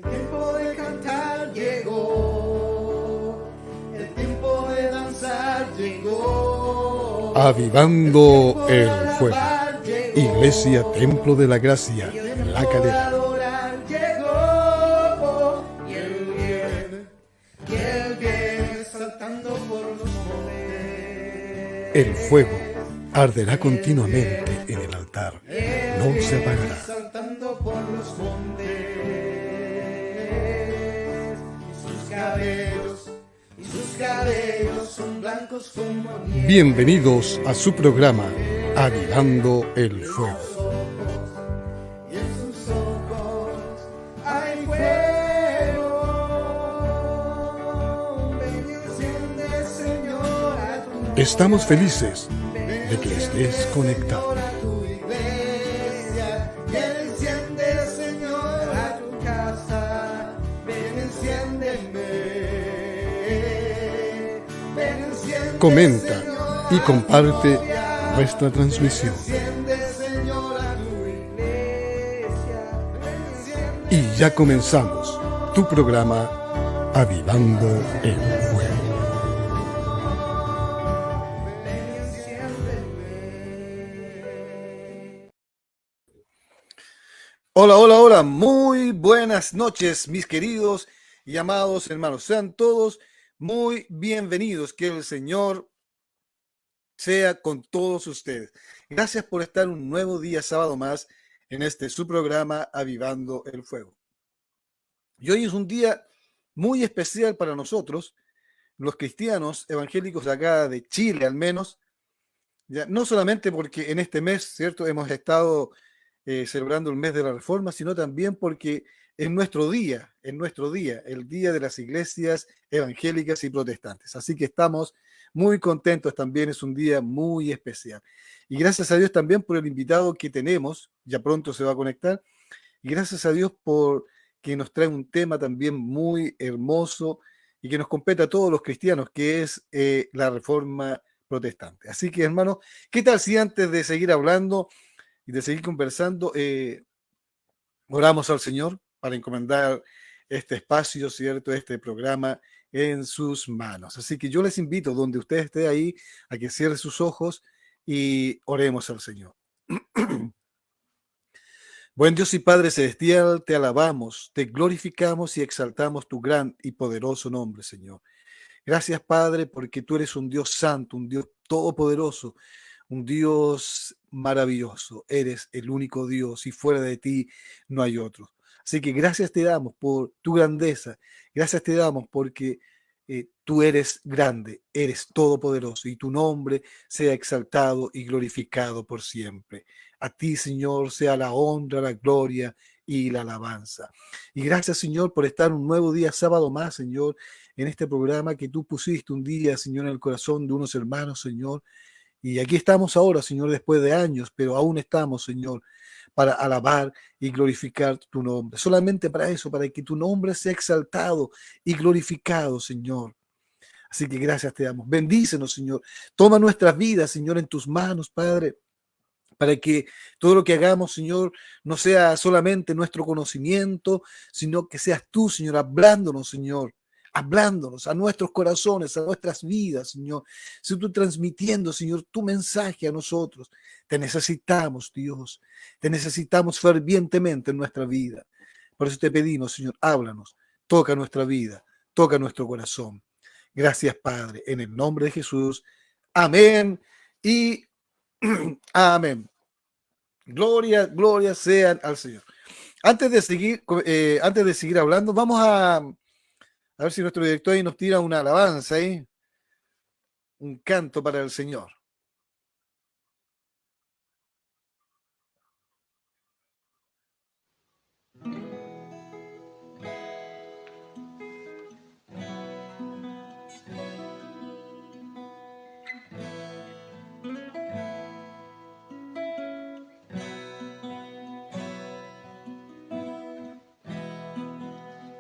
El tiempo de cantar llegó, el tiempo de danzar llegó. Avivando el fuego. Iglesia Templo de la Gracia, La Calera. Y el bien saltando por los montes. El fuego arderá continuamente en el altar, no se apagará. Saltando por los montes. Y sus cabellos son blancos como nieve. Bienvenidos a su programa, Avivando el Fuego. Y en sus ojos hay fuego. Ven y enciende, Señor, a tu Estamos felices de que estés conectado. a tu iglesia. Ven, enciende, Señor, a tu casa. Ven, enciéndeme. Ven, enciende, Comenta Señor, y comparte nuestra transmisión. enciende, Señor, a tu iglesia. Ven, enciende. Y ya comenzamos tu programa, Avivando el Fuego. Hola, hola, hola, muy buenas noches, mis queridos y amados hermanos. Sean todos muy bienvenidos. Que el Señor sea con todos ustedes. Gracias por estar un nuevo día sábado más en este su programa Avivando el Fuego. Y hoy es un día muy especial para nosotros, los cristianos evangélicos de acá de Chile al menos, ya, no solamente porque en este mes, ¿cierto?, hemos estado celebrando el mes de la Reforma, sino también porque es nuestro día, el día de las iglesias evangélicas y protestantes. Así que estamos muy contentos también, es un día muy especial. Y gracias a Dios también por el invitado que tenemos, ya pronto se va a conectar, y gracias a Dios por que nos trae un tema también muy hermoso y que nos compete a todos los cristianos, que es la Reforma protestante. Así que, hermanos, ¿qué tal si antes de seguir hablando y de seguir conversando, oramos al Señor para encomendar este espacio, ¿cierto?, este programa en sus manos? Así que yo les invito, donde usted esté ahí, a que cierre sus ojos y oremos al Señor. Buen Dios y Padre Celestial, te alabamos, te glorificamos y exaltamos tu gran y poderoso nombre, Señor. Gracias, Padre, porque tú eres un Dios santo, un Dios todopoderoso, un Dios maravilloso. Eres el único Dios y fuera de ti no hay otro. Así que gracias te damos por tu grandeza. Gracias te damos porque tú eres grande, eres todopoderoso y tu nombre sea exaltado y glorificado por siempre. A ti, Señor, sea la honra, la gloria y la alabanza. Y gracias, Señor, por estar un nuevo día sábado más, Señor, en este programa que tú pusiste un día, Señor, en el corazón de unos hermanos, Señor. Y aquí estamos ahora, Señor, después de años, pero aún estamos, Señor, para alabar y glorificar tu nombre. Solamente para eso, para que tu nombre sea exaltado y glorificado, Señor. Así que gracias te damos. Bendícenos, Señor. Toma nuestras vidas, Señor, en tus manos, Padre, para que todo lo que hagamos, Señor, no sea solamente nuestro conocimiento, sino que seas tú, Señor, hablándonos, Señor, hablándonos a nuestros corazones, a nuestras vidas, Señor. Si tú transmitiendo, Señor, tu mensaje a nosotros. Te necesitamos, Dios. Te necesitamos fervientemente en nuestra vida. Por eso te pedimos, Señor, háblanos, toca nuestra vida, toca nuestro corazón. Gracias, Padre, en el nombre de Jesús. Amén y amén. Gloria, gloria sean al Señor. Antes de seguir hablando, vamos a ver si nuestro director ahí nos tira una alabanza, un canto para el Señor.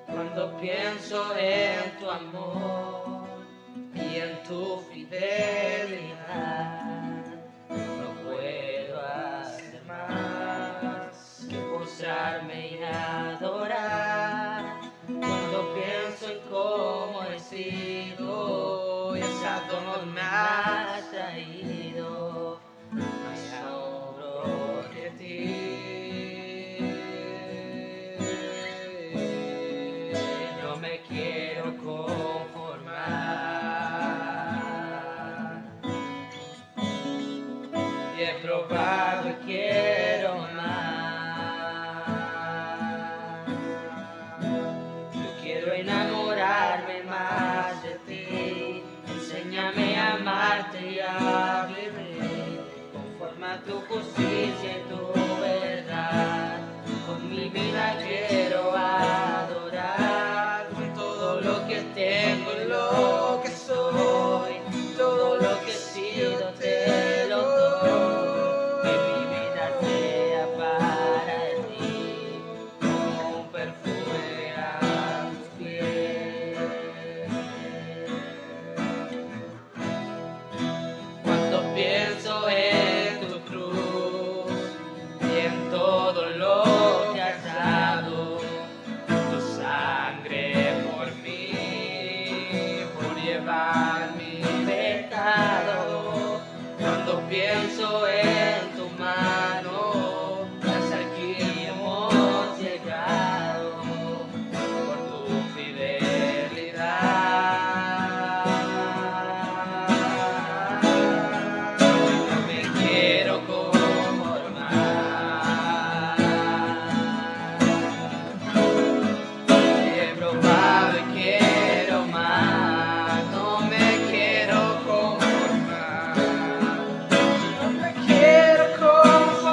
Cuando pienso en tu amor y en tu fidelidad, no puedo hacer más que postrarme y adorar. enamorarme más de ti. Enséñame a amarte y a vivir conforme a tu justicia y tu verdad. Con mi vida quiero adorar, con todo lo que tengo y lo que soy, todo lo que he sido te lo doy. Que mi vida sea para ti, como un perfume a tus pies. Cuando pienso en tu cruz y en todo lo que has dado, tu sangre por mí, por llevar mi pecado. Cuando pienso en tu mano, hasta aquí hemos llegado por tu fidelidad. No me quiero conformar. He probado y quiero más. No me quiero conformar. No me quiero conformar.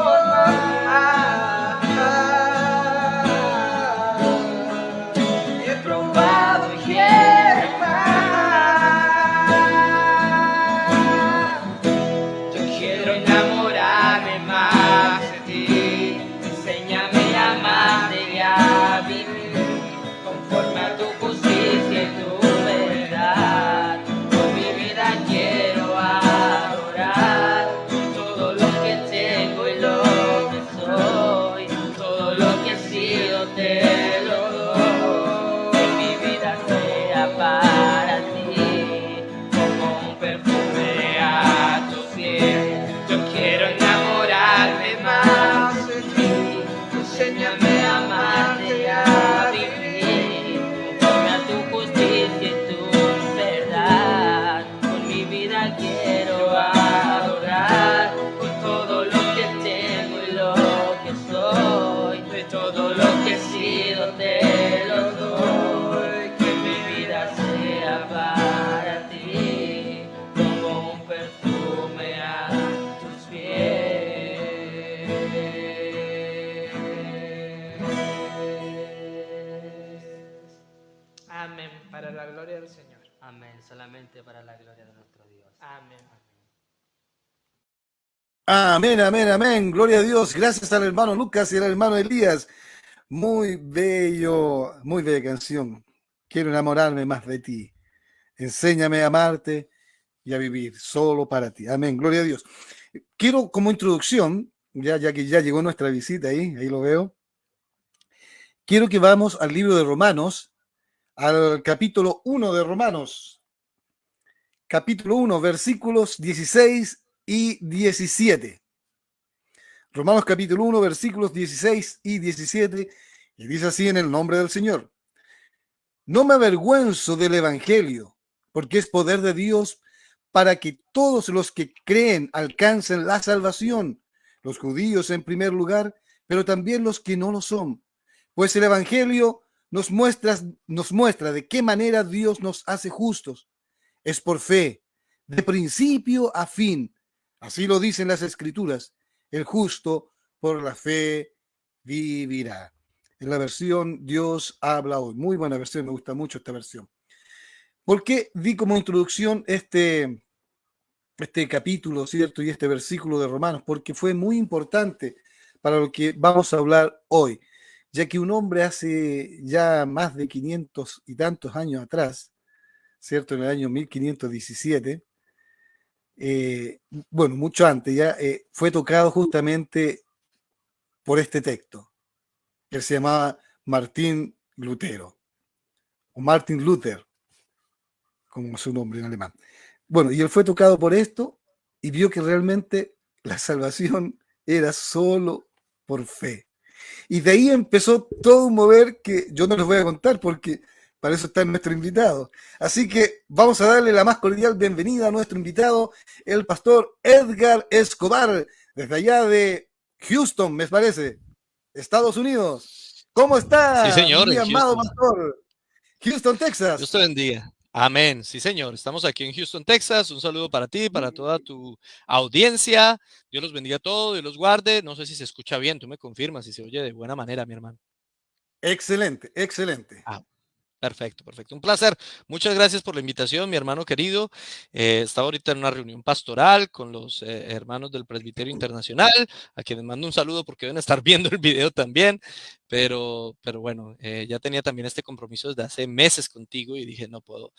He probado y quiero más. Yo quiero enamorarme más de ti. Enséñame a amarte y a vivir conforme a tu justicia y tu verdad. Con mi vida quiero adorar todo lo que tengo y lo que soy, todo lo que he sido te lo doy. Que mi vida sea para ti, como un perfume a tus pies. Yo quiero enamorarme más de ti. Enséñame a amarte y a vivir conforme a tu justicia y tu verdad. Con mi vida quiero adorar con todo lo que tengo y lo que soy, de todo lo que he sido te lo doy. Que mi vida sea para ti, como un perfume a tus pies. Amén. Para la gloria del Señor. Amén, solamente para la gloria de nuestro Dios. Amén. Amén, amén, amén. Gloria a Dios. Gracias al hermano Lucas y al hermano Elías. Muy bello, muy bella canción. Quiero enamorarme más de ti. Enséñame a amarte y a vivir solo para ti. Amén, gloria a Dios. Quiero como introducción, ya que ya llegó nuestra visita ahí lo veo. Quiero que vamos al libro de Romanos, al capítulo 1 de Romanos. Capítulo 1, versículos 16 y 17. Romanos capítulo 1, versículos 16 y 17, y dice así en el nombre del Señor. No me avergüenzo del Evangelio, porque es poder de Dios para que todos los que creen alcancen la salvación, los judíos en primer lugar, pero también los que no lo son. Pues el Evangelio nos muestra de qué manera Dios nos hace justos. Es por fe, de principio a fin. Así lo dicen las Escrituras. El justo por la fe vivirá. En la versión Dios habla hoy. Muy buena versión, me gusta mucho esta versión. ¿Por qué di como introducción este capítulo, cierto? Y este versículo de Romanos, porque fue muy importante para lo que vamos a hablar hoy, ya que un hombre hace ya más de 500 y tantos años atrás, cierto, en el año 1517, bueno, mucho antes ya, fue tocado justamente por este texto, que se llamaba Martín Lutero, o Martin Luther, como su nombre en alemán. Bueno, y él fue tocado por esto y vio que realmente la salvación era solo por fe. Y de ahí empezó todo un mover que yo no les voy a contar porque para eso está nuestro invitado. Así que vamos a darle la más cordial bienvenida a nuestro invitado, el pastor Edgar Escobar, desde allá de Houston, me parece, Estados Unidos. ¿Cómo está, Sí, señor, mi en amado Houston. pastor? Houston, Dios Texas. te bendiga. Amén. Sí, señor. Estamos aquí en Houston, Texas. Un saludo para ti, para toda tu audiencia. Dios los bendiga a todos, Dios los guarde. No sé si se escucha bien. Tú me confirmas si se oye de buena manera, mi hermano. Excelente, excelente. Ah, perfecto, perfecto. Un placer. Muchas gracias por la invitación, mi hermano querido. Estaba ahorita en una reunión pastoral con los hermanos del Presbiterio Internacional, a quienes mando un saludo porque deben estar viendo el video también. Pero bueno, ya tenía también este compromiso desde hace meses contigo y dije, no puedo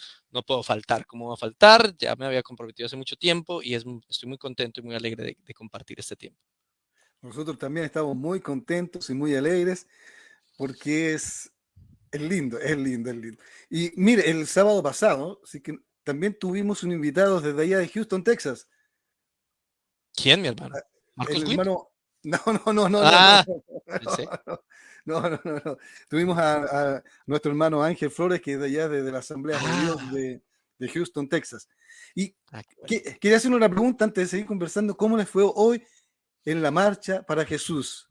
faltar. ¿Cómo va a faltar? Ya me había comprometido hace mucho tiempo y estoy muy contento y muy alegre de compartir este tiempo. Nosotros también estamos muy contentos y muy alegres porque es lindo, es lindo, es lindo. Y mire, el sábado pasado, sí que también tuvimos un invitado desde allá de Houston, Texas. ¿Quién, mi hermano? El ¿Marcos Witt? hermano. No, no, no, no, no, no. Ah, pensé. No, no, no, no. Tuvimos a nuestro hermano Ángel Flores, que es de allá de las Asambleas de Dios Ah, de Houston, Texas. Y qué bueno. quería hacerle una pregunta antes de seguir conversando. ¿Cómo les fue hoy en la marcha para Jesús?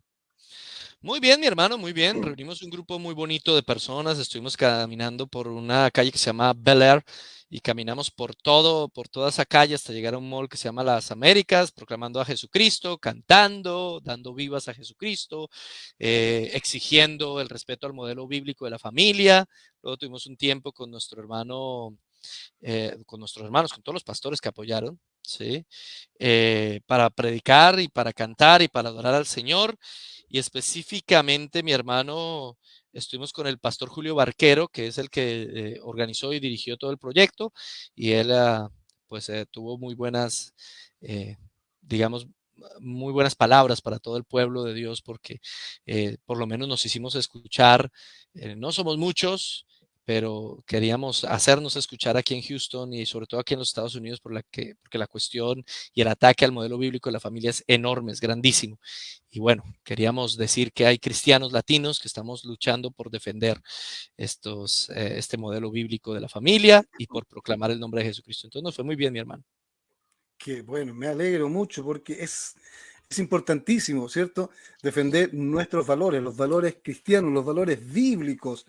Muy bien, mi hermano, muy bien. Reunimos un grupo muy bonito de personas. Estuvimos caminando por una calle que se llama Bel Air y caminamos por toda esa calle hasta llegar a un mall que se llama Las Américas, proclamando a Jesucristo, cantando, dando vivas a Jesucristo, exigiendo el respeto al modelo bíblico de la familia. Luego tuvimos un tiempo con nuestro hermano, con nuestros hermanos, con todos los pastores que apoyaron, ¿sí? Para predicar y para cantar y para adorar al Señor. Y específicamente, mi hermano, estuvimos con el pastor Julio Barquero, que es el que organizó y dirigió todo el proyecto, y él tuvo muy buenas, eh, digamos, muy buenas palabras para todo el pueblo de Dios, porque por lo menos nos hicimos escuchar. No somos muchos, pero queríamos hacernos escuchar aquí en Houston y sobre todo aquí en los Estados Unidos porque la cuestión y el ataque al modelo bíblico de la familia es enorme, es grandísimo. Y bueno, queríamos decir que hay cristianos latinos que estamos luchando por defender este modelo bíblico de la familia y por proclamar el nombre de Jesucristo. Entonces nos fue muy bien, mi hermano. Que bueno, me alegro mucho porque es importantísimo, ¿cierto? Defender nuestros valores, los valores cristianos, los valores bíblicos,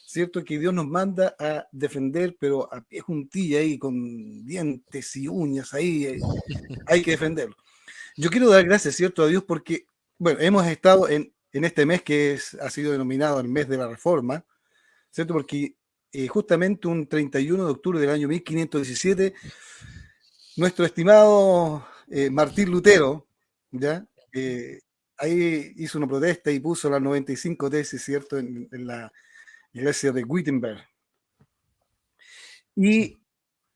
¿cierto? Que Dios nos manda a defender, pero a pie juntilla ahí, con dientes y uñas, ahí hay que defenderlo. Yo quiero dar gracias, ¿cierto? A Dios porque, bueno, hemos estado en este mes que ha sido denominado el mes de la Reforma, ¿cierto? Porque justamente un 31 de octubre del año 1517, nuestro estimado Martín Lutero, ¿ya? Ahí hizo una protesta y puso las 95 tesis, ¿cierto? En la iglesia de Wittenberg.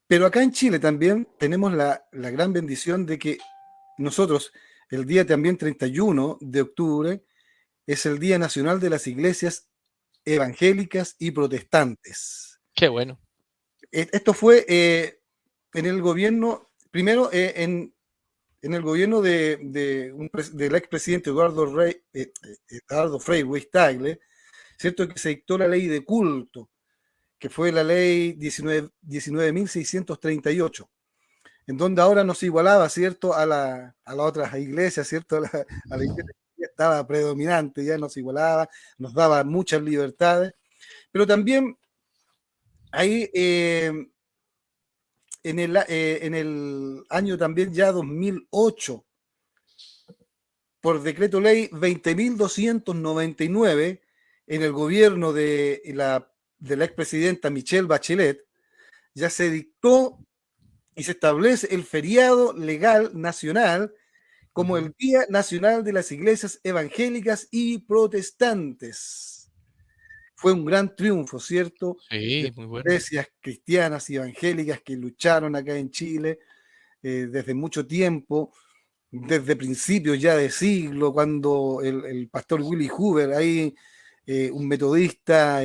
Pero acá en Chile también tenemos la gran bendición de que nosotros, el día también 31 de octubre, es el Día Nacional de las Iglesias Evangélicas y Protestantes. Qué bueno. Esto fue en el gobierno, primero en el gobierno del expresidente Eduardo Frei Ruiz-Tagle, ¿cierto? Que se dictó la ley de culto, que fue la ley 19.638, en donde ahora nos igualaba, ¿cierto? A las otras iglesias, ¿cierto? A la iglesia que ya estaba predominante, ya nos igualaba, nos daba muchas libertades, pero también ahí en el año también ya 2008, por decreto ley 20.299, en el gobierno de la expresidenta Michelle Bachelet, ya se dictó y se establece el feriado legal nacional como el Día Nacional de las Iglesias Evangélicas y Protestantes. Fue un gran triunfo, ¿cierto? Sí, muy bueno. Iglesias cristianas y evangélicas que lucharon acá en Chile desde mucho tiempo, desde principios ya de siglo, cuando el pastor Willie Hoover, ahí un metodista,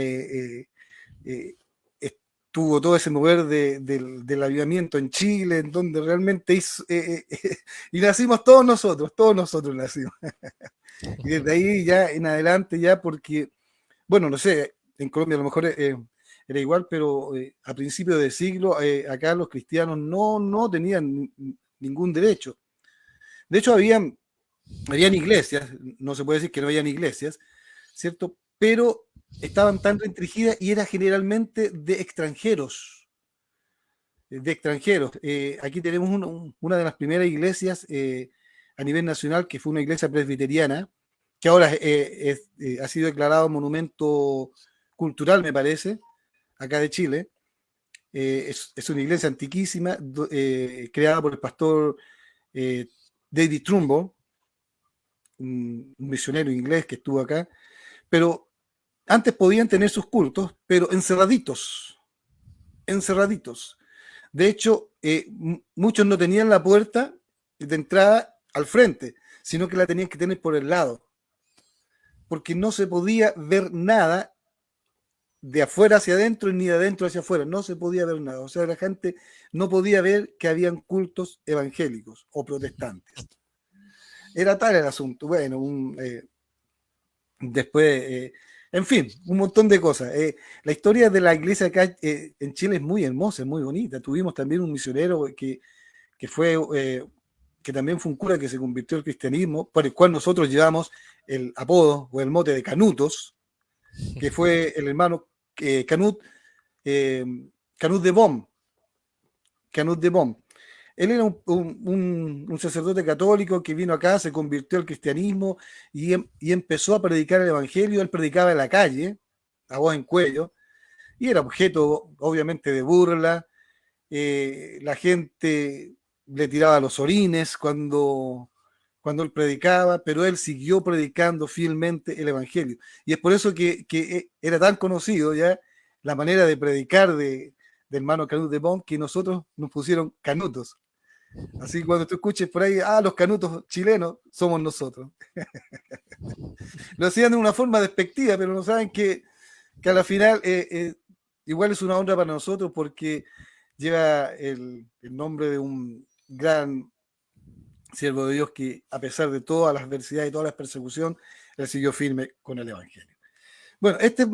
tuvo todo ese mover del avivamiento en Chile, en donde realmente hizo, y nacimos todos nosotros nacimos. Y desde ahí ya en adelante, ya porque, bueno, no sé, en Colombia a lo mejor era igual, pero a principios de siglo acá los cristianos no tenían ningún derecho. De hecho, habían iglesias, no se puede decir que no habían iglesias, ¿cierto? pero estaban tan restringidas y era generalmente de extranjeros. Aquí tenemos una de las primeras iglesias a nivel nacional, que fue una iglesia presbiteriana, que ahora ha sido declarado monumento cultural, me parece, acá de Chile. Es una iglesia antiquísima, creada por el pastor David Trumbull, un misionero inglés que estuvo acá, pero antes podían tener sus cultos, pero encerraditos. De hecho, muchos no tenían la puerta de entrada al frente, sino que la tenían que tener por el lado, porque no se podía ver nada de afuera hacia adentro ni de adentro hacia afuera, no se podía ver nada. O sea, la gente no podía ver que habían cultos evangélicos o protestantes. Era tal el asunto. Bueno, después, en fin, un montón de cosas. La historia de la iglesia acá en Chile es muy hermosa, es muy bonita. Tuvimos también un misionero que también fue un cura que se convirtió al cristianismo, por el cual nosotros llevamos el apodo o el mote de Canutos, que fue el hermano Canut de Bom. Él era un sacerdote católico que vino acá, se convirtió al cristianismo y empezó a predicar el evangelio. Él predicaba en la calle, a voz en cuello, y era objeto, obviamente, de burla. La gente le tiraba los orines cuando él predicaba, pero él siguió predicando fielmente el evangelio. Y es por eso que era tan conocido ya la manera de predicar de hermano Canut de Bon, que nosotros nos pusieron canutos. Así que cuando tú escuches por ahí, los canutos chilenos somos nosotros. Lo hacían de una forma despectiva, pero no saben que a la final igual es una honra para nosotros, porque lleva el nombre de un gran siervo de Dios que, a pesar de todas las adversidades y todas las persecuciones, él siguió firme con el evangelio. Bueno, este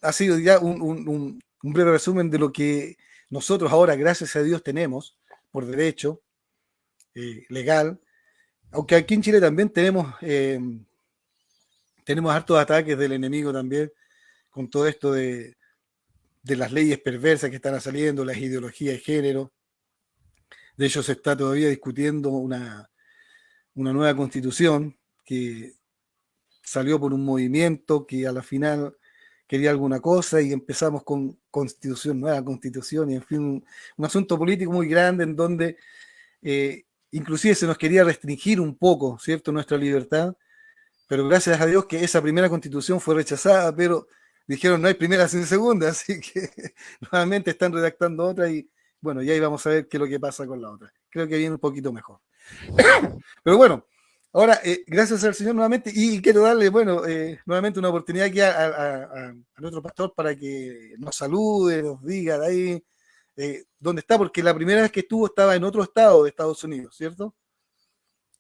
ha sido ya un breve resumen de lo que nosotros ahora, gracias a Dios, tenemos por derecho legal, aunque aquí en Chile también tenemos hartos ataques del enemigo también, con todo esto de las leyes perversas que están saliendo, las ideologías de género. De hecho, se está todavía discutiendo una nueva constitución que salió por un movimiento que a la final quería alguna cosa, y empezamos con nueva constitución, y en fin, un asunto político muy grande en donde inclusive se nos quería restringir un poco, ¿cierto?, nuestra libertad, pero gracias a Dios que esa primera constitución fue rechazada, pero dijeron no hay primera sin segunda, así que nuevamente están redactando otra, y bueno, ya vamos a ver qué es lo que pasa con la otra. Creo que viene un poquito mejor. Pero bueno, ahora, gracias al Señor nuevamente, y quiero darle, nuevamente una oportunidad aquí a nuestro pastor para que nos salude, nos diga de ahí dónde está, porque la primera vez que estuvo estaba en otro estado de Estados Unidos, ¿cierto?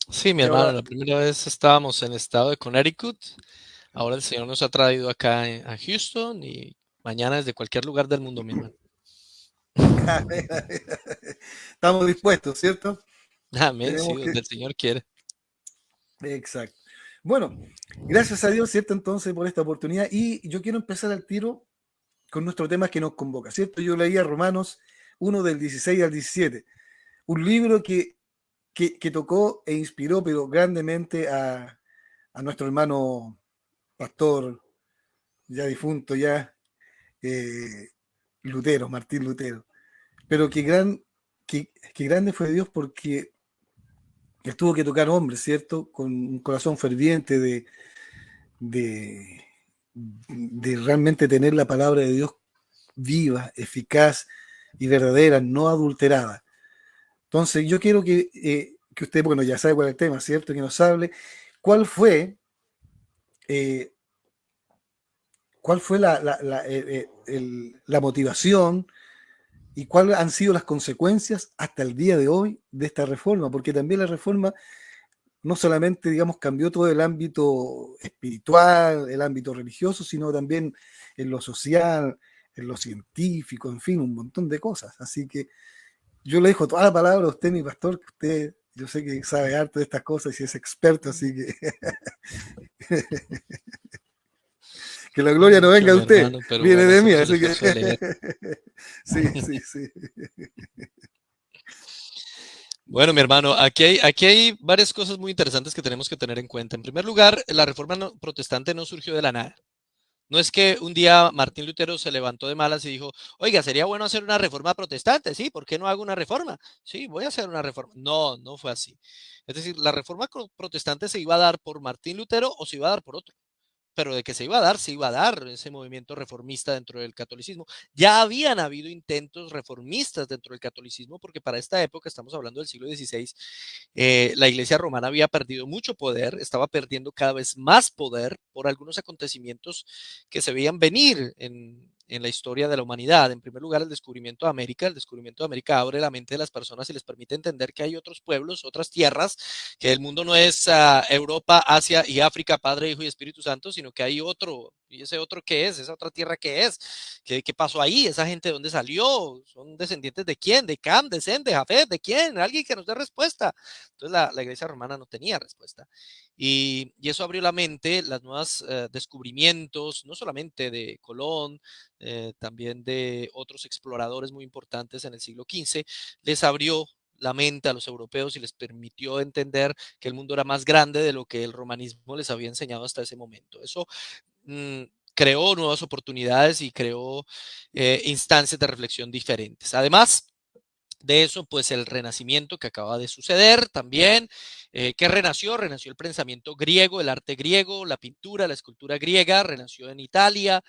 Sí, mi hermano, la primera vez estábamos en el estado de Connecticut. Ahora el Señor nos ha traído acá a Houston, y mañana desde cualquier lugar del mundo, mi hermano. Estamos dispuestos, ¿cierto? Amén, sí, donde el Señor quiere. Exacto. Bueno, gracias a Dios, ¿cierto? Entonces, por esta oportunidad, y yo quiero empezar al tiro con nuestro tema que nos convoca, ¿cierto? Yo leía Romanos 1 del 16 al 17, un libro que tocó e inspiró, pero grandemente a nuestro hermano pastor, ya difunto ya, Lutero, Martín Lutero. Pero que grande fue Dios, porque él tuvo que tocar hombres, ¿cierto? Con un corazón ferviente de realmente tener la palabra de Dios viva, eficaz y verdadera, no adulterada. Entonces yo quiero que usted, bueno, ya sabe cuál es el tema, ¿cierto? Que nos hable cuál fue la motivación y cuáles han sido las consecuencias hasta el día de hoy de esta reforma, porque también la reforma no solamente, digamos, cambió todo el ámbito espiritual, el ámbito religioso, sino también en lo social, en lo científico, en fin, un montón de cosas. Así que yo le dejo toda la palabra a usted, mi pastor, que usted, yo sé que sabe harto de estas cosas y es experto, así que Que la gloria no mucho, venga de mi usted, hermano, pero viene bueno, de mí, hacemos el así que esfuerzo de leer. sí, sí, sí. Bueno, mi hermano, aquí hay varias cosas muy interesantes que tenemos que tener en cuenta. En primer lugar, la reforma protestante no surgió de la nada. No es que un día Martín Lutero se levantó de malas y dijo, oiga, sería bueno hacer una reforma protestante, ¿sí? ¿Por qué no hago una reforma? Sí, voy a hacer una reforma. No, no fue así. Es decir, la reforma protestante se iba a dar por Martín Lutero o se iba a dar por otro. Pero de que se iba a dar ese movimiento reformista dentro del catolicismo. Ya habían habido intentos reformistas dentro del catolicismo, porque para esta época, estamos hablando del siglo XVI, la Iglesia romana había perdido mucho poder, estaba perdiendo cada vez más poder por algunos acontecimientos que se veían venir en la historia de la humanidad. En primer lugar, el descubrimiento de América. El descubrimiento de América abre la mente de las personas y les permite entender que hay otros pueblos, otras tierras, que el mundo no es Europa, Asia y África, Padre, Hijo y Espíritu Santo, sino que hay otro. ¿Y ese otro qué es? ¿Esa otra tierra qué es? ¿Qué pasó ahí? ¿Esa gente de dónde salió? ¿Son descendientes de quién? ¿De Cam, de Sem, de Jafet? ¿De quién? Alguien que nos dé respuesta. Entonces la iglesia romana no tenía respuesta. Y eso abrió la mente, las nuevas descubrimientos, no solamente de Colón, también de otros exploradores muy importantes en el siglo XV, les abrió la mente a los europeos y les permitió entender que el mundo era más grande de lo que el romanismo les había enseñado hasta ese momento. Eso creó nuevas oportunidades y creó instancias de reflexión diferentes. Además de eso, pues el renacimiento que acaba de suceder también, que renació el pensamiento griego, el arte griego, la pintura, la escultura griega, renació en Italia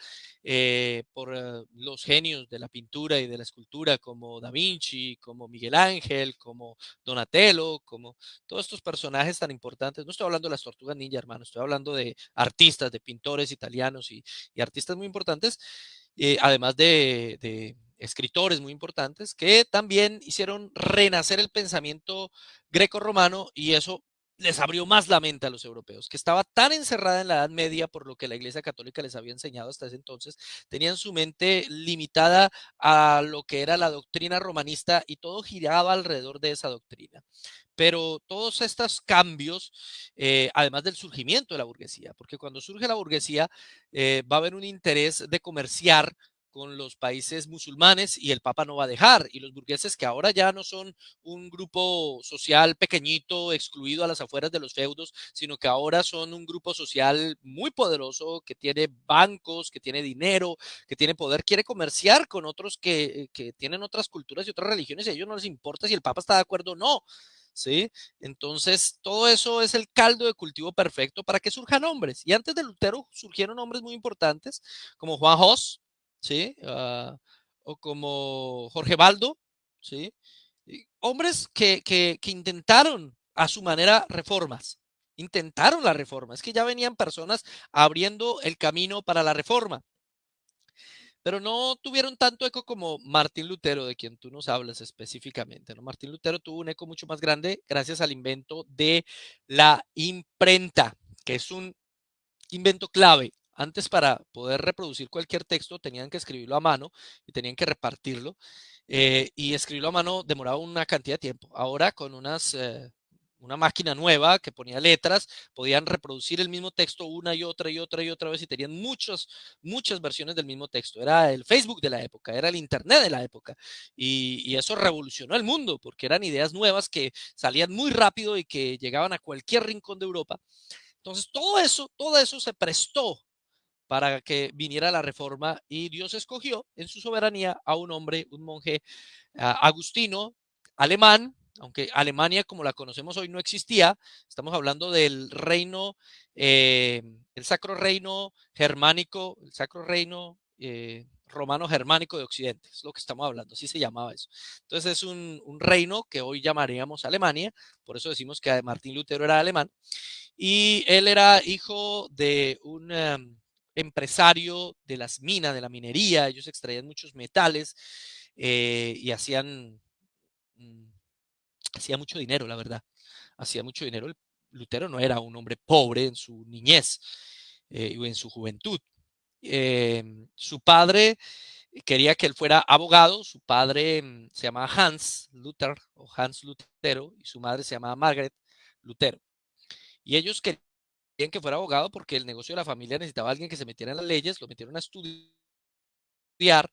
por los genios de la pintura y de la escultura como Da Vinci, como Miguel Ángel, como Donatello, como todos estos personajes tan importantes. No estoy hablando de las tortugas ninja, hermano, estoy hablando de artistas, de pintores italianos y artistas muy importantes, además de escritores muy importantes que también hicieron renacer el pensamiento greco-romano, y eso les abrió más la mente a los europeos, que estaba tan encerrada en la Edad Media por lo que la Iglesia Católica les había enseñado hasta ese entonces. Tenían su mente limitada a lo que era la doctrina romanista y todo giraba alrededor de esa doctrina. Pero todos estos cambios, además del surgimiento de la burguesía, porque cuando surge la burguesía va a haber un interés de comerciar con los países musulmanes y el Papa no va a dejar. Y los burgueses, que ahora ya no son un grupo social pequeñito, excluido a las afueras de los feudos, sino que ahora son un grupo social muy poderoso, que tiene bancos, que tiene dinero, que tiene poder, quiere comerciar con otros que tienen otras culturas y otras religiones, y a ellos no les importa si el Papa está de acuerdo o no. ¿Sí? Entonces, todo eso es el caldo de cultivo perfecto para que surjan hombres. Y antes de Lutero surgieron hombres muy importantes como Juan Hus, ¿sí? O como Jorge Baldo, ¿sí? Y hombres que intentaron a su manera reformas. Intentaron la reforma. Es que ya venían personas abriendo el camino para la reforma, pero no tuvieron tanto eco como Martín Lutero, de quien tú nos hablas específicamente, ¿no? Martín Lutero tuvo un eco mucho más grande gracias al invento de la imprenta, que es un invento clave. Antes, para poder reproducir cualquier texto tenían que escribirlo a mano y tenían que repartirlo, y escribirlo a mano demoraba una cantidad de tiempo. Ahora, con una máquina nueva que ponía letras, podían reproducir el mismo texto una y otra y otra y otra vez, y tenían muchas versiones del mismo texto. Era el Facebook de la época, era el Internet de la época, y eso revolucionó el mundo porque eran ideas nuevas que salían muy rápido y que llegaban a cualquier rincón de Europa. Entonces, todo eso se prestó para que viniera la reforma, y Dios escogió en su soberanía a un hombre, un monje agustino, alemán, aunque Alemania como la conocemos hoy no existía. Estamos hablando del reino, el sacro reino germánico, el sacro reino romano germánico de Occidente, es lo que estamos hablando, así se llamaba eso. Entonces es un reino que hoy llamaríamos Alemania, por eso decimos que Martín Lutero era alemán, y él era hijo de un empresario de las minas, de la minería. Ellos extraían muchos metales y mm, hacía mucho dinero, la verdad. Hacía mucho dinero. Lutero no era un hombre pobre en su niñez o en su juventud. Su padre quería que él fuera abogado. Su padre se llamaba Hans Luther o Hans Lutero, y su madre se llamaba Margaret Lutero. Y ellos querían que fuera abogado porque el negocio de la familia necesitaba a alguien que se metiera en las leyes, lo metieron a estudiar.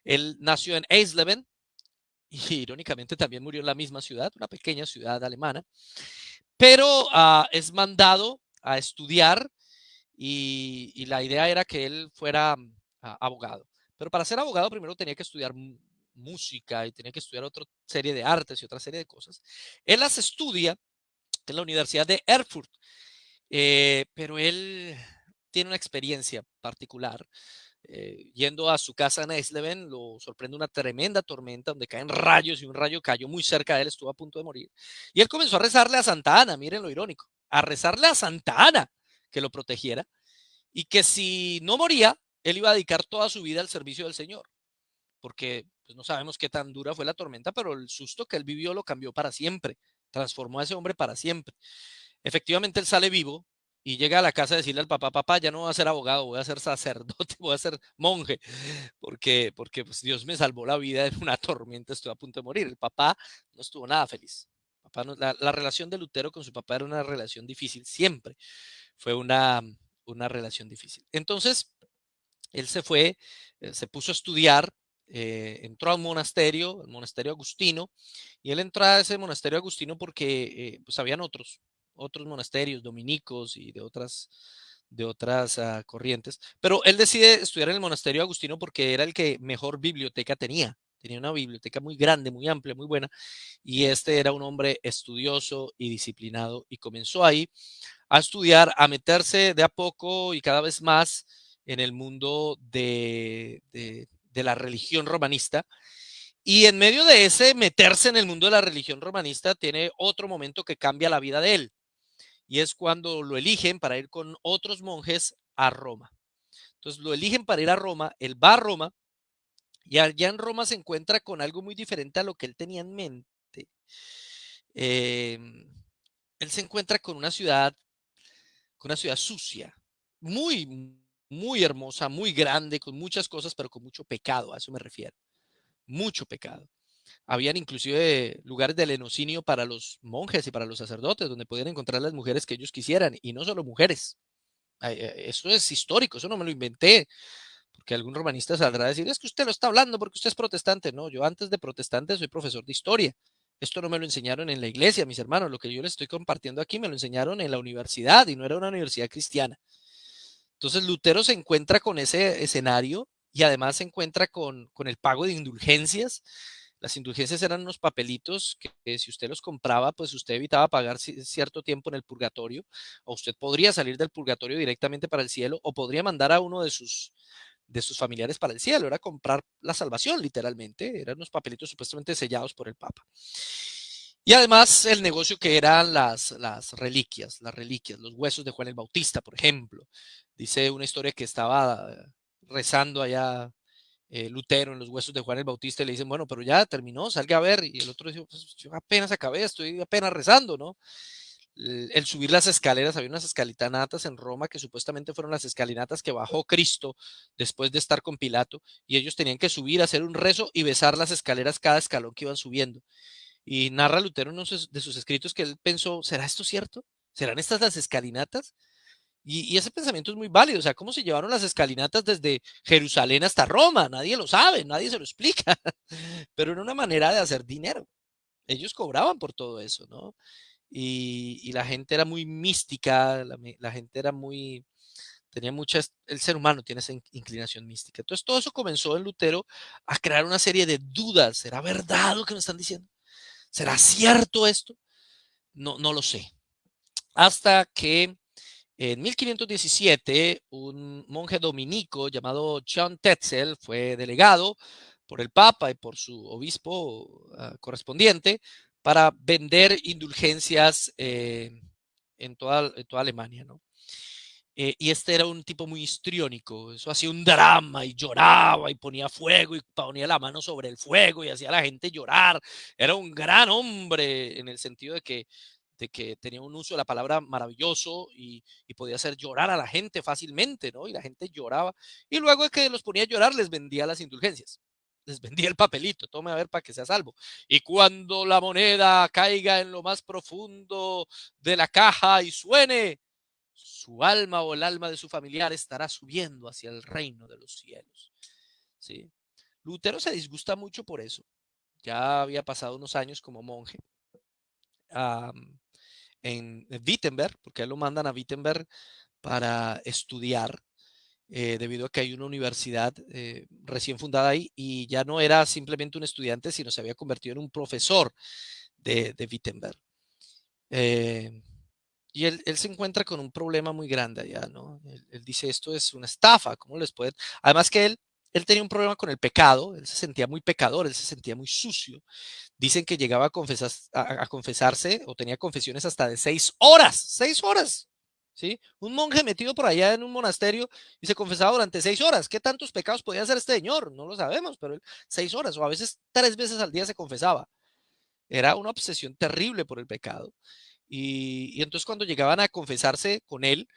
Él nació en Eisleben y irónicamente también murió en la misma ciudad, una pequeña ciudad alemana, pero es mandado a estudiar y la idea era que él fuera abogado. Pero para ser abogado primero tenía que estudiar música y tenía que estudiar otra serie de artes y otra serie de cosas. Él las estudia en la Universidad de Erfurt, pero él tiene una experiencia particular. Yendo a su casa en Eisleben, lo sorprende una tremenda tormenta donde caen rayos y un rayo cayó muy cerca de él, estuvo a punto de morir. Y él comenzó a rezarle a Santa Ana, miren lo irónico, a rezarle a Santa Ana que lo protegiera y que si no moría, él iba a dedicar toda su vida al servicio del Señor, porque pues, no sabemos qué tan dura fue la tormenta, pero el susto que él vivió lo cambió para siempre, transformó a ese hombre para siempre. Efectivamente, él sale vivo y llega a la casa a decirle al papá, papá, ya no voy a ser abogado, voy a ser sacerdote, voy a ser monje, porque pues, Dios me salvó la vida en una tormenta, estoy a punto de morir. El papá no estuvo nada feliz. Papá no, la relación de Lutero con su papá era una relación difícil, siempre fue una relación difícil. Entonces, él se fue, se puso a estudiar, entró a un monasterio, el monasterio agustino, y él entró a ese monasterio agustino porque pues habían otros monasterios dominicos y de otras corrientes, pero él decide estudiar en el monasterio agustino porque era el que mejor biblioteca tenía. Tenía una biblioteca muy grande, muy amplia, muy buena, y este era un hombre estudioso y disciplinado, y comenzó ahí a estudiar, a meterse de a poco y cada vez más en el mundo de la religión romanista. Y en medio de ese meterse en el mundo de la religión romanista, tiene otro momento que cambia la vida de él. Y es cuando lo eligen para ir con otros monjes a Roma. Entonces lo eligen para ir a Roma, él va a Roma y allá en Roma se encuentra con algo muy diferente a lo que él tenía en mente. Eh, Él se encuentra con una ciudad sucia, muy, muy hermosa, muy grande, con muchas cosas, pero con mucho pecado, a eso me refiero, mucho pecado. Habían inclusive lugares de lenocinio para los monjes y para los sacerdotes, donde podían encontrar las mujeres que ellos quisieran, y no solo mujeres. Eso es histórico, eso no me lo inventé, porque algún romanista saldrá a decir, es que usted lo está hablando porque usted es protestante. No, yo antes de protestante soy profesor de historia. Esto no me lo enseñaron en la iglesia, mis hermanos. Lo que yo les estoy compartiendo aquí me lo enseñaron en la universidad y no era una universidad cristiana. Entonces Lutero se encuentra con ese escenario y además se encuentra con el pago de indulgencias. Las indulgencias eran unos papelitos que si usted los compraba, pues usted evitaba pagar cierto tiempo en el purgatorio, o usted podría salir del purgatorio directamente para el cielo, o podría mandar a uno de sus familiares para el cielo. Era comprar la salvación, literalmente. Eran unos papelitos supuestamente sellados por el Papa. Y además el negocio que eran las reliquias, los huesos de Juan el Bautista, por ejemplo. Dice una historia que estaba rezando allá Lutero en los huesos de Juan el Bautista y le dicen, bueno, pero ya terminó, salga a ver. Y el otro dice, pues yo apenas acabé, estoy apenas rezando, ¿no? El subir las escaleras, había unas escalinatas en Roma que supuestamente fueron las escalinatas que bajó Cristo después de estar con Pilato, y ellos tenían que subir, hacer un rezo y besar las escaleras cada escalón que iban subiendo. Y narra Lutero en uno de sus escritos que él pensó, ¿será esto cierto? ¿Serán estas las escalinatas? Y ese pensamiento es muy válido. O sea, ¿cómo se llevaron las escalinatas desde Jerusalén hasta Roma? Nadie lo sabe, nadie se lo explica, pero era una manera de hacer dinero. Ellos cobraban por todo eso, ¿no? Y la gente era muy mística, la gente era muy, tenía muchas, el ser humano tiene esa inclinación mística. Entonces todo eso comenzó en Lutero a crear una serie de dudas. ¿Será verdad lo que nos están diciendo? ¿Será cierto esto? No, no lo sé. Hasta que en 1517 un monje dominico llamado John Tetzel fue delegado por el Papa y por su obispo correspondiente para vender indulgencias en toda Alemania, ¿no? Y este era un tipo muy histriónico, eso hacía un drama y lloraba y ponía fuego y ponía la mano sobre el fuego y hacía a la gente llorar. Era un gran hombre en el sentido de que tenía un uso de la palabra maravilloso y podía hacer llorar a la gente fácilmente, ¿no? Y la gente lloraba. Y luego de que los ponía a llorar, les vendía las indulgencias. Les vendía el papelito, tome a ver para que sea salvo. Y cuando la moneda caiga en lo más profundo de la caja y suene, su alma o el alma de su familiar estará subiendo hacia el reino de los cielos. ¿Sí? Lutero se disgusta mucho por eso. Ya había pasado unos años como monje en Wittenberg, porque a él lo mandan a Wittenberg para estudiar, debido a que hay una universidad recién fundada ahí y ya no era simplemente un estudiante, sino se había convertido en un profesor de Wittenberg. Y él se encuentra con un problema muy grande allá, ¿no? Él dice, esto es una estafa, ¿cómo les puede? Además que él tenía un problema con el pecado, él se sentía muy pecador, él se sentía muy sucio. Dicen que llegaba a confesarse o tenía confesiones hasta de 6 horas, 6 horas, ¿sí? Un monje metido por allá en un monasterio y se confesaba durante 6 horas. ¿Qué tantos pecados podía hacer este señor? No lo sabemos, pero él 6 horas o a veces 3 veces al día se confesaba. Era una obsesión terrible por el pecado. Y entonces cuando llegaban a confesarse con él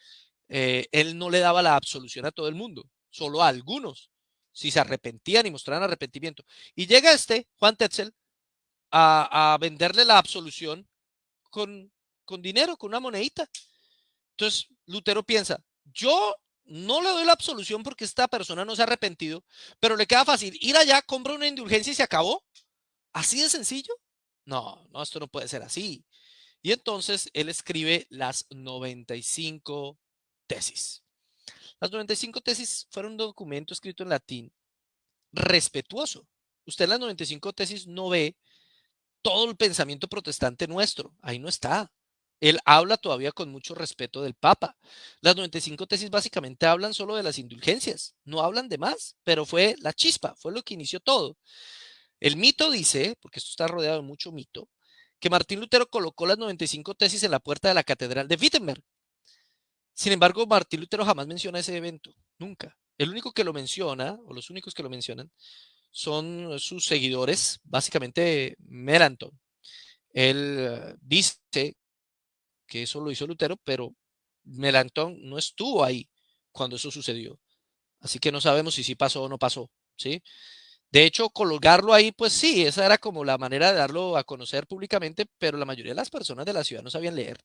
no le daba la absolución a todo el mundo, solo a algunos, si se arrepentían y mostraran arrepentimiento. Y llega Juan Tetzel, a venderle la absolución con dinero, con una monedita. Entonces Lutero piensa, yo no le doy la absolución porque esta persona no se ha arrepentido, pero le queda fácil ir allá, compra una indulgencia y se acabó. ¿Así de sencillo? No, no, esto no puede ser así. Y entonces él escribe las 95 tesis. Las 95 tesis fueron un documento escrito en latín respetuoso. Usted en las 95 tesis no ve todo el pensamiento protestante nuestro. Ahí no está. Él habla todavía con mucho respeto del Papa. Las 95 tesis básicamente hablan solo de las indulgencias, no hablan de más, pero fue la chispa, fue lo que inició todo. El mito dice, porque esto está rodeado de mucho mito, que Martín Lutero colocó las 95 tesis en la puerta de la catedral de Wittenberg. Sin embargo, Martín Lutero jamás menciona ese evento, nunca. El único que lo menciona, o los únicos que lo mencionan, son sus seguidores, básicamente Melanchthon. Él dice que eso lo hizo Lutero, pero Melanchthon no estuvo ahí cuando eso sucedió. Así que no sabemos si sí pasó o no pasó, ¿sí? De hecho, colgarlo ahí, pues sí, esa era como la manera de darlo a conocer públicamente, pero la mayoría de las personas de la ciudad no sabían leer.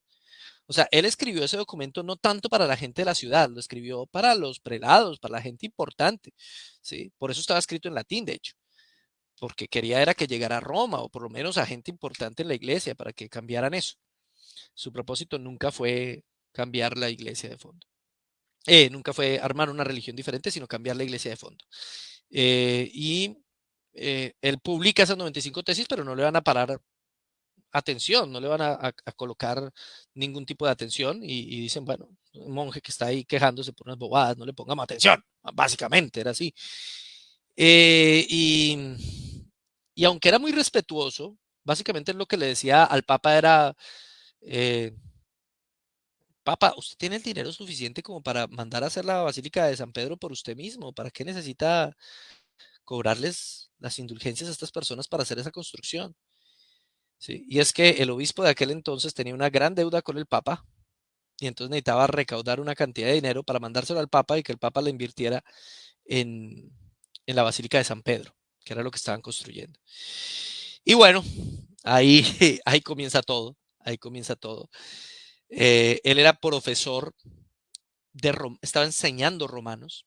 O sea, él escribió ese documento no tanto para la gente de la ciudad, lo escribió para los prelados, para la gente importante, ¿sí? Por eso estaba escrito en latín, de hecho, porque quería era que llegara a Roma, o por lo menos a gente importante en la iglesia, para que cambiaran eso. Su propósito nunca fue cambiar la iglesia de fondo. Nunca fue armar una religión diferente, sino cambiar la iglesia de fondo. Él publica esas 95 tesis, pero no le van a parar atención, no le van a colocar ningún tipo de atención y dicen, bueno, un monje que está ahí quejándose por unas bobadas, no le pongamos atención. Básicamente era así. Y aunque era muy respetuoso, básicamente lo que le decía al Papa era, Papa, usted tiene el dinero suficiente como para mandar a hacer la Basílica de San Pedro por usted mismo. ¿Para qué necesita cobrarles las indulgencias a estas personas para hacer esa construcción? ¿Sí? Y es que el obispo de aquel entonces tenía una gran deuda con el Papa y entonces necesitaba recaudar una cantidad de dinero para mandárselo al Papa y que el Papa la invirtiera en, en la Basílica de San Pedro, que era lo que estaban construyendo. Y bueno, ahí, ahí comienza todo, ahí comienza todo. Él era profesor estaba enseñando romanos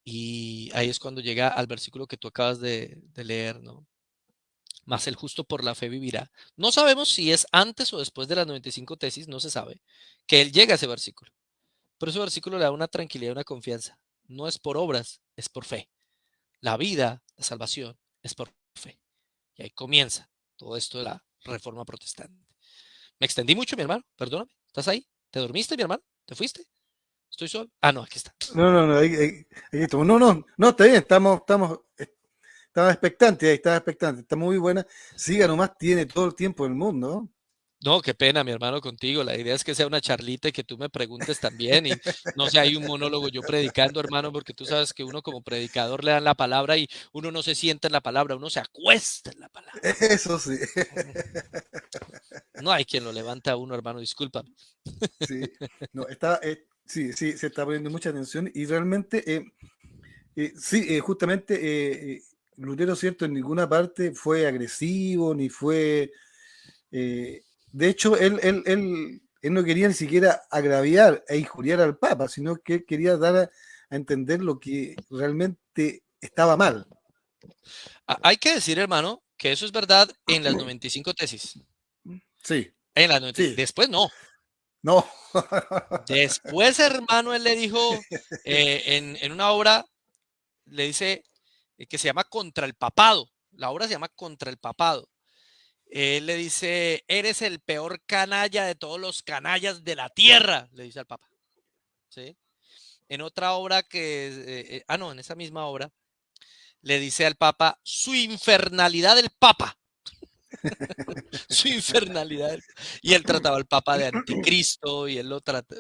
y ahí es cuando llega al versículo que tú acabas de leer, ¿no? Mas el justo por la fe vivirá. No sabemos si es antes o después de las 95 tesis, no se sabe, que él llega a ese versículo. Pero ese versículo le da una tranquilidad y una confianza. No es por obras, es por fe. La vida, la salvación, es por fe. Y ahí comienza todo esto de la reforma protestante. Me extendí mucho, mi hermano, perdóname. ¿Estás ahí? ¿Te dormiste, mi hermano? ¿Te fuiste? ¿Estoy solo? Ah, no, aquí está. No, ahí estamos. No, está bien, estamos expectantes, estaba expectante, está muy buena. Siga nomás, tiene todo el tiempo del mundo, ¿no? No, qué pena, mi hermano, contigo. La idea es que sea una charlita y que tú me preguntes también y no sea hay un monólogo yo predicando, hermano, porque tú sabes que uno como predicador le dan la palabra y uno no se sienta en la palabra, uno se acuesta en la palabra. Eso sí. No hay quien lo levanta a uno, hermano, discúlpame. Sí, no, sí, se está poniendo mucha atención y realmente, sí, justamente Lutero, cierto, en ninguna parte fue agresivo ni fue... de hecho, él él no quería ni siquiera agraviar e injuriar al Papa, sino que él quería dar a entender lo que realmente estaba mal. Hay que decir, hermano, que eso es verdad en las 95 tesis. Sí, En las 90. sí, Después no. no. Después, hermano, él le dijo en una obra, le dice que se llama Contra el Papado. La obra se llama Contra el Papado. Él le dice, eres el peor canalla de todos los canallas de la tierra, le dice al Papa. ¿Sí? En otra obra no, en esa misma obra, le dice al Papa, su infernalidad del Papa. Su infernalidad. Y él trataba al Papa de anticristo y él lo trata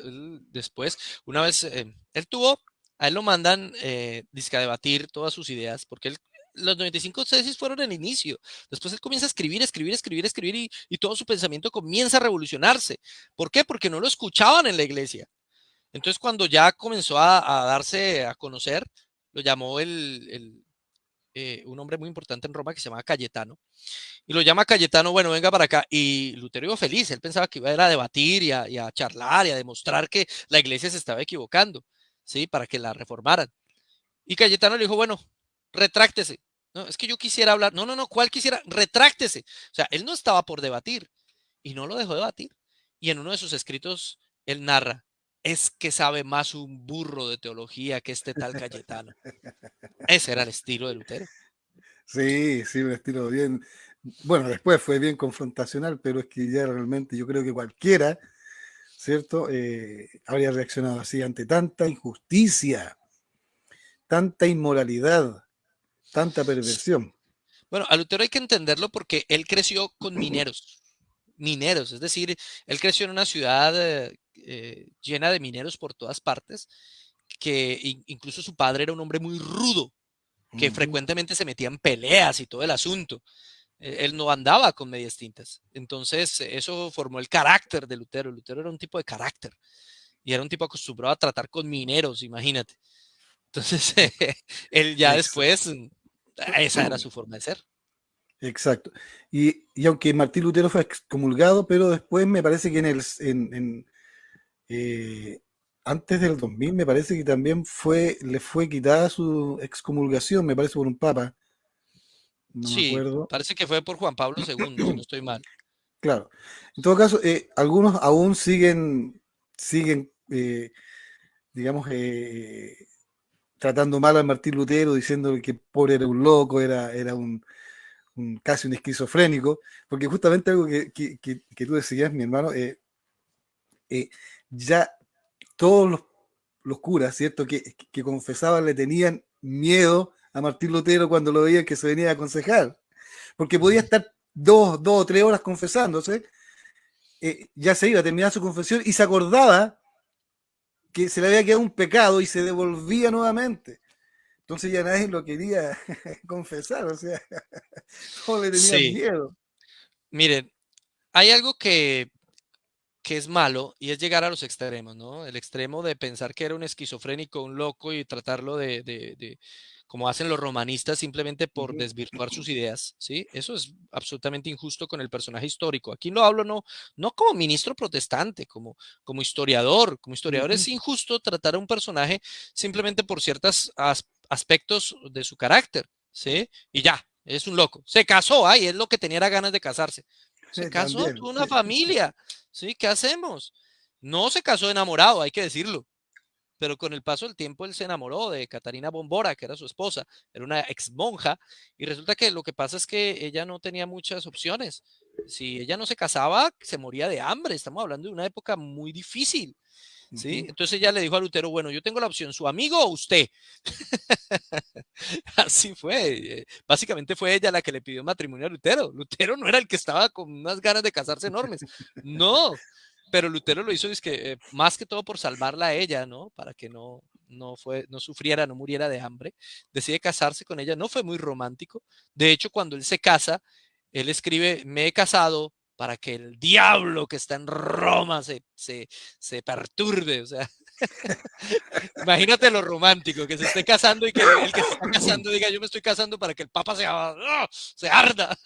después. Una vez, a él lo mandan dizque a debatir todas sus ideas, porque los 95 tesis fueron el inicio. Después él comienza a escribir y todo su pensamiento comienza a revolucionarse. ¿Por qué? Porque no lo escuchaban en la iglesia. Entonces cuando ya comenzó a darse a conocer, lo llamó un hombre muy importante en Roma que se llamaba Cayetano. Y lo llama Cayetano, bueno, venga para acá. Y Lutero iba feliz, él pensaba que iba a ir a debatir y a charlar y a demostrar que la iglesia se estaba equivocando, ¿sí? Para que la reformaran. Y Cayetano le dijo, bueno, retráctese. No, es que yo quisiera hablar. No, no, no, ¿cuál quisiera? Retráctese. O sea, él no estaba por debatir y no lo dejó debatir. Y en uno de sus escritos, él narra, es que sabe más un burro de teología que este tal Cayetano. Ese era el estilo de Lutero. Sí, sí, un estilo bien. Bueno, después fue bien confrontacional, pero es que ya realmente yo creo que cualquiera, ¿cierto? Habría reaccionado así ante tanta injusticia, tanta inmoralidad, tanta perversión. Bueno, a Lutero hay que entenderlo porque él creció con mineros, es decir, él creció en una ciudad llena de mineros por todas partes, que incluso su padre era un hombre muy rudo, que frecuentemente se metía en peleas y todo el asunto. Él no andaba con medias tintas. Entonces, eso formó el carácter de Lutero. Lutero era un tipo de carácter y era un tipo acostumbrado a tratar con mineros, imagínate. Entonces, él ya después, esa era su forma de ser. Exacto. Y aunque Martín Lutero fue excomulgado, pero después me parece que antes del 2000 me parece que también le fue quitada su excomulgación, me parece por un papa, no me Sí, acuerdo. parece que fue por Juan Pablo II, si no estoy mal. Claro. En todo caso, algunos aún siguen, digamos, tratando mal a Martín Lutero, diciendo que pobre era un loco, era casi un esquizofrénico, porque justamente algo que tú decías, mi hermano, ya todos los curas, ¿cierto?, que confesaban le tenían miedo a Martín Lutero cuando lo veían que se venía a aconsejar, porque podía estar dos o 3 horas confesándose, ya se iba a terminar su confesión y se acordaba que se le había quedado un pecado y se devolvía nuevamente. Entonces ya nadie lo quería confesar, o sea, todos le tenían Sí, miedo. miren, hay algo que es malo y es llegar a los extremos, ¿no? El extremo de pensar que era un esquizofrénico, un loco y tratarlo como hacen los romanistas simplemente por Ujú, desvirtuar sus ideas, ¿sí? Eso es absolutamente injusto con el personaje histórico. Aquí lo hablo no como ministro protestante, como historiador. Como historiador ujú. es injusto tratar a un personaje simplemente por ciertos aspectos de su carácter, ¿sí? Y ya, es un loco. Se casó, ay, es lo que tenía era ganas de casarse. Se casó, También, tuvo sí. una familia. ¿Sí? ¿Qué hacemos? No se casó enamorado, hay que decirlo, pero con el paso del tiempo él se enamoró de Catarina Bombora, que era su esposa, era una ex monja, y resulta que lo que pasa es que ella no tenía muchas opciones. Si ella no se casaba, se moría de hambre. Estamos hablando de una época muy difícil, ¿sí? Ujú. Entonces ella le dijo a Lutero, bueno, yo tengo la opción, ¿su amigo o usted? Así fue. Básicamente fue ella la que le pidió matrimonio a Lutero. Lutero no era el que estaba con unas ganas de casarse enormes. No, pero Lutero lo hizo es que, más que todo por salvarla a ella, ¿no? Para que no sufriera, no muriera de hambre. Decide casarse con ella. No fue muy romántico. De hecho, cuando él se casa, él escribe, me he casado para que el diablo que está en Roma se perturbe. O sea, imagínate lo romántico, que se esté casando y que el que se está casando diga, yo me estoy casando para que el papa se arda.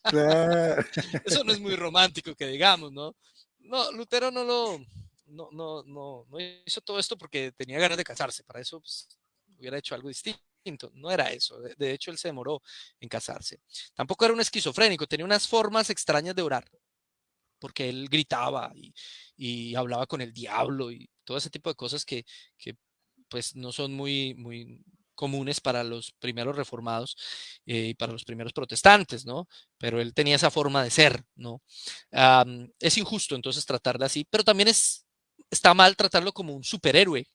Claro. Eso no es muy romántico, que digamos, ¿no? no, Lutero no hizo todo esto porque tenía ganas de casarse. Para eso pues, hubiera hecho algo distinto. No era eso. De hecho, él se demoró en casarse. Tampoco era un esquizofrénico. Tenía unas formas extrañas de orar, porque él gritaba y hablaba con el diablo y todo ese tipo de cosas que pues no son muy comunes para los primeros reformados y para los primeros protestantes, ¿no? Pero él tenía esa forma de ser, ¿no? Es injusto entonces tratarle así, pero también está mal tratarlo como un superhéroe.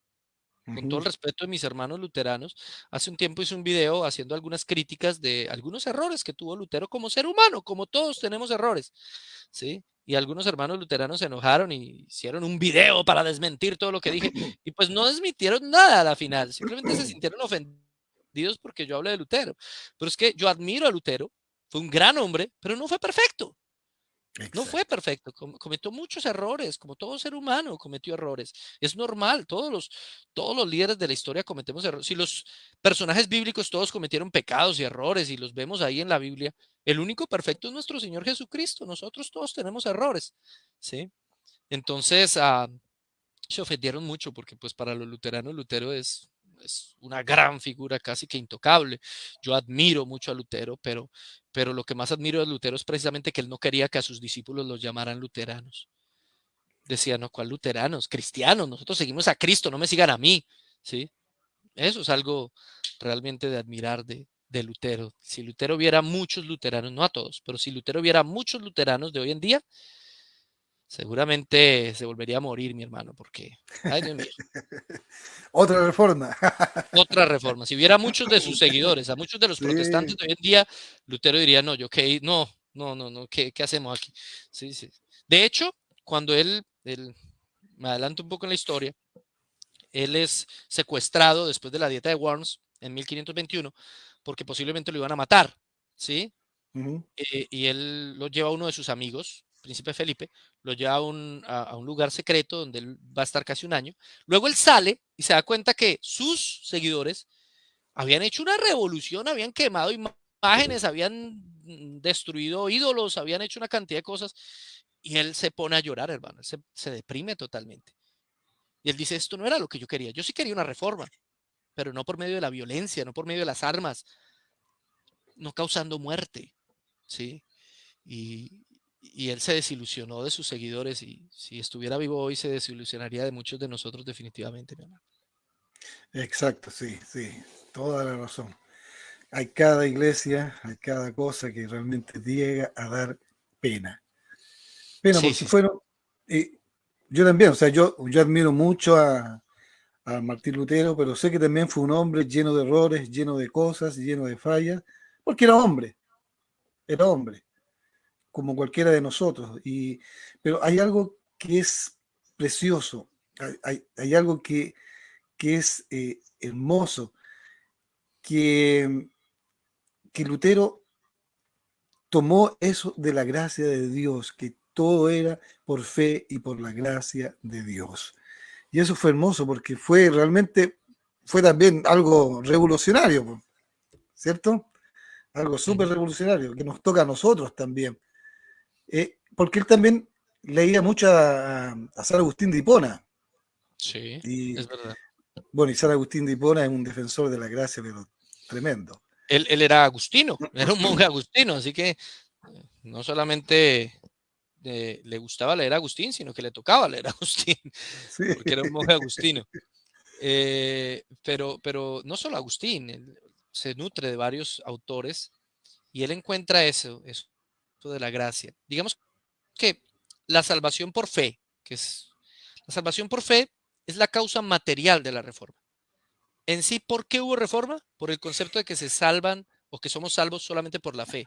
Con todo el respeto de mis hermanos luteranos, hace un tiempo hice un video haciendo algunas críticas de algunos errores que tuvo Lutero como ser humano, como todos tenemos errores, ¿sí? Y algunos hermanos luteranos se enojaron y hicieron un video para desmentir todo lo que dije, y pues no desmintieron nada a la final, simplemente se sintieron ofendidos porque yo hablé de Lutero. Pero es que yo admiro a Lutero, fue un gran hombre, pero no fue perfecto. No fue Exacto. perfecto, cometió muchos errores, como todo ser humano cometió errores. Es normal, todos los líderes de la historia cometemos errores. Si los personajes bíblicos todos cometieron pecados y errores y los vemos ahí en la Biblia, el único perfecto es nuestro Señor Jesucristo. Nosotros todos tenemos errores, ¿sí? Entonces, se ofendieron mucho porque pues para los luteranos Lutero es una gran figura casi que intocable. Yo admiro mucho a Lutero, pero lo que más admiro de Lutero es precisamente que él no quería que a sus discípulos los llamaran luteranos. Decía, no, ¿cuál luteranos? Cristianos, nosotros seguimos a Cristo, no me sigan a mí, ¿sí? Eso es algo realmente de admirar de Lutero. Si Lutero viera muchos luteranos, no a todos, pero si Lutero viera muchos luteranos de hoy en día, seguramente se volvería a morir, mi hermano, porque, ay Dios mío, Otra reforma. otra reforma. Si hubiera muchos de sus seguidores, a muchos de los protestantes Sí. de hoy en día, Lutero diría, no, yo qué, no, ¿qué hacemos aquí? Sí, sí. De hecho, cuando me adelanto un poco en la historia, él es secuestrado después de la dieta de Worms en 1521, porque posiblemente lo iban a matar, ¿sí? Ujú. Y él lo lleva a uno de sus amigos, Príncipe Felipe, lo lleva a un lugar secreto donde él va a estar casi un año. Luego él sale y se da cuenta que sus seguidores habían hecho una revolución, habían quemado imágenes, habían destruido ídolos, habían hecho una cantidad de cosas. Y él se pone a llorar, hermano, él se deprime totalmente. Y él dice, esto no era lo que yo quería. Yo sí quería una reforma, pero no por medio de la violencia, no por medio de las armas, no causando muerte, ¿sí? Y él se desilusionó de sus seguidores y si estuviera vivo hoy se desilusionaría de muchos de nosotros definitivamente, mi hermano. Exacto, sí, sí, toda la razón. Hay cada iglesia, hay cada cosa que realmente llega a dar pena. Pena Sí, porque sí, sí. fueron, eh, yo también, o sea, yo admiro mucho a Martín Lutero, pero sé que también fue un hombre lleno de errores, lleno de cosas, lleno de fallas, porque era hombre, como cualquiera de nosotros. Pero hay algo que es precioso, hay algo que es hermoso, que, que Lutero tomó eso de la gracia de Dios, que todo era por fe y por la gracia de Dios. Y eso fue hermoso porque fue también algo revolucionario, ¿cierto? Algo súper Ujú. revolucionario que nos toca a nosotros también. Porque él también leía mucho a San Agustín de Hipona. Sí, Y es verdad. bueno, y San Agustín de Hipona es un defensor de la gracia, pero tremendo. Él era agustino, era un monje agustino, así que no solamente le gustaba leer a Agustín, sino que le tocaba leer a Agustín, Sí. porque era un monje agustino. Pero no solo Agustín, él se nutre de varios autores y él encuentra eso de la gracia. Digamos que la salvación por fe, la salvación por fe es la causa material de la reforma. En sí, ¿por qué hubo reforma? Por el concepto de que se salvan o que somos salvos solamente por la fe.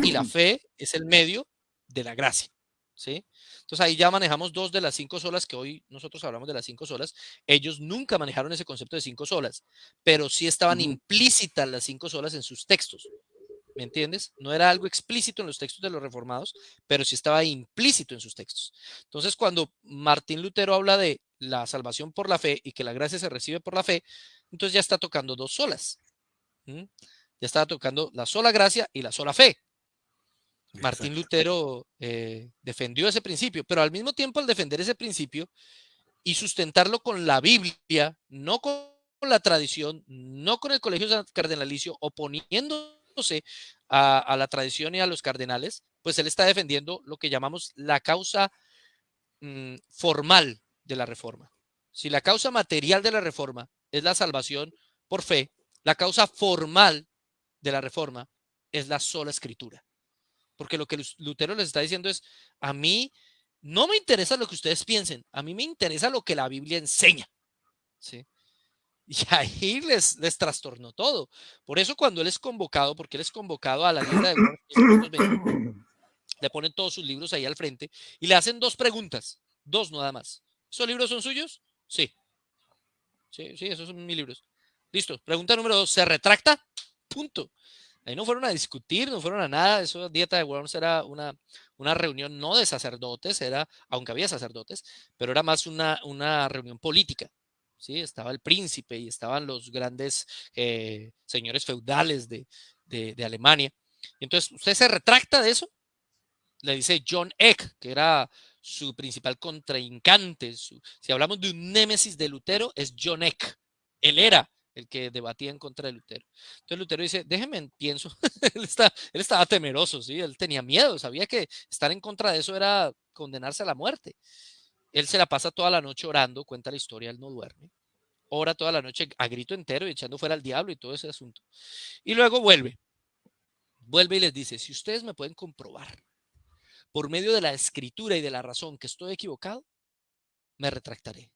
Y la fe es el medio de la gracia, ¿sí? Entonces ahí ya manejamos dos de las 5 solas que hoy nosotros hablamos de las 5 solas. Ellos nunca manejaron ese concepto de 5 solas, pero sí estaban Ujú. implícitas las 5 solas en sus textos. ¿Me entiendes? No era algo explícito en los textos de los reformados, pero sí estaba implícito en sus textos. Entonces, cuando Martín Lutero habla de la salvación por la fe y que la gracia se recibe por la fe, entonces ya está tocando 2 solas. ¿Mm? Ya estaba tocando la sola gracia y la sola fe. Martín Exacto. Lutero defendió ese principio, pero al mismo tiempo al defender ese principio y sustentarlo con la Biblia, no con la tradición, no con el colegio cardenalicio, oponiéndose a la tradición y a los cardenales, pues él está defendiendo lo que llamamos la causa formal de la reforma. Si la causa material de la reforma es la salvación por fe, la causa formal de la reforma es la sola escritura. Porque lo que Lutero les está diciendo es, a mí no me interesa lo que ustedes piensen, a mí me interesa lo que la Biblia enseña. ¿Sí? Y ahí les trastornó todo. Por eso cuando él es convocado, porque él es convocado a la dieta de Worms, le ponen todos sus libros ahí al frente y le hacen dos preguntas, dos nada más. ¿Esos libros son suyos? Sí. Sí, esos son mis libros. Listo. Pregunta número 2, ¿se retracta? Punto. Ahí no fueron a discutir, no fueron a nada. Eso, Dieta de Worms era una reunión no de sacerdotes, era, aunque había sacerdotes, pero era más una reunión política. ¿Sí? Estaba el príncipe y estaban los grandes señores feudales de Alemania. Y entonces, ¿usted se retracta de eso? Le dice John Eck, que era su principal contrincante. Si hablamos de un némesis de Lutero, es John Eck. Él era el que debatía en contra de Lutero. Entonces Lutero dice, déjenme, pienso. él estaba temeroso, ¿sí? Él tenía miedo, sabía que estar en contra de eso era condenarse a la muerte. Él se la pasa toda la noche orando, cuenta la historia, él no duerme. Ora toda la noche a grito entero y echando fuera al diablo y todo ese asunto. Y luego vuelve y les dice, si ustedes me pueden comprobar por medio de la escritura y de la razón que estoy equivocado, me retractaré.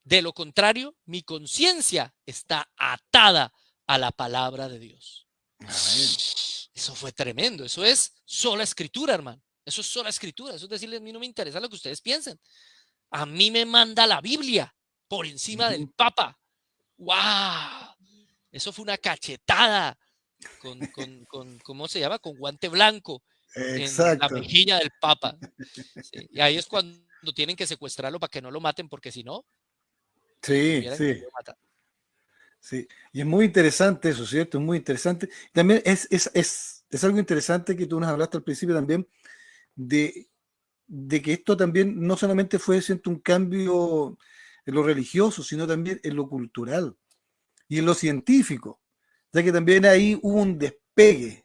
De lo contrario, mi conciencia está atada a la palabra de Dios. Amén. Eso fue tremendo. Eso es sola escritura, hermano. Eso es sola escritura. Eso es decirle, a mí no me interesa lo que ustedes piensen. A mí me manda la Biblia por encima del Papa. ¡Wow! Eso fue una cachetada ¿cómo se llama? Con guante blanco en la Exacto. mejilla del Papa. ¿Sí? Y ahí es cuando tienen que secuestrarlo para que no lo maten, porque si no, lo Sí, hubieran sí, querido matar. sí. Y es muy interesante eso, ¿cierto? Es muy interesante. También es algo interesante que tú nos hablaste al principio también de, de que esto también no solamente fue, siento, un cambio en lo religioso, sino también en lo cultural y en lo científico, ya que también ahí hubo un despegue.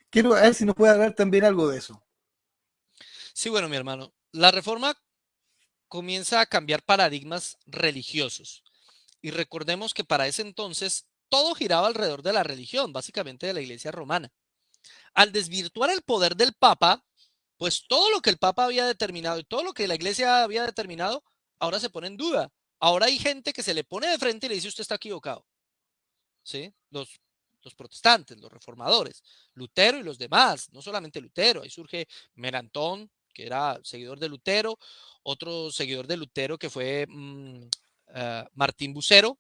Quiero ver si nos puede hablar también algo de eso. Sí, bueno, mi hermano, la reforma comienza a cambiar paradigmas religiosos. Y recordemos que para ese entonces todo giraba alrededor de la religión, básicamente de la Iglesia romana. Al desvirtuar el poder del Papa, pues todo lo que el Papa había determinado y todo lo que la Iglesia había determinado, ahora se pone en duda. Ahora hay gente que se le pone de frente y le dice usted está equivocado. ¿Sí? Los protestantes, los reformadores, Lutero y los demás, no solamente Lutero, ahí surge Merantón, que era seguidor de Lutero, otro seguidor de Lutero que fue Martín Bucero,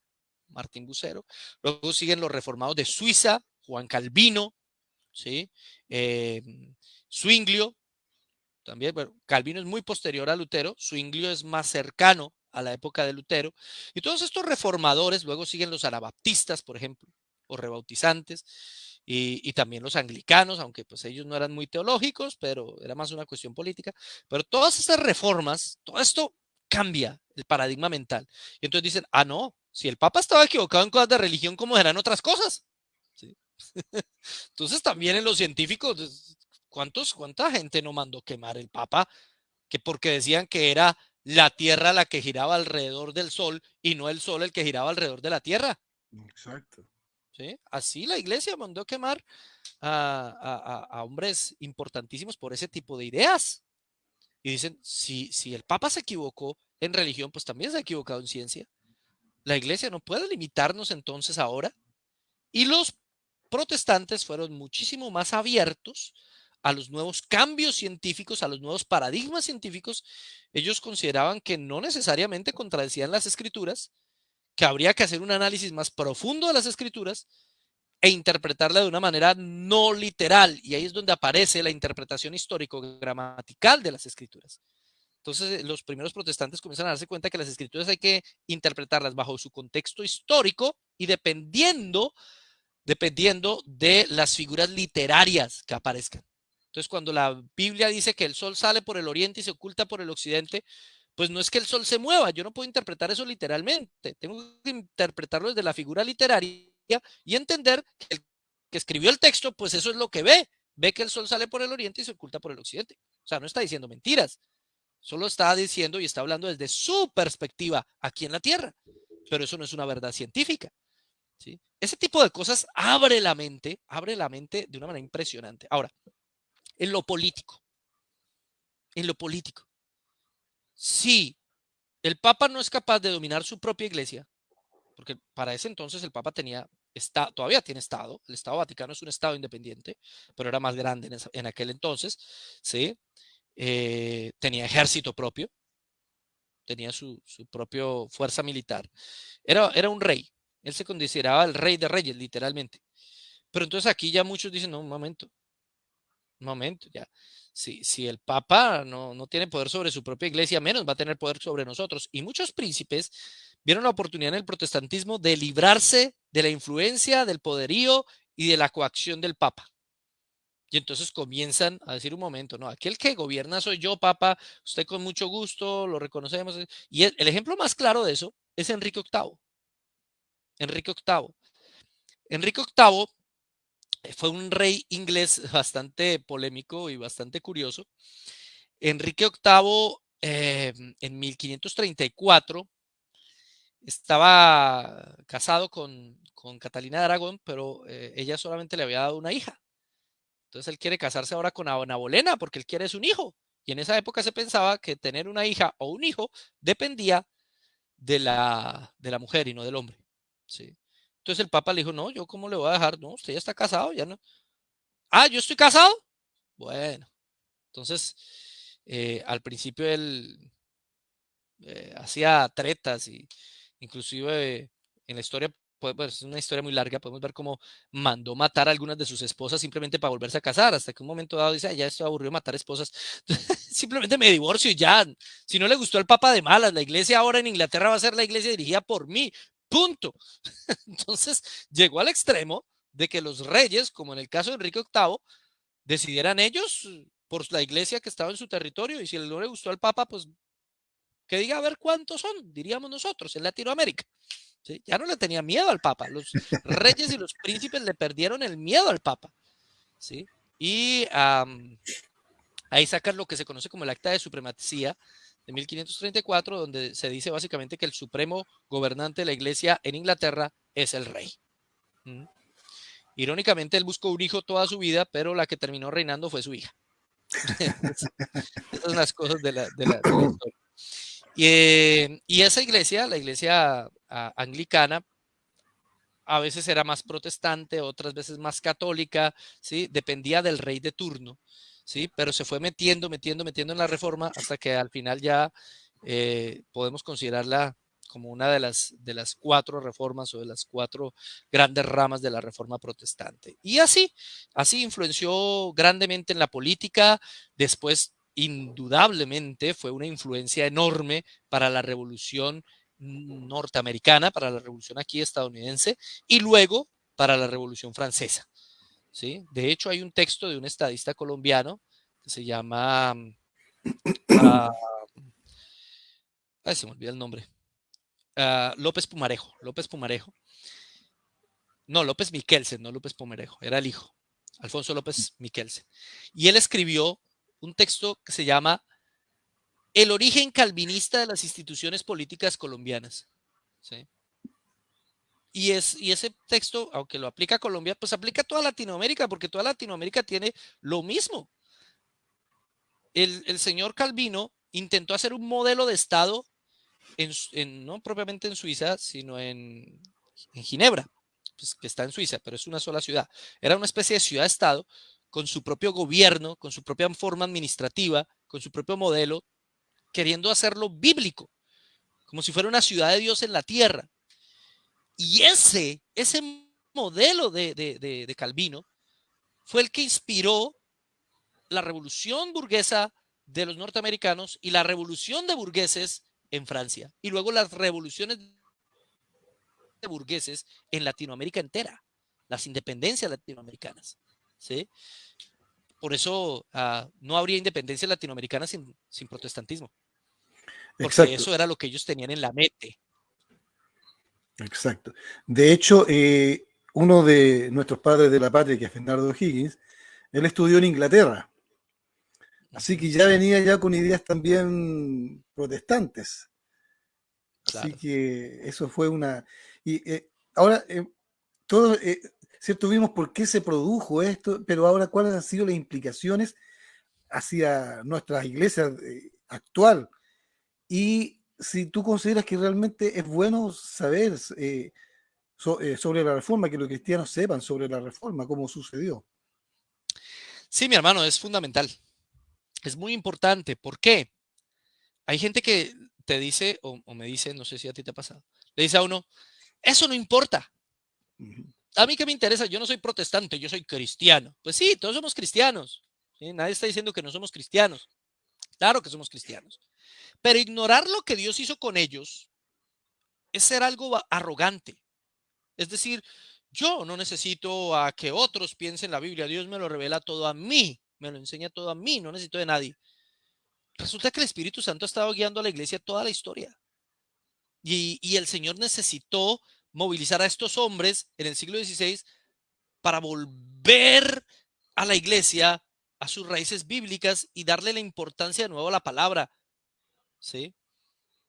luego siguen los reformados de Suiza, Juan Calvino, ¿sí? Zwinglio, también, bueno, Calvino es muy posterior a Lutero, Zwinglio es más cercano a la época de Lutero, y todos estos reformadores, luego siguen los anabaptistas, por ejemplo, o rebautizantes, y también los anglicanos, aunque pues ellos no eran muy teológicos, pero era más una cuestión política, pero todas estas reformas, todo esto cambia el paradigma mental, y entonces dicen, ah, no, si el Papa estaba equivocado en cosas de religión, ¿cómo eran otras cosas? ¿Sí? Entonces también en los científicos, ¿cuánta gente no mandó quemar el Papa? Que porque decían que era la Tierra la que giraba alrededor del Sol y no el Sol el que giraba alrededor de la Tierra. Exacto. ¿Sí? Así la iglesia mandó quemar a hombres importantísimos por ese tipo de ideas. Y dicen, si el Papa se equivocó en religión, pues también se ha equivocado en ciencia. La iglesia no puede limitarnos entonces ahora. Y los protestantes fueron muchísimo más abiertos a los nuevos cambios científicos, a los nuevos paradigmas científicos. Ellos consideraban que no necesariamente contradecían las escrituras, que habría que hacer un análisis más profundo de las escrituras e interpretarla de una manera no literal. Y ahí es donde aparece la interpretación histórico-gramatical de las escrituras. Entonces, los primeros protestantes comienzan a darse cuenta que las escrituras hay que interpretarlas bajo su contexto histórico y dependiendo de las figuras literarias que aparezcan. Entonces, cuando la Biblia dice que el sol sale por el oriente y se oculta por el occidente, pues no es que el sol se mueva, yo no puedo interpretar eso literalmente, tengo que interpretarlo desde la figura literaria y entender que el que escribió el texto, pues eso es lo que ve que el sol sale por el oriente y se oculta por el occidente. O sea, no está diciendo mentiras, solo está diciendo y está hablando desde su perspectiva aquí en la Tierra, pero eso no es una verdad científica. ¿Sí? Ese tipo de cosas abre la mente de una manera impresionante. Ahora, en lo político, si el Papa no es capaz de dominar su propia iglesia, porque para ese entonces el Papa todavía tiene Estado, el Estado Vaticano es un Estado independiente, pero era más grande en aquel entonces, ¿sí? Tenía ejército propio, tenía su propia fuerza militar, era un rey, él se consideraba el rey de reyes, literalmente. Pero entonces aquí ya muchos dicen, no, un momento, ya. Si el Papa no tiene poder sobre su propia iglesia, menos va a tener poder sobre nosotros. Y muchos príncipes vieron la oportunidad en el protestantismo de librarse de la influencia, del poderío y de la coacción del Papa. Y entonces comienzan a decir un momento, no, aquí el que gobierna soy yo, Papa, usted con mucho gusto, lo reconocemos. Y el ejemplo más claro de eso es Enrique VIII. Enrique VIII. Enrique VIII fue un rey inglés bastante polémico y bastante curioso. Enrique VIII, en 1534, estaba casado con Catalina de Aragón, pero ella solamente le había dado una hija. Entonces él quiere casarse ahora con Ana Bolena porque él quiere un hijo. Y en esa época se pensaba que tener una hija o un hijo dependía de la mujer y no del hombre. ¿Sí? Entonces el Papa le dijo, no, yo cómo le voy a dejar, no, usted ya está casado, ya no. Ah, yo estoy casado. Bueno, entonces al principio él hacía tretas y inclusive en la historia, pues, es una historia muy larga, podemos ver cómo mandó matar a algunas de sus esposas simplemente para volverse a casar, hasta que un momento dado dice, ya estoy aburrido de matar esposas, simplemente me divorcio y ya, si no le gustó al Papa de malas, la iglesia ahora en Inglaterra va a ser la iglesia dirigida por mí, punto. Entonces llegó al extremo de que los reyes, como en el caso de Enrique VIII, decidieran ellos por la iglesia que estaba en su territorio y si no le gustó al Papa, pues que diga a ver cuántos son, diríamos nosotros, en Latinoamérica. ¿Sí? Ya no le tenía miedo al Papa, los reyes y los príncipes le perdieron el miedo al Papa. ¿Sí? Y ahí sacan lo que se conoce como el Acta de Supremacía de 1534, donde se dice básicamente que el supremo gobernante de la iglesia en Inglaterra es el rey. ¿Mm? Irónicamente, él buscó un hijo toda su vida, pero la que terminó reinando fue su hija. Esas son las cosas de la historia. Y esa iglesia, la iglesia anglicana, a veces era más protestante, otras veces más católica, ¿sí? Dependía del rey de turno, ¿sí? Pero se fue metiendo en la reforma hasta que al final ya podemos considerarla como una de las 4 reformas o de las 4 grandes ramas de la reforma protestante. Y así influenció grandemente en la política. Después, indudablemente, fue una influencia enorme para la revolución norteamericana, para la revolución aquí estadounidense y luego para la revolución francesa. ¿Sí? De hecho, hay un texto de un estadista colombiano que se llama... se me olvida el nombre. López Pumarejo. No, López Miquelsen, no López Pumarejo, era el hijo, Alfonso López Miquelsen. Y él escribió un texto que se llama El origen calvinista de las instituciones políticas colombianas. ¿Sí? Y ese texto, aunque lo aplica a Colombia, pues aplica a toda Latinoamérica, porque toda Latinoamérica tiene lo mismo. El señor Calvino intentó hacer un modelo de Estado no propiamente en Suiza, sino en Ginebra, pues, que está en Suiza, pero es una sola ciudad. Era una especie de ciudad-estado con su propio gobierno, con su propia forma administrativa, con su propio modelo, queriendo hacerlo bíblico, como si fuera una ciudad de Dios en la tierra. Y ese modelo de Calvino fue el que inspiró la revolución burguesa de los norteamericanos y la revolución de burgueses en Francia y luego las revoluciones de burgueses en Latinoamérica entera, las independencias latinoamericanas, ¿sí? por eso no habría independencia latinoamericana sin protestantismo, porque Exacto, eso era lo que ellos tenían en la mente. exacto. De hecho, uno de nuestros padres de la patria, que es Bernardo Higgins, él estudió en Inglaterra, así que ya venía ya con ideas también protestantes. Así Claro. que eso fue una... Y ahora, todos, ¿cierto? Vimos por qué se produjo esto, pero ahora cuáles han sido las implicaciones hacia nuestras iglesias actual. Y si tú consideras que realmente es bueno saber sobre la reforma, que los cristianos sepan sobre la reforma, cómo sucedió. Sí, mi hermano, es fundamental. Es muy importante. ¿Por qué? Hay gente que te dice, o me dice, no sé si a ti te ha pasado, le dice a uno, eso no importa. Ujú. A mí qué me interesa, yo no soy protestante, yo soy cristiano. Pues sí, todos somos cristianos. ¿Sí? Nadie está diciendo que no somos cristianos. Claro que somos cristianos. Pero ignorar lo que Dios hizo con ellos es ser algo arrogante. Es decir, yo no necesito a que otros piensen la Biblia. Dios me lo revela todo a mí, me lo enseña todo a mí, no necesito de nadie. Resulta que el Espíritu Santo ha estado guiando a la iglesia toda la historia. Y el Señor necesitó movilizar a estos hombres en el siglo XVI para volver a la iglesia a sus raíces bíblicas y darle la importancia de nuevo a la palabra. ¿Sí?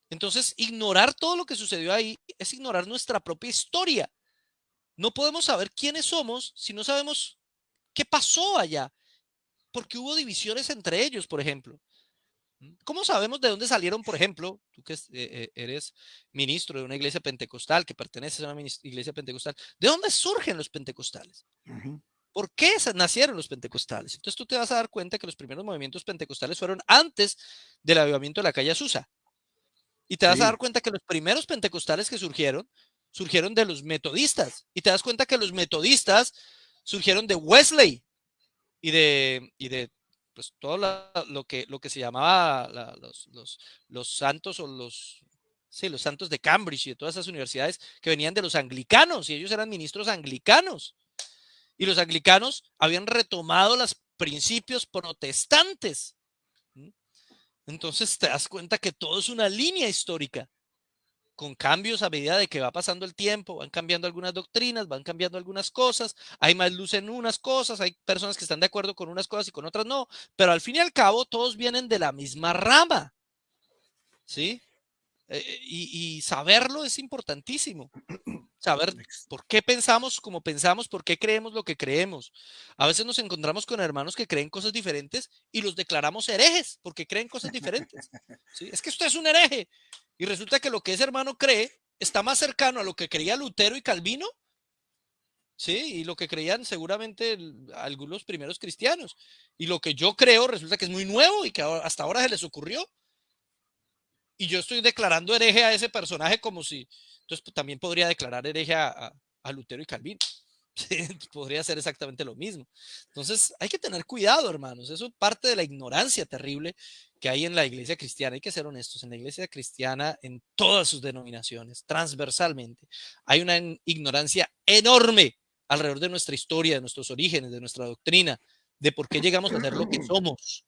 Entonces, ignorar todo lo que sucedió ahí es ignorar nuestra propia historia. No podemos saber quiénes somos si no sabemos qué pasó allá, porque hubo divisiones entre ellos, por ejemplo. ¿Cómo sabemos de dónde salieron, por ejemplo, tú que eres ministro de una iglesia pentecostal, que perteneces a una iglesia pentecostal, de dónde surgen los pentecostales? Ujú. ¿Por qué nacieron los pentecostales? Entonces tú te vas a dar cuenta que los primeros movimientos pentecostales fueron antes del avivamiento de la calle Azusa. Y te vas a Sí. dar cuenta que los primeros pentecostales que surgieron de los metodistas. Y te das cuenta que los metodistas surgieron de Wesley y de pues, todo lo que se llamaba los santos o los santos de Cambridge y de todas esas universidades que venían de los anglicanos y ellos eran ministros anglicanos. Y los anglicanos habían retomado los principios protestantes. Entonces te das cuenta que todo es una línea histórica, con cambios a medida de que va pasando el tiempo, van cambiando algunas doctrinas, van cambiando algunas cosas, hay más luz en unas cosas, hay personas que están de acuerdo con unas cosas y con otras no, pero al fin y al cabo todos vienen de la misma rama, ¿sí? Y saberlo es importantísimo. Saber Ex- por qué pensamos como pensamos, por qué creemos lo que creemos. A veces nos encontramos con hermanos que creen cosas diferentes y los declaramos herejes porque creen cosas diferentes. ¿Sí? Es que usted es un hereje. Y resulta que lo que ese hermano cree está más cercano a lo que creía Lutero y Calvino, ¿sí? Y lo que creían seguramente algunos primeros cristianos. Y lo que yo creo resulta que es muy nuevo y que hasta ahora se les ocurrió. Y yo estoy declarando hereje a ese personaje como si, entonces pues, también podría declarar hereje a Lutero y Calvino. Sí, podría ser exactamente lo mismo. Entonces hay que tener cuidado, hermanos. Eso es parte de la ignorancia terrible que hay en la iglesia cristiana. Hay que ser honestos. En la iglesia cristiana, en todas sus denominaciones, transversalmente, hay una ignorancia enorme alrededor de nuestra historia, de nuestros orígenes, de nuestra doctrina, de por qué llegamos a ser lo que somos.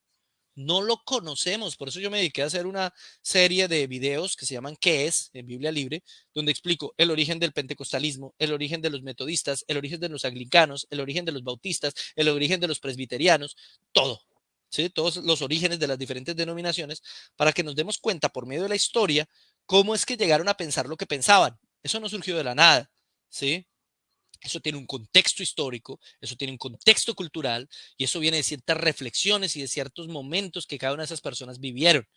No lo conocemos, por eso yo me dediqué a hacer una serie de videos que se llaman ¿Qué es? En Biblia Libre, donde explico el origen del pentecostalismo, el origen de los metodistas, el origen de los anglicanos, el origen de los bautistas, el origen de los presbiterianos, todo, ¿sí? Todos los orígenes de las diferentes denominaciones, para que nos demos cuenta por medio de la historia cómo es que llegaron a pensar lo que pensaban. Eso no surgió de la nada, ¿sí? Eso tiene un contexto histórico, eso tiene un contexto cultural y eso viene de ciertas reflexiones y de ciertos momentos que cada una de esas personas vivieron.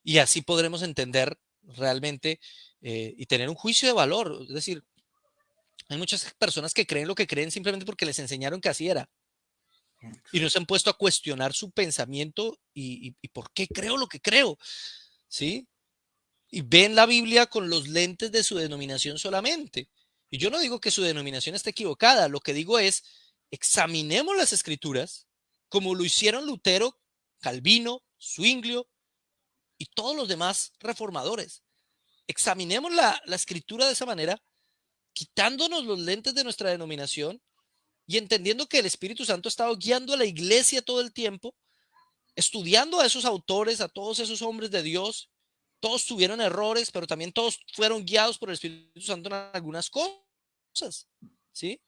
Y así podremos entender realmente y tener un juicio de valor. Es decir, hay muchas personas que creen lo que creen simplemente porque les enseñaron que así era y no se han puesto a cuestionar su pensamiento y por qué creo lo que creo, ¿sí? Y ven la Biblia con los lentes de su denominación solamente. Y yo no digo que su denominación esté equivocada, lo que digo es, examinemos las escrituras como lo hicieron Lutero, Calvino, Zwinglio y todos los demás reformadores. Examinemos la escritura de esa manera, quitándonos los lentes de nuestra denominación y entendiendo que el Espíritu Santo ha estado guiando a la iglesia todo el tiempo, estudiando a esos autores, a todos esos hombres de Dios. Todos tuvieron errores, pero también todos fueron guiados por el Espíritu Santo en algunas cosas, ¿sí?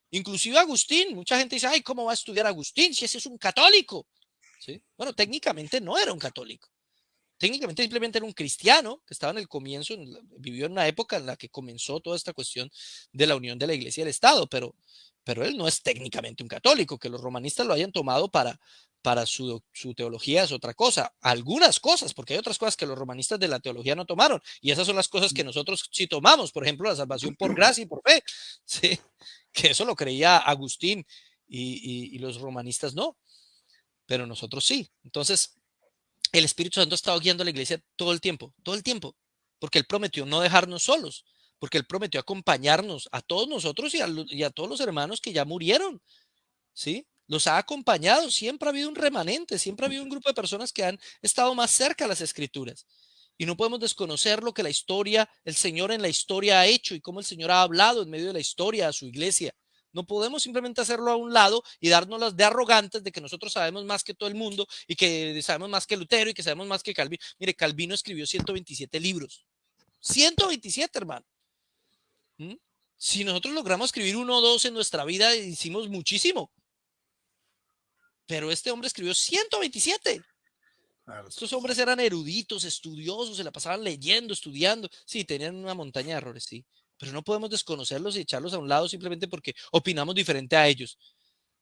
Inclusive Agustín, mucha gente dice, ay, ¿cómo va a estudiar Agustín si ese es un católico? ¿Sí? Bueno, técnicamente no era un católico. Técnicamente simplemente era un cristiano que estaba en el comienzo, vivió en una época en la que comenzó toda esta cuestión de la unión de la iglesia y el Estado, pero él no es técnicamente un católico. Que los romanistas lo hayan tomado para su teología es otra cosa. Algunas cosas, porque hay otras cosas que los romanistas de la teología no tomaron, y esas son las cosas que nosotros sí tomamos, por ejemplo, la salvación por gracia y por fe, ¿sí? Que eso lo creía Agustín y los romanistas no, pero nosotros sí. Entonces, el Espíritu Santo ha estado guiando a la iglesia todo el tiempo, porque Él prometió no dejarnos solos, porque Él prometió acompañarnos a todos nosotros y a todos los hermanos que ya murieron, ¿sí? Los ha acompañado, siempre ha habido un remanente, siempre ha habido un grupo de personas que han estado más cerca a las Escrituras. Y no podemos desconocer lo que la historia, el Señor en la historia ha hecho y cómo el Señor ha hablado en medio de la historia a su iglesia. No podemos simplemente hacerlo a un lado y darnos las de arrogantes de que nosotros sabemos más que todo el mundo y que sabemos más que Lutero y que sabemos más que Calvino. Mire, Calvino escribió 127 libros. 127, hermano. ¿Mm? Si nosotros logramos escribir uno o dos en nuestra vida, hicimos muchísimo. Pero este hombre escribió 127. Claro. Estos hombres eran eruditos, estudiosos, se la pasaban leyendo, estudiando. Sí, tenían una montaña de errores, sí. Pero no podemos desconocerlos y echarlos a un lado simplemente porque opinamos diferente a ellos.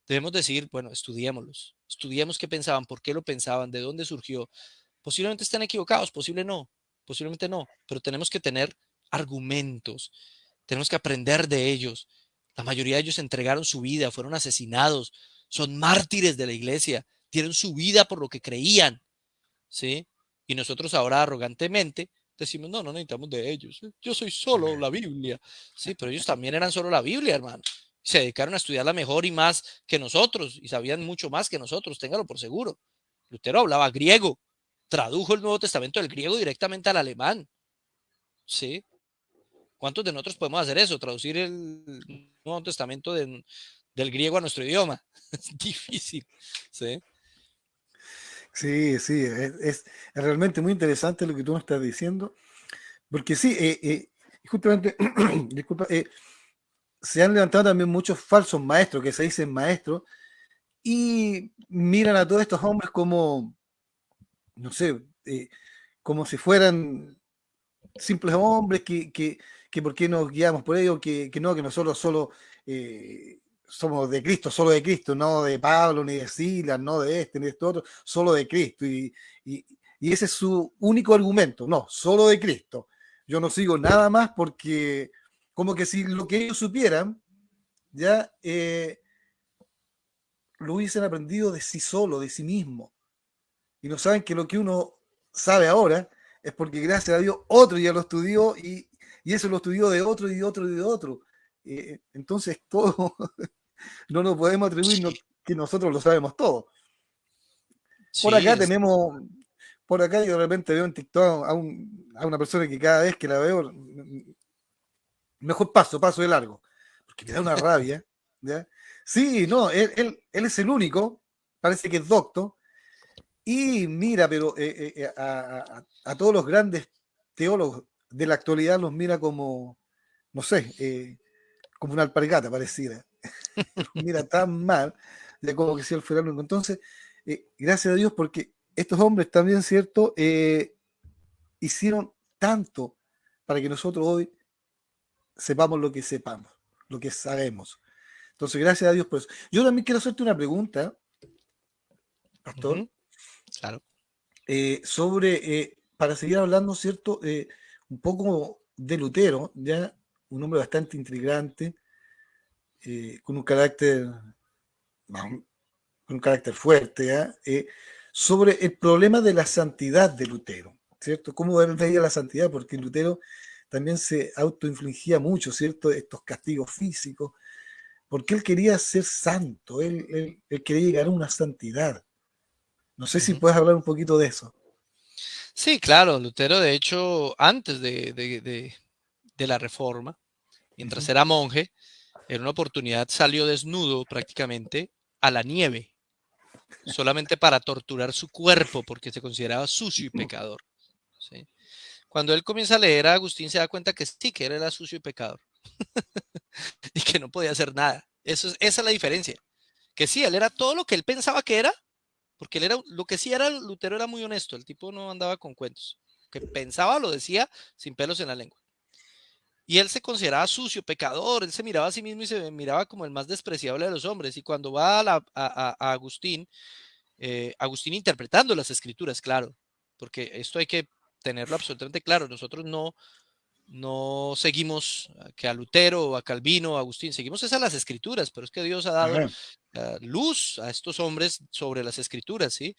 Debemos decir, bueno, estudiémoslos. Estudiemos qué pensaban, por qué lo pensaban, de dónde surgió. Posiblemente estén equivocados, posiblemente no. Pero tenemos que tener argumentos. Tenemos que aprender de ellos. La mayoría de ellos entregaron su vida, fueron asesinados, son mártires de la iglesia, dieron su vida por lo que creían. ¿Sí? Y nosotros ahora arrogantemente decimos, no, no necesitamos de ellos. Yo soy solo la Biblia. Sí, pero ellos también eran solo la Biblia, hermano. Se dedicaron a estudiarla mejor y más que nosotros y sabían mucho más que nosotros, téngalo por seguro. Lutero hablaba griego, tradujo el Nuevo Testamento del griego directamente al alemán. ¿Sí? ¿Cuántos de nosotros podemos hacer eso? Traducir el Nuevo Testamento del griego a nuestro idioma. Es difícil. ¿Sí? Sí, sí, es realmente muy interesante lo que tú me estás diciendo, porque sí, justamente, disculpa, se han levantado también muchos falsos maestros que se dicen maestros y miran a todos estos hombres como, no sé, como si fueran simples hombres que por qué nos guiamos por ellos, que nosotros solo somos de Cristo, solo de Cristo, no de Pablo, ni de Silas, no de este, ni de este otro, solo de Cristo. Y ese es su único argumento, no, solo de Cristo. Yo no sigo nada más porque como que si lo que ellos supieran, ya lo hubiesen aprendido de sí solo, de sí mismo. Y no saben que lo que uno sabe ahora es porque gracias a Dios otro ya lo estudió y eso lo estudió de otro y de otro y de otro. Entonces todo no nos podemos atribuir que nosotros lo sabemos todo. Por acá tenemos, por acá yo de repente veo en TikTok a una persona que cada vez que la veo, mejor paso de largo, porque me da una rabia. ¿Ya? Sí, no, él es el único, parece que es doctor. Y mira, pero a todos los grandes teólogos de la actualidad los mira como, no sé, como una alpargata parecida. Los mira tan mal, de como que si él fuera el único. Entonces, gracias a Dios, porque estos hombres también, ¿cierto? Hicieron tanto para que nosotros hoy sepamos lo que sepamos, lo que sabemos. Entonces, gracias a Dios por eso. Yo también quiero hacerte una pregunta, pastor. Claro. Sobre, para seguir hablando, ¿cierto? Un poco de Lutero, ya un hombre bastante intrigante, con un carácter fuerte, ¿ya? Sobre el problema de la santidad de Lutero, ¿cierto? ¿Cómo él veía la santidad? Porque Lutero también se autoinfligía mucho, ¿cierto? Estos castigos físicos, porque él quería ser santo, él quería llegar a una santidad. No sé si puedes hablar un poquito de eso. Sí, claro, Lutero, de hecho, antes de la Reforma, mientras era monje, En una oportunidad salió desnudo prácticamente a la nieve, solamente para torturar su cuerpo porque se consideraba sucio y pecador. ¿Sí? Cuando él comienza a leer a Agustín se da cuenta que sí, que él era sucio y pecador y que no podía hacer nada. Esa es la diferencia. Que sí, él era todo lo que él pensaba que era, porque él era, lo que sí era, Lutero era muy honesto, el tipo no andaba con cuentos. Que pensaba lo decía sin pelos en la lengua. Y él se consideraba sucio, pecador, él se miraba a sí mismo y se miraba como el más despreciable de los hombres. Y cuando va a Agustín, Agustín interpretando las escrituras, claro, porque esto hay que tenerlo absolutamente claro. Nosotros no seguimos que a Lutero o a Calvino o a Agustín, seguimos esas las escrituras, pero es que Dios ha dado Ajá. luz a estos hombres sobre las escrituras, ¿sí?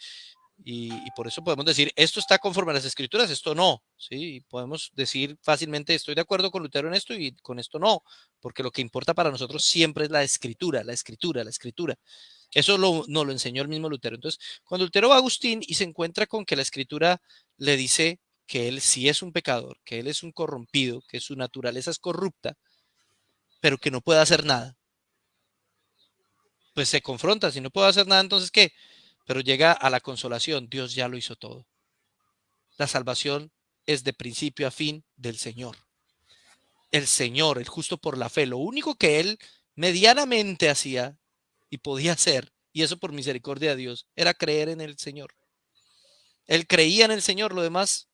Y por eso podemos decir, esto está conforme a las escrituras, esto no, ¿sí? Y podemos decir fácilmente, estoy de acuerdo con Lutero en esto y con esto no, porque lo que importa para nosotros siempre es la escritura, la escritura, la escritura. Eso nos lo enseñó el mismo Lutero. Entonces, cuando Lutero va a Agustín y se encuentra con que la escritura le dice que él sí es un pecador, que él es un corrompido, que su naturaleza es corrupta, pero que no puede hacer nada, pues se confronta, si no puedo hacer nada, entonces ¿qué? Pero llega a la consolación, Dios ya lo hizo todo. La salvación es de principio a fin del Señor. El Señor, el justo por la fe, lo único que él medianamente hacía y podía hacer, y eso por misericordia de Dios, era creer en el Señor. Él creía en el Señor, lo demás,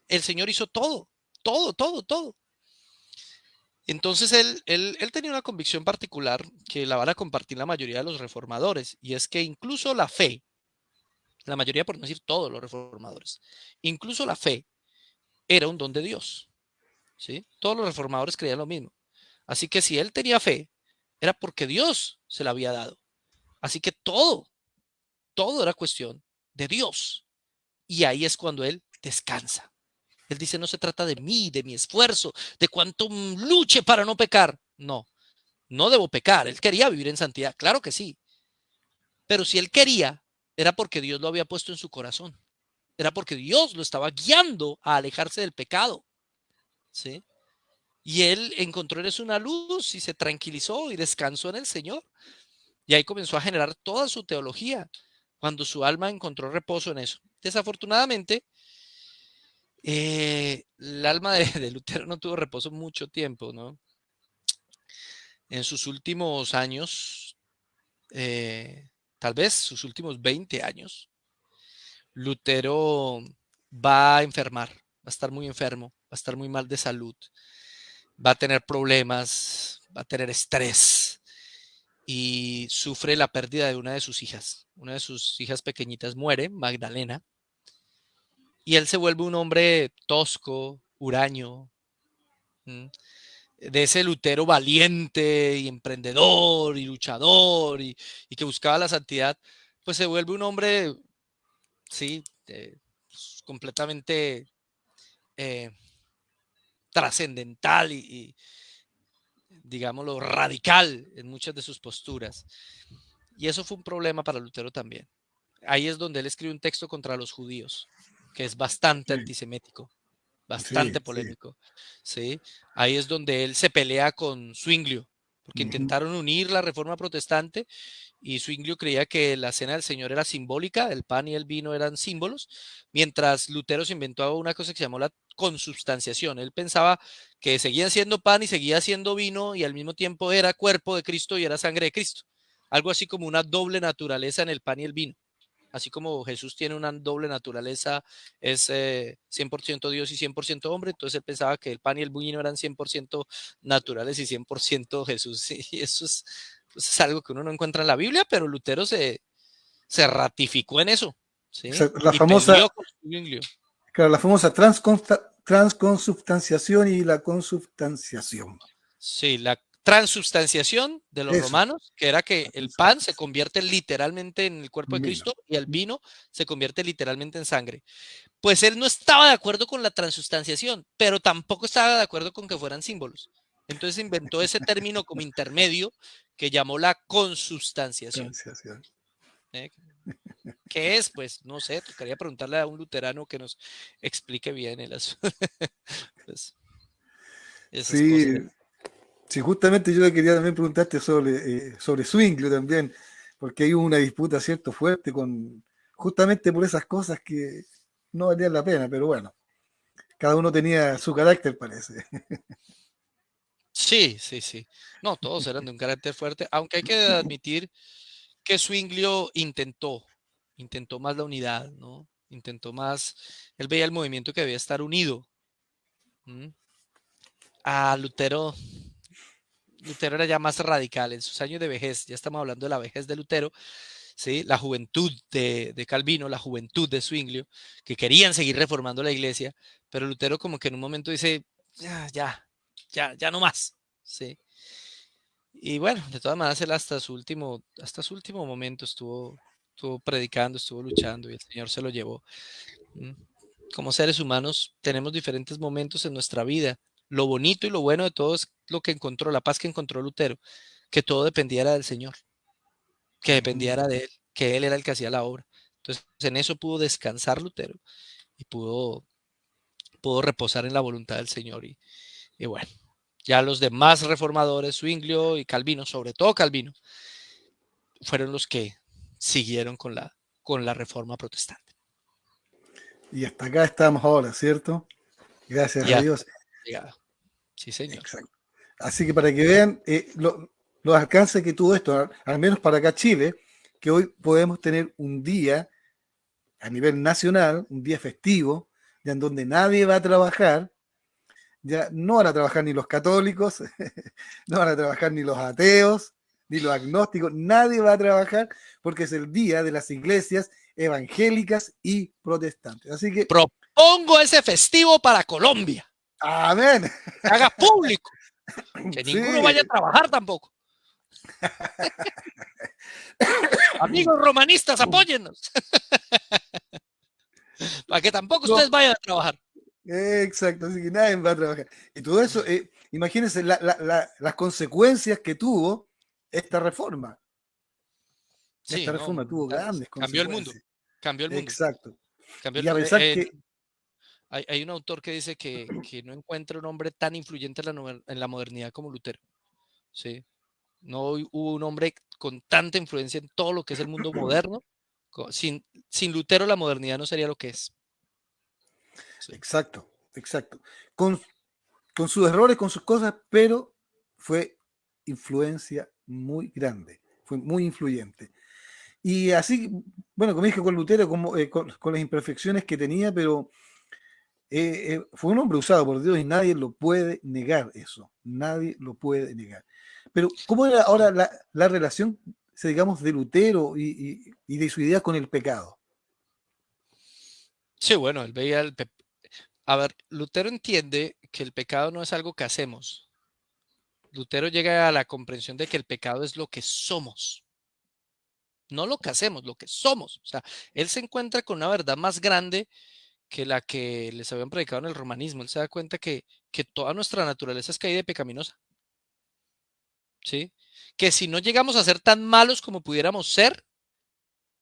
el Señor hizo todo, todo, todo, todo. Entonces él tenía una convicción particular que la van a compartir la mayoría de los reformadores, y es que incluso la fe, la mayoría por no decir todos los reformadores, incluso la fe era un don de Dios. ¿Sí? Todos los reformadores creían lo mismo. Así que si él tenía fe, era porque Dios se la había dado. Así que todo era cuestión de Dios. Y ahí es cuando él descansa. Él dice, no se trata de mí, de mi esfuerzo, de cuánto luche para no pecar. No, no debo pecar. Él quería vivir en santidad, claro que sí. Pero si él quería, era porque Dios lo había puesto en su corazón. Era porque Dios lo estaba guiando a alejarse del pecado. ¿Sí? Y él encontró en eso una luz y se tranquilizó y descansó en el Señor. Y ahí comenzó a generar toda su teología, cuando su alma encontró reposo en eso. Desafortunadamente, el alma de Lutero no tuvo reposo mucho tiempo, ¿no? En sus últimos años, tal vez sus últimos 20 años, Lutero va a enfermar, va a estar muy enfermo, va a estar muy mal de salud, va a tener problemas, va a tener estrés y sufre la pérdida de una de sus hijas. Una de sus hijas pequeñitas muere, Magdalena, y él se vuelve un hombre tosco, huraño, de ese Lutero valiente y emprendedor y luchador y que buscaba la santidad, pues se vuelve un hombre, sí, completamente eh, trascendental y, digámoslo, radical en muchas de sus posturas. Y eso fue un problema para Lutero también. Ahí es donde él escribe un texto contra los judíos, que es bastante Sí, antisemético, sí, bastante sí. polémico. ¿Sí? Ahí es donde él se pelea con Zwinglio, porque Ujú. intentaron unir la reforma protestante y Zwinglio creía que la cena del Señor era simbólica, el pan y el vino eran símbolos, mientras Lutero se inventó una cosa que se llamó la consubstanciación. Él pensaba que seguían siendo pan y seguía siendo vino y al mismo tiempo era cuerpo de Cristo y era sangre de Cristo. Algo así como una doble naturaleza en el pan y el vino. Así como Jesús tiene una doble naturaleza, es 100% Dios y 100% hombre, entonces él pensaba que el pan y el vino eran 100% naturales y 100% Jesús. Y eso es, pues, es algo que uno no encuentra en la Biblia, pero Lutero se ratificó en eso, ¿sí? La Y peleó famosa, con Zwinglio. claro, la famosa transconsubstanciación y la consubstanciación. Sí, la transubstanciación de los Eso. romanos, que era que el pan se convierte literalmente en el cuerpo de Mira. Cristo y el vino se convierte literalmente en sangre. Pues él no estaba de acuerdo con la transustanciación, pero tampoco estaba de acuerdo con que fueran símbolos. Entonces inventó ese término como intermedio que llamó la consubstanciación. Transubstanciación. ¿Eh? ¿Qué es? Pues no sé, tocaría preguntarle a un luterano que nos explique bien el asunto. Pues, esas Sí, cosas. Sí, justamente yo le quería también preguntarte sobre Zwinglio también, porque hay una disputa, ¿cierto?, fuerte justamente por esas cosas que no valían la pena, pero bueno, cada uno tenía su carácter, parece. Sí, sí, sí. No, todos eran de un carácter fuerte, aunque hay que admitir que Zwinglio intentó más la unidad, ¿no? Intentó más, él veía el movimiento que debía estar unido. ¿M? A Lutero era ya más radical en sus años de vejez, ya estamos hablando de la vejez de Lutero, ¿sí? La juventud de Calvino, la juventud de Zwinglio, que querían seguir reformando la iglesia, pero Lutero como que en un momento dice, ya no más, ¿sí? Y bueno, de todas maneras, él hasta su último momento estuvo predicando, estuvo luchando y el Señor se lo llevó. ¿M? Como seres humanos tenemos diferentes momentos en nuestra vida. Lo bonito y lo bueno de todo es lo que encontró, la paz que encontró Lutero, que todo dependiera del Señor, que Ujú. dependiera de él, que él era el que hacía la obra. Entonces, en eso pudo descansar Lutero y pudo reposar en la voluntad del Señor. Y bueno, ya los demás reformadores, Zwinglio y Calvino, sobre todo Calvino, fueron los que siguieron con la reforma protestante. Y hasta acá estamos ahora, ¿cierto? Gracias a Ya, Dios. llegado. Sí, señor. Exacto. Así que para que vean los alcances que tuvo esto, al menos para acá Chile, que hoy podemos tener un día a nivel nacional, un día festivo, ya en donde nadie va a trabajar, ya no van a trabajar ni los católicos, no van a trabajar ni los ateos, ni los agnósticos, nadie va a trabajar porque es el día de las iglesias evangélicas y protestantes. Así que, Propongo ese festivo para Colombia. amén. Que haga público. Que ninguno Sí, vaya a trabajar tampoco. Amigos romanistas, apóyennos. Para que tampoco no, ustedes vayan a trabajar. exacto, así que nadie va a trabajar. Y todo eso, imagínense las consecuencias que tuvo esta reforma. Sí, Esta no, reforma tuvo brutales. grandes Cambió el mundo. consecuencias. Cambió el mundo. Exacto. Cambió el Y a mundo. pesar que, Hay un autor que dice que no encuentra un hombre tan influyente en la modernidad como Lutero. ¿Sí? No hubo un hombre con tanta influencia en todo lo que es el mundo moderno. Sin Lutero la modernidad no sería lo que es. Sí. exacto, exacto. Con sus errores, con sus cosas, pero fue influencia muy grande, fue muy influyente. Y así, bueno, como dije con Lutero, con las imperfecciones que tenía, pero fue un hombre usado por Dios y nadie lo puede negar eso, nadie lo puede negar. Pero, ¿cómo era ahora la relación, digamos, de Lutero y de su idea con el pecado? Sí, bueno, él veía A ver, Lutero entiende que el pecado no es algo que hacemos. Lutero llega a la comprensión de que el pecado es lo que somos, no lo que hacemos, lo que somos. O sea, él se encuentra con una verdad más grande que la que les habían predicado en el romanismo. Él se da cuenta que toda nuestra naturaleza es caída y pecaminosa, ¿sí? Que si no llegamos a ser tan malos como pudiéramos ser,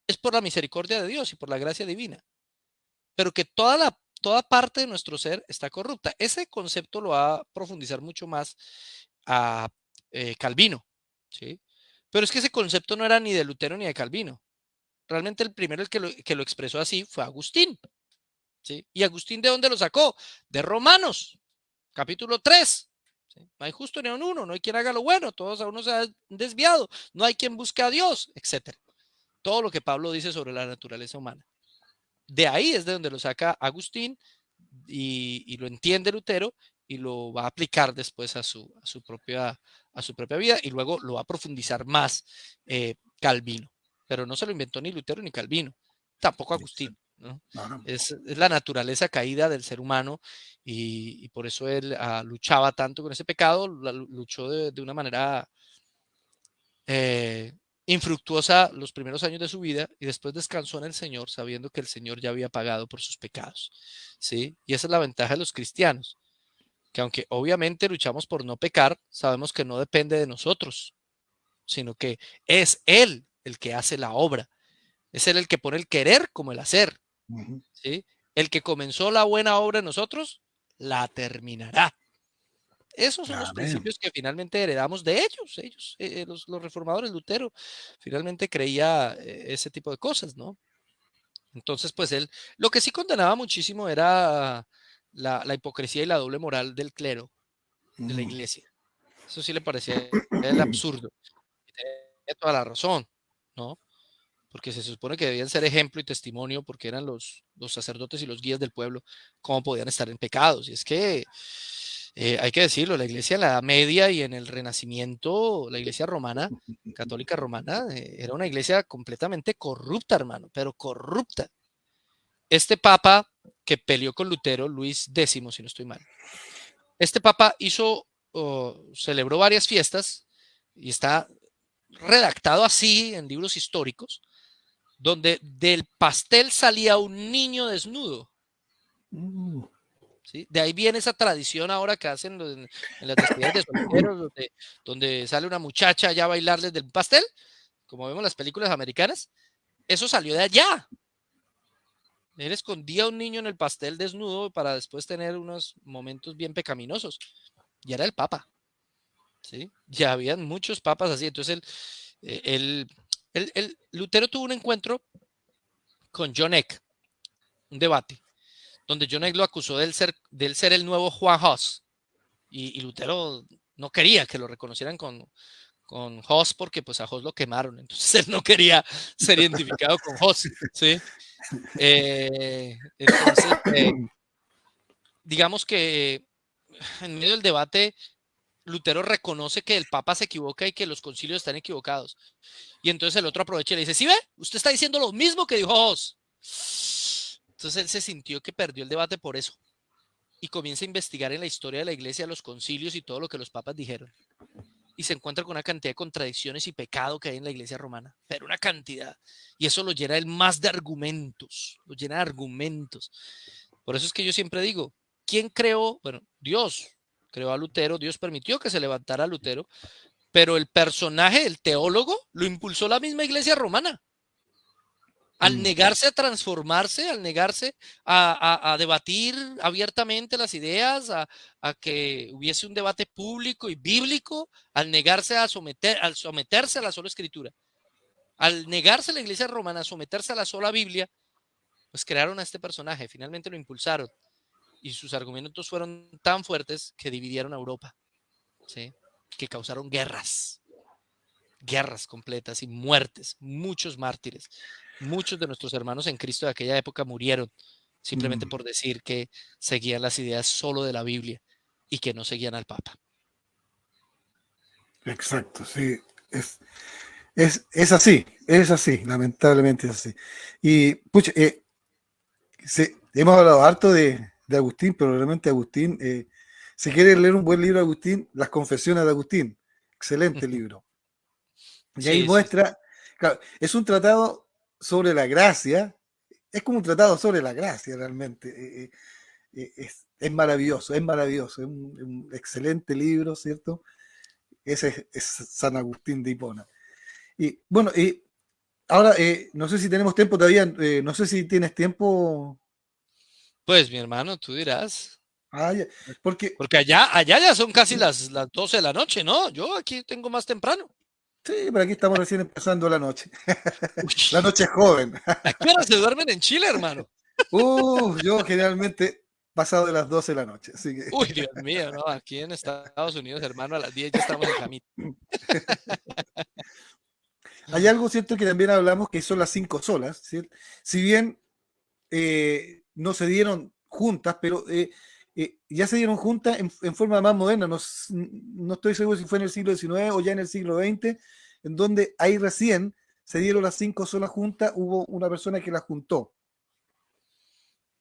es por la misericordia de Dios y por la gracia divina, pero que toda parte de nuestro ser está corrupta. Ese concepto lo va a profundizar mucho más a Calvino, ¿sí? Pero es que ese concepto no era ni de Lutero ni de Calvino. Realmente el primero el que lo expresó así fue Agustín, ¿sí? ¿Y Agustín de dónde lo sacó? De Romanos, capítulo 3. ¿Sí? No hay justo ni a uno, no hay quien haga lo bueno, todos a uno se han desviado, no hay quien busque a Dios, etc. Todo lo que Pablo dice sobre la naturaleza humana. De ahí es de donde lo saca Agustín y lo entiende Lutero y lo va a aplicar después a su propia vida y luego lo va a profundizar más Calvino. Pero no se lo inventó ni Lutero ni Calvino, tampoco Agustín, ¿no? No, no. Es la naturaleza caída del ser humano y por eso él luchaba tanto con ese pecado, luchó de una manera eh, infructuosa los primeros años de su vida y después descansó en el Señor sabiendo que el Señor ya había pagado por sus pecados, ¿sí? Y esa es la ventaja de los cristianos, que aunque obviamente luchamos por no pecar, sabemos que no depende de nosotros, sino que es Él el que hace la obra, es Él el que pone el querer como el hacer, Ujú. ¿sí? El que comenzó la buena obra en nosotros, la terminará. Esos son los Amén. principios que finalmente heredamos de ellos, los reformadores. Lutero finalmente creía ese tipo de cosas, ¿no? Entonces, pues él, lo que sí condenaba muchísimo era la hipocresía y la doble moral del clero, de la Mm. iglesia. Eso sí le parecía el absurdo. Y tenía toda la razón, ¿no? Porque se supone que debían ser ejemplo y testimonio porque eran los sacerdotes y los guías del pueblo, cómo podían estar en pecados. Y es que hay que decirlo, la iglesia en la Edad Media y en el Renacimiento, la iglesia romana, católica romana, era una iglesia completamente corrupta, hermano, pero corrupta. Este papa que peleó con Lutero, Luis X, si no estoy mal, este papa celebró varias fiestas y está redactado así en libros históricos, donde del pastel salía un niño desnudo. Mm. ¿Sí? De ahí viene esa tradición ahora que hacen en las despedidas de solteros, donde sale una muchacha allá a bailarles del pastel, como vemos en las películas americanas. Eso salió de allá. Él escondía a un niño en el pastel desnudo para después tener unos momentos bien pecaminosos. Y era el papa. ¿Sí? Ya habían muchos papas así. Entonces Lutero tuvo un encuentro con John Eck, un debate, donde John Eck lo acusó de ser el nuevo Juan Hus. Y Lutero no quería que lo reconocieran con Hus porque pues a Hus lo quemaron. Entonces él no quería ser identificado con Hus. ¿Sí? Entonces, digamos que en medio del debate, Lutero reconoce que el Papa se equivoca y que los concilios están equivocados. Y entonces el otro aprovecha y le dice, ¿sí ve? Usted está diciendo lo mismo que dijo Hus. Entonces él se sintió que perdió el debate por eso. Y comienza a investigar en la historia de la iglesia los concilios y todo lo que los papas dijeron. Y se encuentra con una cantidad de contradicciones y pecado que hay en la iglesia romana, pero una cantidad. Y eso lo llena él más de argumentos, lo llena de argumentos. Por eso es que yo siempre digo, ¿quién creó? Bueno, Dios creó a Lutero, Dios permitió que se levantara Lutero, pero el personaje, el teólogo, lo impulsó la misma iglesia romana. Al negarse a transformarse, al negarse a debatir abiertamente las ideas, a que hubiese un debate público y bíblico, al negarse al someterse a la sola escritura, al negarse la iglesia romana a someterse a la sola Biblia, pues crearon a este personaje, finalmente lo impulsaron y sus argumentos fueron tan fuertes que dividieron a Europa, ¿sí? Que causaron guerras completas y muertes, muchos mártires. Muchos de nuestros hermanos en Cristo de aquella época murieron simplemente por decir que seguían las ideas solo de la Biblia y que no seguían al Papa. Exacto, sí. Es así, lamentablemente es así. Y pucha, hemos hablado harto de Agustín, pero realmente Agustín, si quieres leer un buen libro de Agustín, Las Confesiones de Agustín, excelente libro. Y ahí Sí, sí. muestra, claro, es un tratado sobre la gracia, es como un tratado sobre la gracia realmente. Es maravilloso, es un excelente libro, ¿cierto? Ese es San Agustín de Hipona. Y bueno, ahora no sé si tenemos tiempo todavía, no sé si tienes tiempo. Pues mi hermano, tú dirás. Ah, ya, porque Porque allá ya son casi las 12 de la noche, ¿no? Yo aquí tengo más temprano. sí, pero aquí estamos recién empezando la noche. Uy, La noche es joven. ¿a qué hora se duermen en Chile, hermano? Yo generalmente pasado de las 12 de la noche, así que Uy, Dios mío, no, aquí en Estados Unidos, hermano, a las 10 ya estamos en camita. hay algo cierto que también hablamos que son las 5 solas, ¿cierto? Si bien no se dieron juntas, pero ya se dieron juntas en forma más moderna. No estoy seguro si fue en el siglo XIX o ya en el siglo XX, en donde ahí recién se dieron las 5 solas juntas, hubo una persona que las juntó.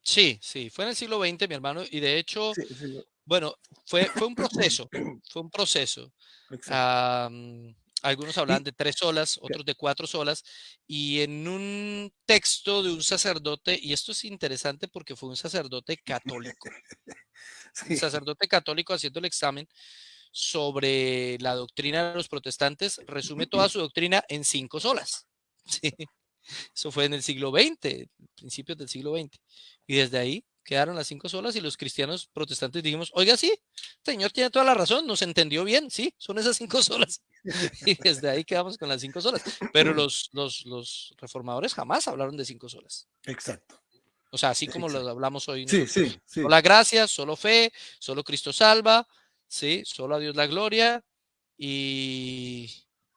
Sí, fue en el siglo XX, mi hermano, y de hecho, Sí, sí, bueno, fue un proceso, fue un proceso. exacto. Algunos hablaban Y, de 3 solas, otros de 4 solas, y en un texto de un sacerdote, y esto es interesante porque fue un sacerdote sí, haciendo el examen sobre la doctrina de los protestantes, resume toda su doctrina en 5 solas. Sí. Eso fue en el siglo XX, principios del siglo XX. Y desde ahí quedaron las 5 solas y los cristianos protestantes dijimos, oiga, sí, el Señor tiene toda la razón, nos entendió bien, sí, son esas 5 solas. Y desde ahí quedamos con las 5 solas. Pero los reformadores jamás hablaron de 5 solas. Exacto. O sea, así como Exacto. lo hablamos hoy Sí, nosotros. sí, sí. Sola gracia, solo fe, solo Cristo salva, ¿sí? Solo a Dios la gloria y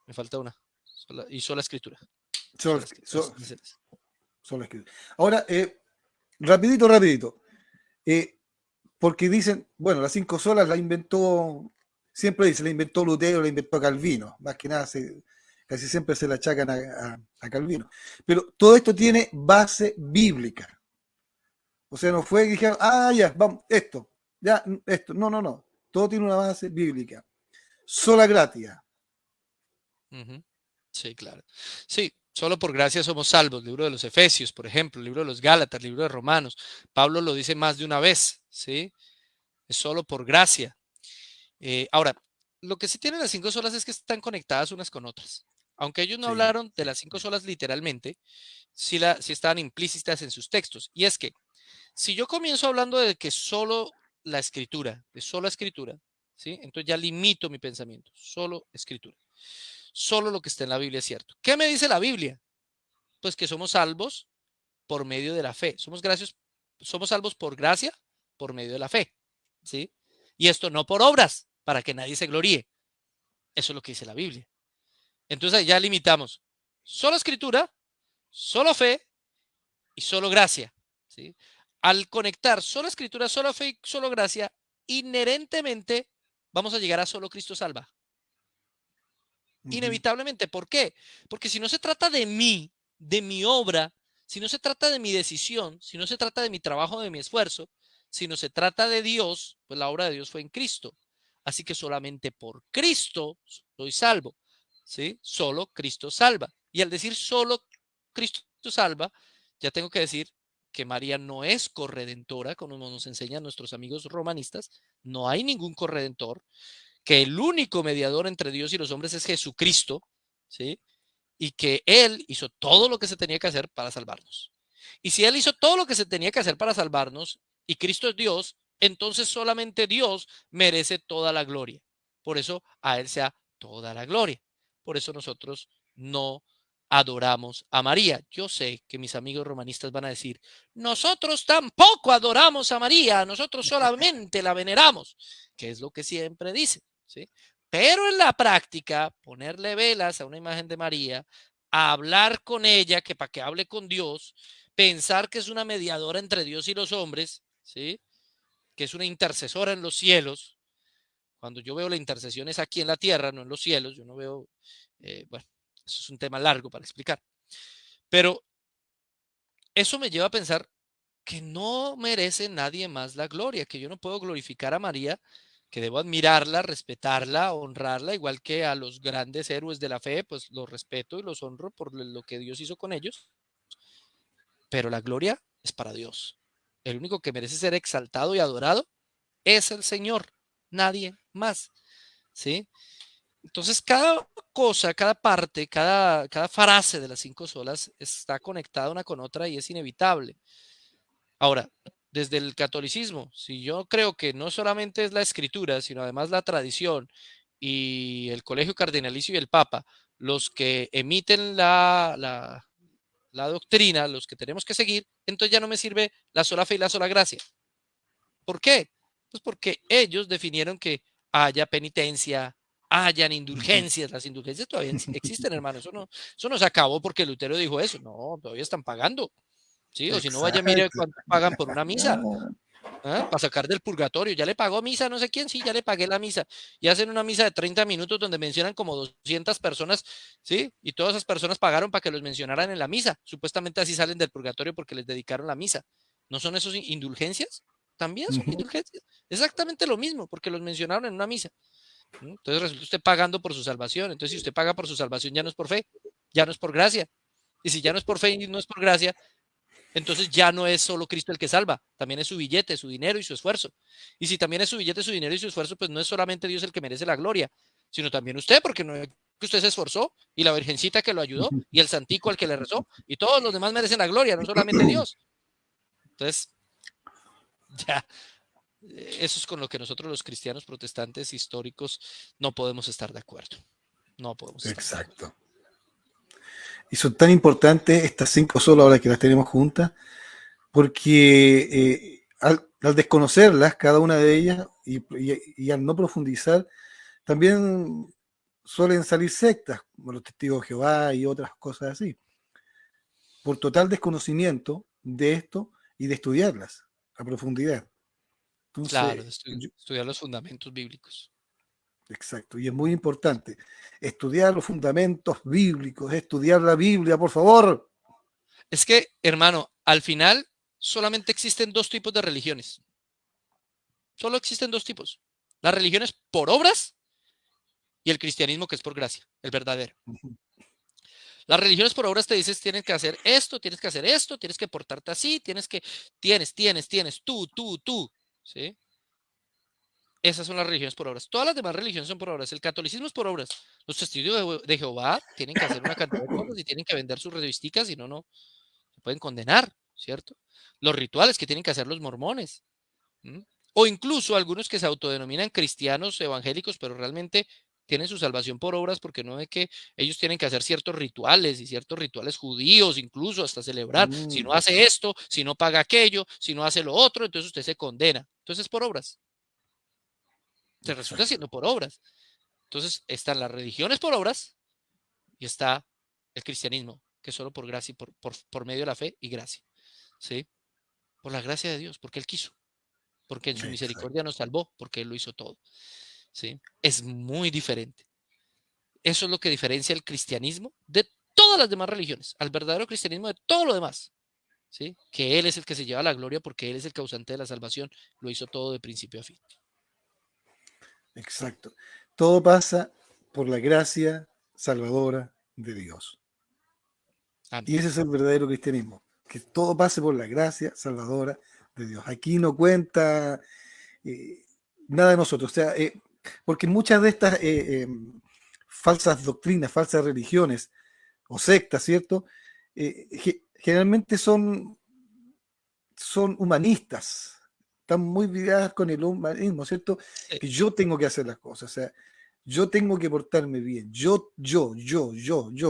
me falta una. Y sola escritura. Solo, Sola escritura. solo escritura. Ahora, rapidito. Porque dicen, bueno, las 5 solas la inventó, siempre dicen, la inventó Lutero, la inventó Calvino. Más que nada, casi siempre se la achacan a Calvino. Pero todo esto tiene base bíblica. O sea, no fue que dijeron, ya, vamos, esto. No. Todo tiene una base bíblica. Sola gratia. Sí, claro. Sí, solo por gracia somos salvos. Libro de los Efesios, por ejemplo, libro de los Gálatas, libro de Romanos. Pablo lo dice más de una vez, ¿sí? Es solo por gracia. Ahora, lo que sí tienen las 5 solas es que están conectadas unas con otras. Aunque ellos no hablaron de las 5 solas literalmente, sí estaban implícitas en sus textos. Y es que, si yo comienzo hablando de que solo la escritura, de sola escritura, ¿sí? Entonces ya limito mi pensamiento. Solo escritura. Solo lo que está en la Biblia es cierto. ¿Qué me dice la Biblia? Pues que somos salvos por medio de la fe. Somos salvos por gracia por medio de la fe. ¿Sí? Y esto no por obras, para que nadie se gloríe. Eso es lo que dice la Biblia. Entonces ya limitamos. Solo escritura, solo fe y solo gracia. ¿Sí? Al conectar solo escritura, solo fe y solo gracia, inherentemente vamos a llegar a solo Cristo salva. Inevitablemente. ¿Por qué? Porque si no se trata de mí, de mi obra, si no se trata de mi decisión, si no se trata de mi trabajo, de mi esfuerzo, si no se trata de Dios, pues la obra de Dios fue en Cristo. Así que solamente por Cristo soy salvo. ¿Sí? Solo Cristo salva. Y al decir solo Cristo salva, ya tengo que decir que María no es corredentora, como nos enseñan nuestros amigos romanistas. No hay ningún corredentor, que el único mediador entre Dios y los hombres es Jesucristo, ¿sí? Y que Él hizo todo lo que se tenía que hacer para salvarnos. Y si Él hizo todo lo que se tenía que hacer para salvarnos y Cristo es Dios, entonces solamente Dios merece toda la gloria. Por eso a Él sea toda la gloria. Por eso nosotros no adoramos a María. Yo sé que mis amigos romanistas van a decir, nosotros tampoco adoramos a María, nosotros solamente la veneramos, que es lo que siempre dicen, ¿sí? Pero en la práctica, ponerle velas a una imagen de María, hablar con ella, que para que hable con Dios, pensar que es una mediadora entre Dios y los hombres, ¿sí? Que es una intercesora en los cielos. Cuando yo veo la intercesión es aquí en la tierra, no en los cielos. Yo no veo, bueno, eso es un tema largo para explicar. Pero eso me lleva a pensar que no merece nadie más la gloria, que yo no puedo glorificar a María, que debo admirarla, respetarla, honrarla, igual que a los grandes héroes de la fe, pues los respeto y los honro por lo que Dios hizo con ellos. Pero la gloria es para Dios. El único que merece ser exaltado y adorado es el Señor, nadie más. ¿Sí? Entonces, cada cosa, cada parte, cada frase de las 5 solas está conectada una con otra y es inevitable. Ahora, desde el catolicismo, si yo creo que no solamente es la escritura, sino además la tradición y el colegio cardinalicio y el papa, los que emiten la doctrina, los que tenemos que seguir, entonces ya no me sirve la sola fe y la sola gracia. ¿Por qué? Pues porque ellos definieron que haya penitencia, hayan indulgencias. Las indulgencias todavía existen, hermano. Eso no se acabó porque Lutero dijo eso. No, todavía están pagando. ¿Sí? O si no, vaya, mire cuánto pagan por una misa. Para sacar del purgatorio. Ya le pagó misa no sé quién, sí, ya le pagué la misa. Y hacen una misa de 30 minutos donde mencionan como 200 personas, ¿sí? Y todas esas personas pagaron para que los mencionaran en la misa. Supuestamente así salen del purgatorio porque les dedicaron la misa. ¿No son esos indulgencias? También son indulgencias. Exactamente lo mismo, porque los mencionaron en una misa. Entonces resulta usted pagando por su salvación. Entonces, si usted paga por su salvación, ya no es por fe, ya no es por gracia. Y si ya no es por fe y no es por gracia, entonces ya no es solo Cristo el que salva, también es su billete, su dinero y su esfuerzo. Y si también es su billete, su dinero y su esfuerzo, pues no es solamente Dios el que merece la gloria, sino también usted, porque no es que usted se esforzó, y la virgencita que lo ayudó, y el santico al que le rezó, y todos los demás merecen la gloria, no solamente Dios. Entonces, Ya, eso es con lo que nosotros los cristianos protestantes históricos no podemos estar de acuerdo. No podemos estar de acuerdo. Exacto. Y son tan importantes estas 5 solas ahora que las tenemos juntas, porque al desconocerlas, cada una de ellas, y al no profundizar, también suelen salir sectas, como los testigos de Jehová y otras cosas así, por total desconocimiento de esto y de estudiarlas a profundidad. Claro, Entonces, estudiar los fundamentos bíblicos. exacto, y es muy importante estudiar los fundamentos bíblicos, estudiar la Biblia, por favor. Es que, hermano, al final solamente existen 2 tipos de religiones. Solo existen 2 tipos. Las religiones por obras y el cristianismo que es por gracia, el verdadero. Las religiones por obras te dices, tienes que hacer esto, tienes que hacer esto, tienes que portarte así, tienes, tú, ¿sí? Esas son las religiones por obras. Todas las demás religiones son por obras. El catolicismo es por obras. Los testigos de Jehová tienen que hacer una cantidad de cosas y tienen que vender sus revisticas, si no, no se pueden condenar, ¿cierto? Los rituales que tienen que hacer los mormones. ¿M? O incluso algunos que se autodenominan cristianos evangélicos, pero realmente tienen su salvación por obras porque no ve que ellos tienen que hacer ciertos rituales y ciertos rituales judíos, incluso hasta celebrar. Si no hace esto, si no paga aquello, si no hace lo otro, entonces usted se condena. Entonces es por obras. Se resulta siendo por obras. Entonces están las religiones por obras y está el cristianismo, que es solo por gracia y por medio de la fe y gracia. ¿Sí? Por la gracia de Dios, porque Él quiso, porque en su misericordia nos salvó, porque Él lo hizo todo. ¿Sí? Es muy diferente. Eso es lo que diferencia el cristianismo de todas las demás religiones, al verdadero cristianismo de todo lo demás. ¿Sí? Que Él es el que se lleva la gloria porque Él es el causante de la salvación, lo hizo todo de principio a fin. Exacto. Todo pasa por la gracia salvadora de Dios. Amén. Y ese es el verdadero cristianismo, que todo pase por la gracia salvadora de Dios. Aquí no cuenta nada de nosotros, o sea, porque muchas de estas falsas doctrinas, falsas religiones o sectas, ¿cierto? Generalmente son humanistas, están muy ligadas con el humanismo, ¿cierto? Que yo tengo que hacer las cosas, o sea, yo tengo que portarme bien, yo,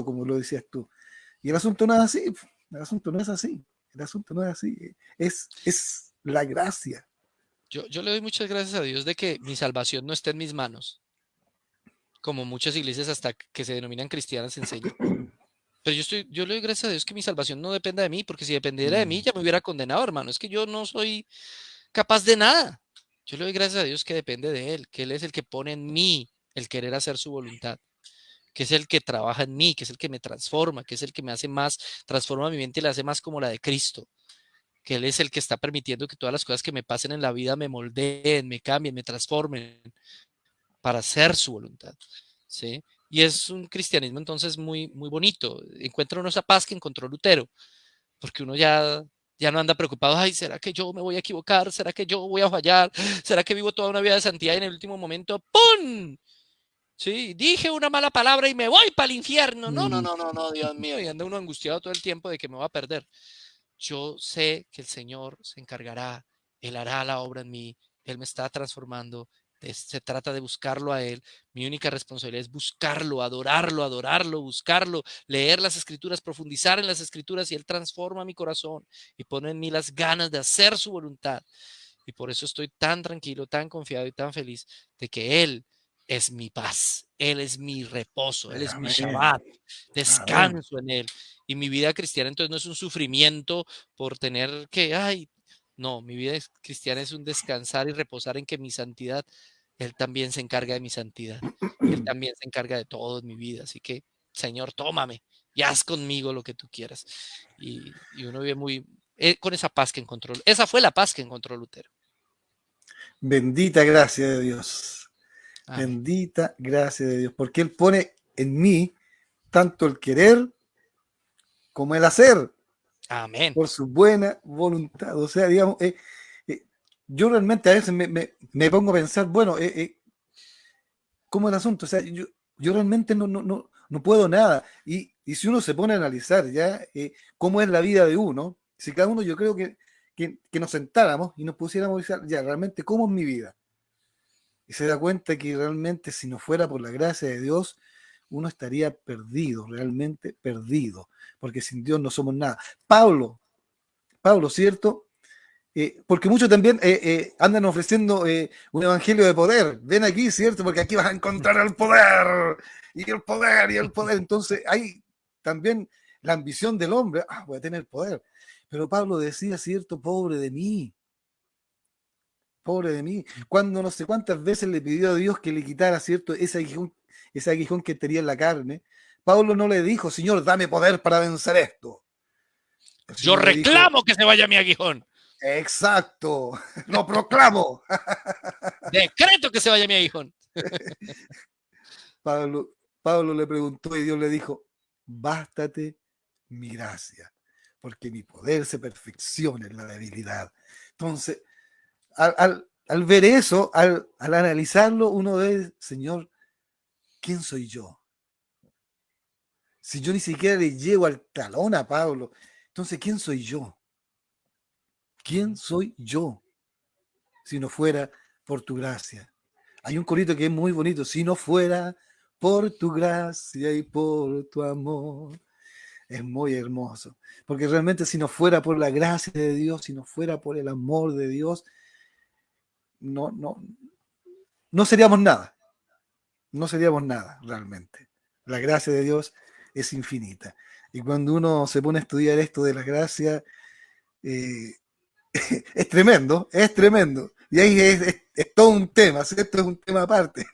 como lo decías tú. Y el asunto no es así, el asunto no es así, el asunto no es así, es la gracia. Yo le doy muchas gracias a Dios de que mi salvación no esté en mis manos, como muchas iglesias hasta que se denominan cristianas enseñan. Pero yo le doy gracias a Dios que mi salvación no dependa de mí, porque si dependiera de mí ya me hubiera condenado, hermano. Es que yo no soy capaz de nada. Yo le doy gracias a Dios que depende de Él, que Él es el que pone en mí el querer hacer su voluntad, que es el que trabaja en mí, que es el que me transforma, que es el que me hace más, transforma mi mente y la hace más como la de Cristo, que Él es el que está permitiendo que todas las cosas que me pasen en la vida me moldeen, me cambien, me transformen para hacer su voluntad, ¿sí? Y es un cristianismo entonces muy, muy bonito. Encuentra uno esa paz que encontró Lutero, porque uno ya no anda preocupado, ay, ¿será que yo me voy a equivocar? ¿Será que yo voy a fallar? ¿Será que vivo toda una vida de santidad y en el último momento, ¡pum! Sí, dije una mala palabra y me voy para el infierno. No, Dios mío, y anda uno angustiado todo el tiempo de que me va a perder. Yo sé que el Señor se encargará, Él hará la obra en mí, Él me está transformando. Se trata de buscarlo a Él. Mi única responsabilidad es buscarlo, adorarlo, buscarlo, leer las escrituras, profundizar en las escrituras y Él transforma mi corazón y pone en mí las ganas de hacer su voluntad. Y por eso estoy tan tranquilo, tan confiado y tan feliz de que Él es mi paz, Él es mi reposo, Él es mi Shabbat, descanso en Él. Y mi vida cristiana entonces no es un sufrimiento por tener que, ay, no, mi vida cristiana es un descansar y reposar en que mi santidad, Él también se encarga de mi santidad, Él también se encarga de todo en mi vida. Así que, Señor, tómame y haz conmigo lo que tú quieras. Y uno vive muy, con esa paz que encontró, esa fue la paz que encontró Lutero. Bendita gracia de Dios. Amén. Bendita gracia de Dios, porque Él pone en mí tanto el querer como el hacer. Amén. Por su buena voluntad. O sea, digamos, yo realmente a veces me pongo a pensar, bueno, ¿cómo es el asunto? O sea, yo realmente no puedo nada. Y si uno se pone a analizar ya cómo es la vida de uno, si cada uno yo creo que que nos sentáramos y nos pusiéramos a pensar, ya, realmente, ¿cómo es mi vida? Y se da cuenta que realmente si no fuera por la gracia de Dios, uno estaría perdido, realmente perdido, porque sin Dios no somos nada. Pablo, ¿cierto? Porque muchos también andan ofreciendo un evangelio de poder. Ven aquí, ¿cierto? Porque aquí vas a encontrar el poder, y el poder, y el poder. Entonces hay también la ambición del hombre, voy a tener poder. Pero Pablo decía, ¿cierto? Pobre de mí, cuando no sé cuántas veces le pidió a Dios que le quitara, ¿cierto? Ese aguijón que tenía en la carne. Pablo no le dijo, Señor, dame poder para vencer esto. El Yo Señor le dijo, reclamo que se vaya mi aguijón. exacto, lo proclamo. Decreto que se vaya mi aguijón. Pablo le preguntó y Dios le dijo, bástate mi gracia, porque mi poder se perfecciona en la debilidad. Entonces, al ver eso, al analizarlo, uno ve, Señor, ¿quién soy yo? Si yo ni siquiera le llego al talón a Pablo, entonces, ¿quién soy yo? ¿Quién soy yo? Si no fuera por tu gracia. Hay un corito que es muy bonito, si no fuera por tu gracia y por tu amor. Es muy hermoso, porque realmente si no fuera por la gracia de Dios, si no fuera por el amor de Dios, no seríamos nada, realmente. La gracia de Dios es infinita. Y cuando uno se pone a estudiar esto de la gracia, es tremendo, es tremendo. Y ahí es todo un tema, ¿cierto? Es un tema aparte.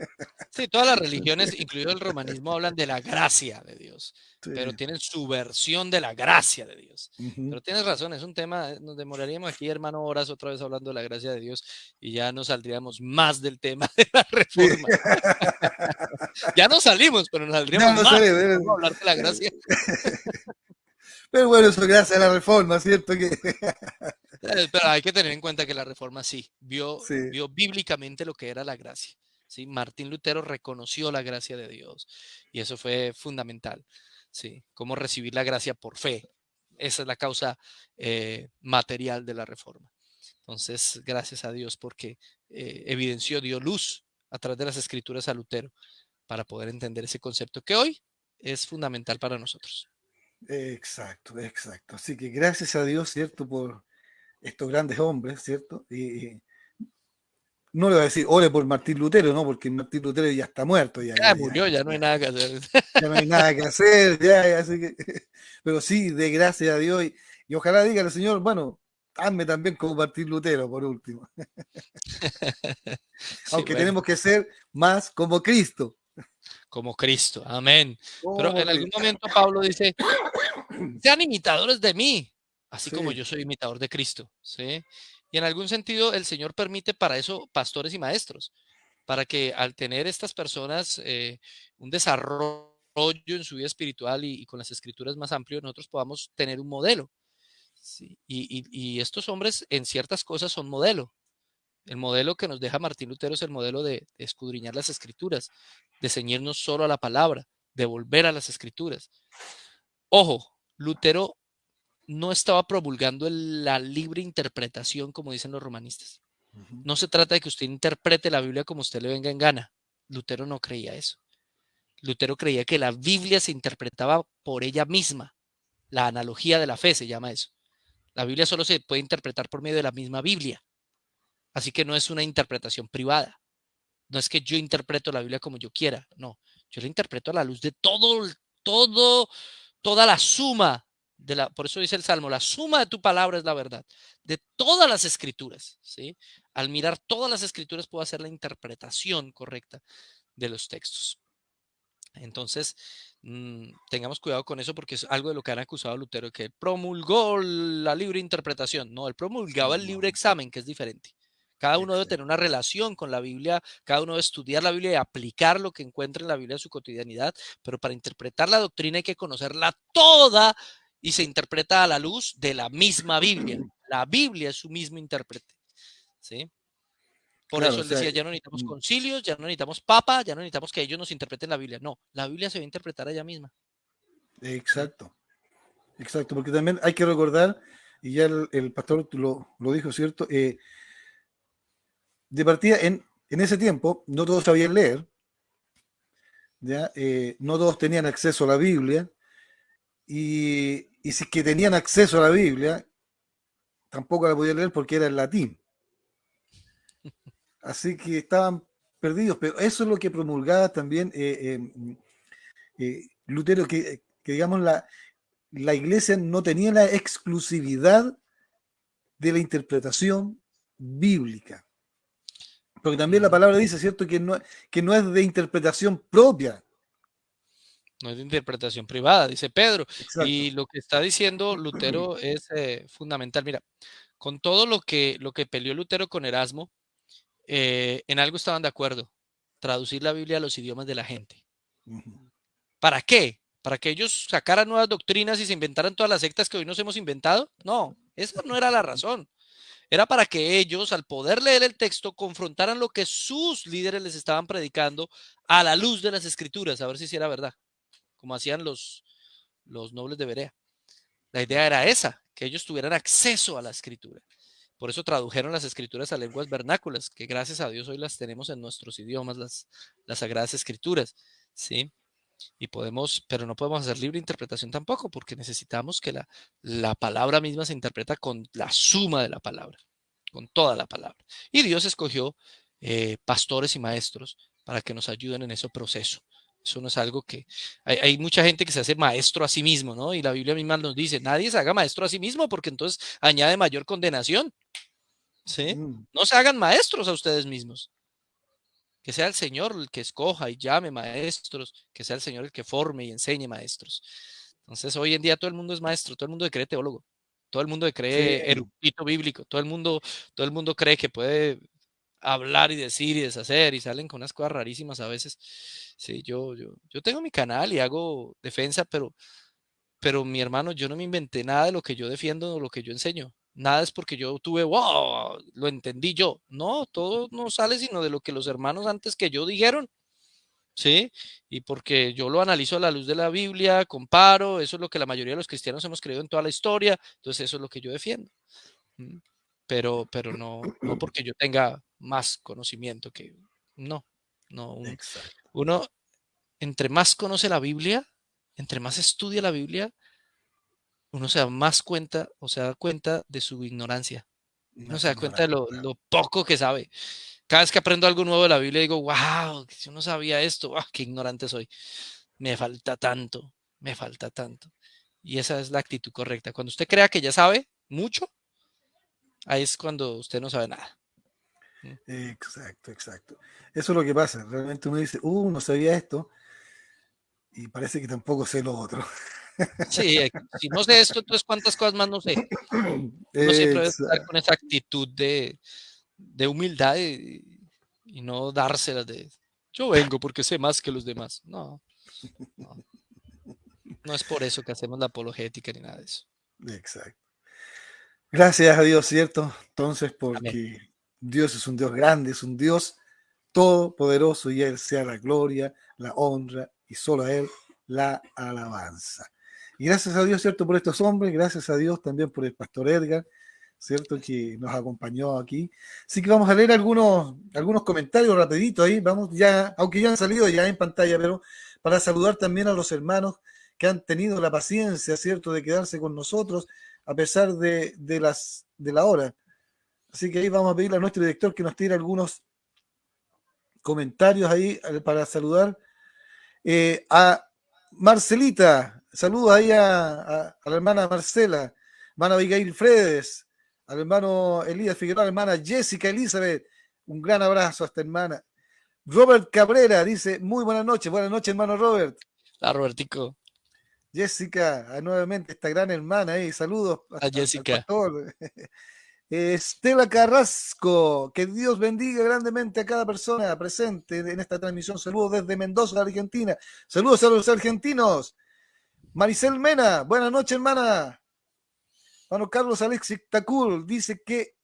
Sí, todas las religiones, incluido el romanismo, hablan de la gracia de Dios, Sí. pero tienen su versión de la gracia de Dios. Uh-huh. Pero tienes razón, es un tema, nos demoraríamos aquí, hermano, horas otra vez hablando de la gracia de Dios y ya no saldríamos más del tema de la reforma. Sí. Ya no salimos, pero nos saldríamos más. Vamos a hablar de la gracia. Pero bueno, eso gracias a la reforma, ¿cierto? Pero hay que tener en cuenta que la reforma sí vio bíblicamente lo que era la gracia. ¿Sí? Martín Lutero reconoció la gracia de Dios y eso fue fundamental. ¿Sí? Cómo recibir la gracia por fe. Esa es la causa material de la reforma. Entonces, gracias a Dios porque evidenció, dio luz a través de las escrituras a Lutero para poder entender ese concepto que hoy es fundamental para nosotros. Exacto. Así que gracias a Dios, ¿cierto? Por estos grandes hombres, ¿cierto? Y no le voy a decir ore por Martín Lutero, ¿no? Porque Martín Lutero ya está muerto. Ya murió, ya no hay nada que hacer. Ya no hay nada que hacer, así que, pero sí, de gracias a Dios. Y ojalá diga el Señor, bueno, hazme también como Martín Lutero, por último. Sí, aunque bueno, tenemos que ser más como Cristo. como Cristo, amén. Pero Como en algún Cristo. momento Pablo dice, sean imitadores de mí, así como Sí. yo soy imitador de Cristo, ¿sí? Y en algún sentido el Señor permite para eso pastores y maestros, para que al tener estas personas un desarrollo en su vida espiritual y con las escrituras más amplio, nosotros podamos tener un modelo. ¿Sí? Y estos hombres en ciertas cosas son modelo. El modelo que nos deja Martín Lutero es el modelo de escudriñar las escrituras, de ceñirnos solo a la palabra, de volver a las escrituras. Ojo, Lutero no estaba promulgando la libre interpretación, como dicen los romanistas. No se trata de que usted interprete la Biblia como usted le venga en gana. Lutero no creía eso. Lutero creía que la Biblia se interpretaba por ella misma. La analogía de la fe se llama eso. La Biblia solo se puede interpretar por medio de la misma Biblia. Así que no es una interpretación privada. No es que yo interpreto la Biblia como yo quiera. No, yo la interpreto a la luz de toda la suma por eso dice el Salmo, la suma de tu palabra es la verdad, de todas las escrituras, ¿sí? Al mirar todas las escrituras puedo hacer la interpretación correcta de los textos. Entonces, tengamos cuidado con eso porque es algo de lo que han acusado a Lutero, que promulgó la libre interpretación. No, él promulgaba el libre examen, que es diferente. Cada uno debe tener una relación con la Biblia, cada uno debe estudiar la Biblia y aplicar lo que encuentra en la Biblia en su cotidianidad, pero para interpretar la doctrina hay que conocerla toda y se interpreta a la luz de la misma Biblia. La Biblia es su mismo intérprete, ¿sí? Por Claro, eso él decía, ya no necesitamos concilios, ya no necesitamos papa, ya no necesitamos que ellos nos interpreten la Biblia. No, la Biblia se va a interpretar ella misma. Exacto, porque también hay que recordar y ya el pastor lo dijo, ¿cierto? De partida, en ese tiempo, no todos sabían leer, ¿ya? No todos tenían acceso a la Biblia, y si es que tenían acceso a la Biblia, tampoco la podían leer porque era en latín. Así que estaban perdidos, pero eso es lo que promulgaba también Lutero, que digamos la iglesia no tenía la exclusividad de la interpretación bíblica. Porque también la palabra dice, ¿cierto?, que no es de interpretación propia. No es de interpretación privada, dice Pedro. Exacto. Y lo que está diciendo Lutero es fundamental. Mira, con todo lo que peleó Lutero con Erasmo, en algo estaban de acuerdo: traducir la Biblia a los idiomas de la gente. Ujú. ¿Para qué? ¿Para que ellos sacaran nuevas doctrinas y se inventaran todas las sectas que hoy nos hemos inventado? No, esa no era la razón. Era para que ellos, al poder leer el texto, confrontaran lo que sus líderes les estaban predicando a la luz de las escrituras, a ver si era verdad, como hacían los nobles de Berea. La idea era esa, que ellos tuvieran acceso a la escritura. Por eso tradujeron las escrituras a lenguas vernáculas, que gracias a Dios hoy las tenemos en nuestros idiomas, las sagradas escrituras, ¿sí? Y podemos, pero no podemos hacer libre interpretación tampoco, porque necesitamos que la palabra misma se interpreta con la suma de la palabra, con toda la palabra. Y Dios escogió pastores y maestros para que nos ayuden en ese proceso. Eso no es algo que... Hay mucha gente que se hace maestro a sí mismo, ¿no? Y la Biblia misma nos dice, nadie se haga maestro a sí mismo porque entonces añade mayor condenación, ¿sí? Mm. No se hagan maestros a ustedes mismos. Que sea el Señor el que escoja y llame maestros, que sea el Señor el que forme y enseñe maestros. Entonces, hoy en día todo el mundo es maestro, todo el mundo cree teólogo, todo el mundo Sí, cree erudito bíblico, todo el mundo cree que puede hablar y decir y deshacer y salen con unas cosas rarísimas a veces. Sí, yo tengo mi canal y hago defensa, pero mi hermano, yo no me inventé nada de lo que yo defiendo o lo que yo enseño. Nada es porque yo tuve, wow, lo entendí yo. No, todo no sale sino de lo que los hermanos antes que yo dijeron, ¿sí? Y porque yo lo analizo a la luz de la Biblia, comparo, eso es lo que la mayoría de los cristianos hemos creído en toda la historia, entonces eso es lo que yo defiendo. ¿Mm? Pero no porque yo tenga más conocimiento que, no, no, exacto. uno entre más conoce la Biblia, entre más estudia la Biblia, uno se da más cuenta o se da cuenta de su ignorancia. Uno Más se da cuenta de ignorante, claro. lo poco que sabe. Cada vez que aprendo algo nuevo de la Biblia digo, wow, yo no sabía esto, qué ignorante soy. Me falta tanto, me falta tanto. Y esa es la actitud correcta. Cuando usted crea que ya sabe mucho, ahí es cuando usted no sabe nada. ¿Mm? Exacto, exacto. Eso es lo que pasa. Realmente uno dice, no sabía esto, y parece que tampoco sé lo otro. Sí, si no sé esto, entonces cuántas cosas más no sé. Uno siempre debe estar Exacto. con esa actitud de humildad y no dárselas de yo vengo porque sé más que los demás. No, no, no es por eso que hacemos la apologética ni nada de eso. Exacto. Gracias a Dios, ¿cierto? Entonces, Amén. porque Dios es un Dios grande, es un Dios todopoderoso, y a Él sea la gloria, la honra, y solo a Él la alabanza. Y gracias a Dios, ¿cierto?, por estos hombres, gracias a Dios también por el pastor Edgar, ¿cierto?, que nos acompañó aquí. Así que vamos a leer algunos comentarios rapidito ahí, vamos ya, aunque ya han salido ya en pantalla, pero para saludar también a los hermanos que han tenido la paciencia, ¿cierto?, de quedarse con nosotros a pesar de la hora. Así que ahí vamos a pedirle a nuestro director que nos tire algunos comentarios ahí para saludar. A Marcelita, saludos ahí a la hermana Marcela, hermana Abigail Fredes, al hermano Elías Figueroa, hermana Jessica Elizabeth, un gran abrazo a esta hermana. Robert Cabrera dice, muy buenas noches hermano Robert. A Robertico, Jessica, nuevamente esta gran hermana ahí, saludos a al Jessica. pastor. Estela Carrasco, que Dios bendiga grandemente a cada persona presente en esta transmisión. Saludos desde Mendoza, Argentina. Saludos a los argentinos. Maricel Mena, buenas noches, hermana. Hermano Carlos Alexis Tacul dice que,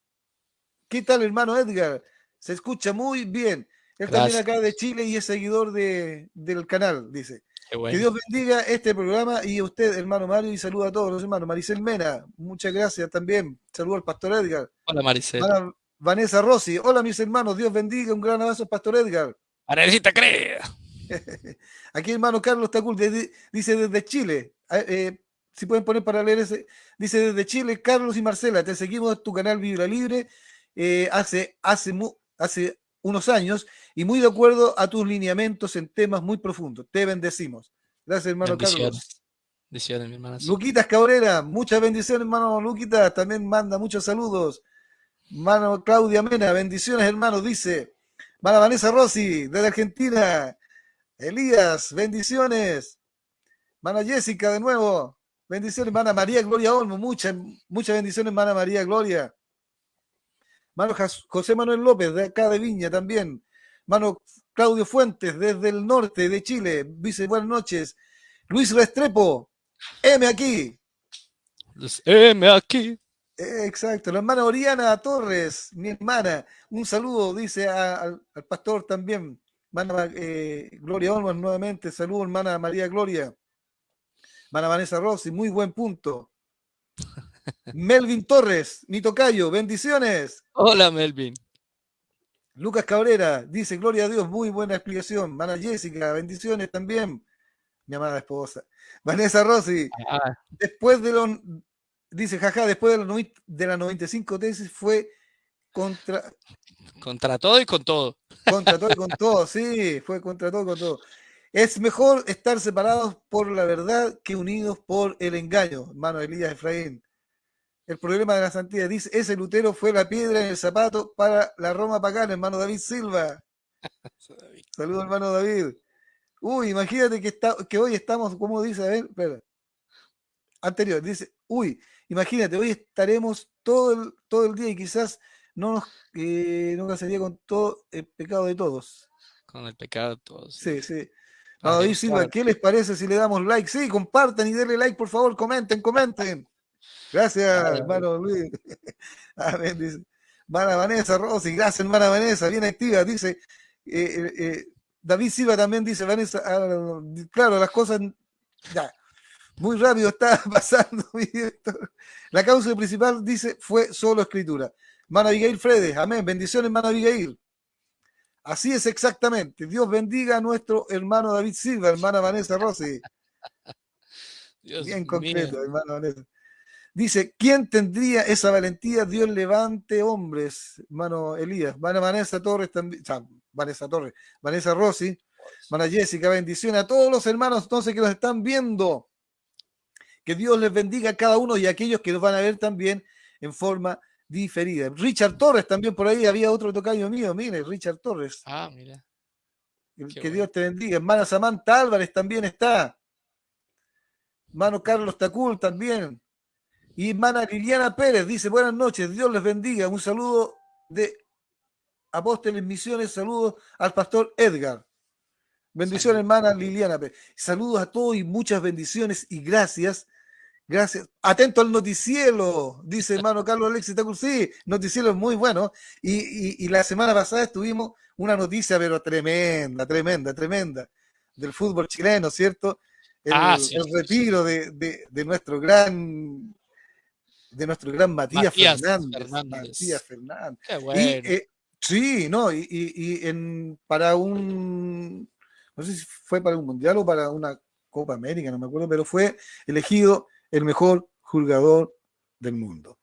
¿qué tal, hermano Edgar? Se escucha muy bien. Él también Gracias. acá de Chile y es seguidor del canal, dice. Qué Que bueno. Dios bendiga este programa y a usted, hermano Mario, y saluda a todos los hermanos. Maricel Mena, muchas gracias también. Saludo al pastor Edgar. Hola, Maricel. Hermana Vanessa Rossi, hola mis hermanos, Dios bendiga, un gran abrazo, pastor Edgar. Arenita cree. Aquí hermano Carlos Tacul dice desde Chile. Si pueden poner para leer ese. Dice desde Chile, Carlos y Marcela, te seguimos en tu canal Vibra Libre hace unos años y muy de acuerdo a tus lineamientos en temas muy profundos. Te bendecimos. Gracias hermano Carlos. Bendiciones. Bendiciones, mi hermana. Luquitas Cabrera, muchas bendiciones hermano Luquitas, también manda muchos saludos. Mano Claudia Mena, bendiciones hermanos, dice. Mano Vanessa Rossi, desde Argentina. Elías, bendiciones. Mana Jessica, de nuevo. Bendiciones, Mana María Gloria Olmo. Muchas bendiciones, Mana María Gloria. Mano José Manuel López, de acá de Viña también. Mano Claudio Fuentes, desde el norte de Chile. Dice, buenas noches. Luis Restrepo, M aquí. M aquí. Exacto, la hermana Oriana Torres, mi hermana, un saludo, dice al pastor también, hermana Gloria Olmos nuevamente, saludo hermana María Gloria, hermana Vanessa Rossi, muy buen punto. Melvin Torres, mi tocayo, bendiciones. Hola, Melvin. Lucas Cabrera, dice, gloria a Dios, muy buena explicación. Hermana Jessica, bendiciones también, mi amada esposa. Vanessa Rossi, después de los... Dice, jaja, después de la 95 tesis fue contra todo y con todo. Contra todo y con todo, sí, fue contra todo y con todo. Es mejor estar separados por la verdad que unidos por el engaño, hermano Elías Efraín. El problema de la santidad, dice, ese Lutero fue la piedra en el zapato para la Roma pagana, hermano David Silva. Saludos, hermano David. Uy, imagínate que hoy estamos, ¿cómo dice? A ver, espera. Anterior, dice, uy, imagínate, hoy estaremos todo el día y quizás no casaría con todo el pecado de todos. Con el pecado de todos. Sí, sí. David Silva, ¿qué les parece si le damos like? Sí, compartan y denle like, por favor, comenten. Gracias, hermano Luis. Amén, dice. Hermana Vanessa Rossi, gracias, hermana Vanessa, bien activa, dice. David Silva también dice, Vanessa, claro, las cosas, ya. Muy rápido está pasando mi director. La causa principal, dice, fue solo escritura. Hermana Abigail Fredes, amén. Bendiciones, hermana Abigail. Así es exactamente. Dios bendiga a nuestro hermano David Silva, hermana Vanessa Rossi. Bien concreto, hermana Vanessa. Dice, ¿quién tendría esa valentía? Dios levante hombres, hermano Elías. Hermana Vanessa Torres también. O sea, Vanessa Rossi, hermana Jessica, bendiciones a todos los hermanos entonces que nos están viendo. Que Dios les bendiga a cada uno y a aquellos que nos van a ver también en forma diferida. Richard Torres también por ahí, había otro tocayo mío, mire, Richard Torres. Ah, mira. Que Dios te bendiga. Hermana Samantha Álvarez también está. Hermano Carlos Tacul también. Y hermana Liliana Pérez dice, buenas noches, Dios les bendiga. Un saludo de Apóstoles Misiones, saludos al pastor Edgar. Bendiciones, hermana Liliana Pérez. Saludos a todos y muchas bendiciones y gracias. Gracias. Atento al noticiero, dice hermano Carlos Alexis Tacul. Sí, noticiero es muy bueno. Y la semana pasada tuvimos una noticia, pero tremenda, del fútbol chileno, ¿cierto? El retiro de nuestro gran Matías Fernández. Matías Fernández. Qué bueno. Sí, no, para un, no sé si fue para un mundial o para una Copa América, no me acuerdo, pero fue elegido el mejor jugador del mundo.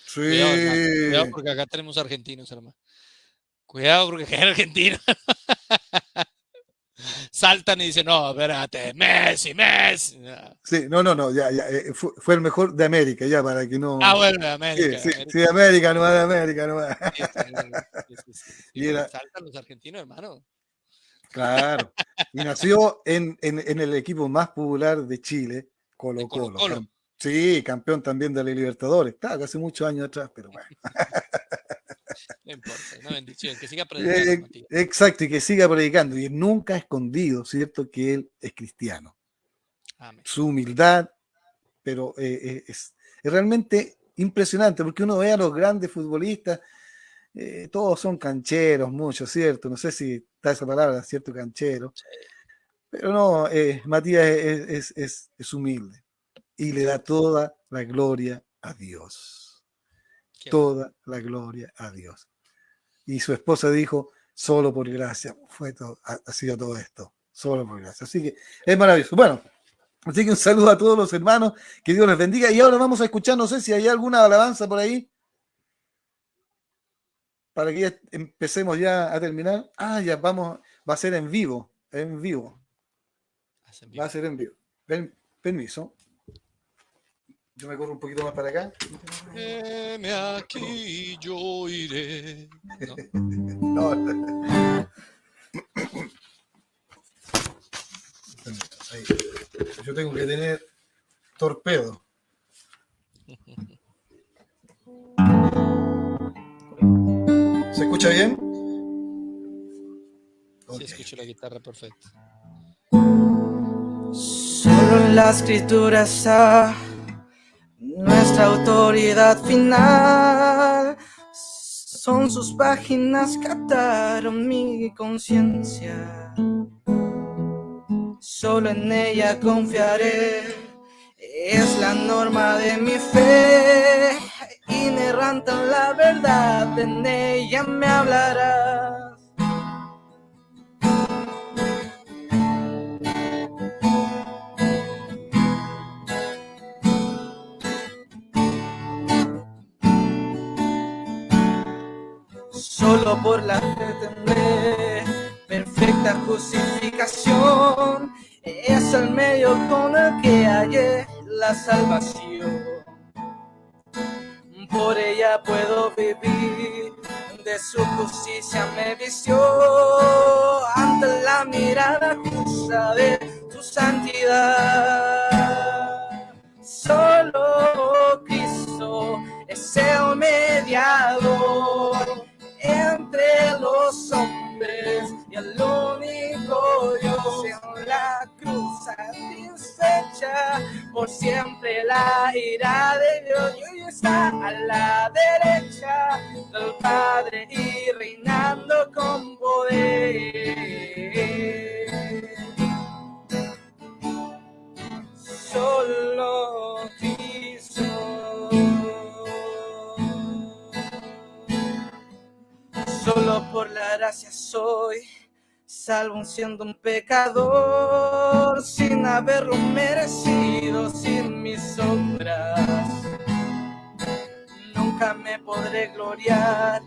Sí. Cuidado porque acá tenemos argentinos, hermano. Cuidado porque acá hay argentinos. Saltan y dicen, no, espérate, Messi. Sí, no, ya, fue el mejor de América, ya, para que no... bueno, de América. Sí, América nomás. Sí, saltan los argentinos, hermano. Claro, y nació en el equipo más popular de Chile, Colo Colo. Sí, campeón también de la Libertadores, claro, hace muchos años atrás, pero bueno. No importa, una bendición, que siga predicando. Exacto, y que siga predicando, y nunca ha escondido, ¿cierto?, que él es cristiano. Amén. Su humildad, pero es realmente impresionante, porque uno ve a los grandes futbolistas, todos son cancheros, muchos, ¿cierto? No sé si está esa palabra, ¿cierto? Canchero. Pero no, Matías es humilde y le da toda la gloria a Dios. Qué bueno. Toda la gloria a Dios. Y su esposa dijo, solo por gracia fue todo, ha sido todo esto, solo por gracia. Así que es maravilloso. Bueno, así que un saludo a todos los hermanos, que Dios les bendiga. Y ahora vamos a escuchar, no sé si hay alguna alabanza por ahí, para que ya empecemos ya a terminar. Ah, ya vamos, va a ser en vivo, Hacen va bien. a ser en vivo. Permiso. Yo me corro un poquito más para acá. Heme aquí, yo iré. No. ¿No? Ahí. Yo tengo que tener torpedo. ¿Se escucha bien? Sí, Ok. escucho la guitarra perfecto. Solo en la escritura está nuestra autoridad final. Son sus páginas que ataron mi conciencia. Solo en ella confiaré. Es la norma de mi fe. Inerrante en la verdad, en ella me hablarás. Solo por la fe tendré perfecta justificación. Es el medio con el que hallé la salvación. Por ella puedo vivir, de su justicia me vistió. Ante la mirada justa de tu santidad. Solo Cristo es el mediador entre los hombres y el único Dios en la cruz satisfecha por siempre la ira de Dios. Y hoy está a la derecha del Padre y reinando con poder. Solo Cristo. Solo por la gracia soy salvo siendo un pecador, sin haberlo merecido, sin mis obras. Nunca me podré gloriar,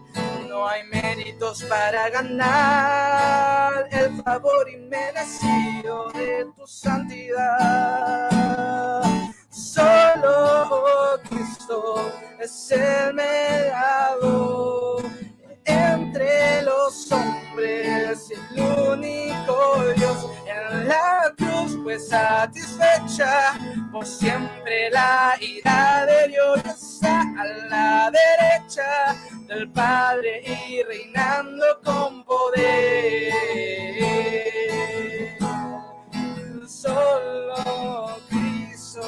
no hay méritos para ganar el favor inmerecido de tu santidad. Solo Cristo es el mediador entre los hombres, el único Dios en la cruz, pues satisfecha por siempre la ira de Dios. Está a la derecha del Padre y reinando con poder. Solo Cristo.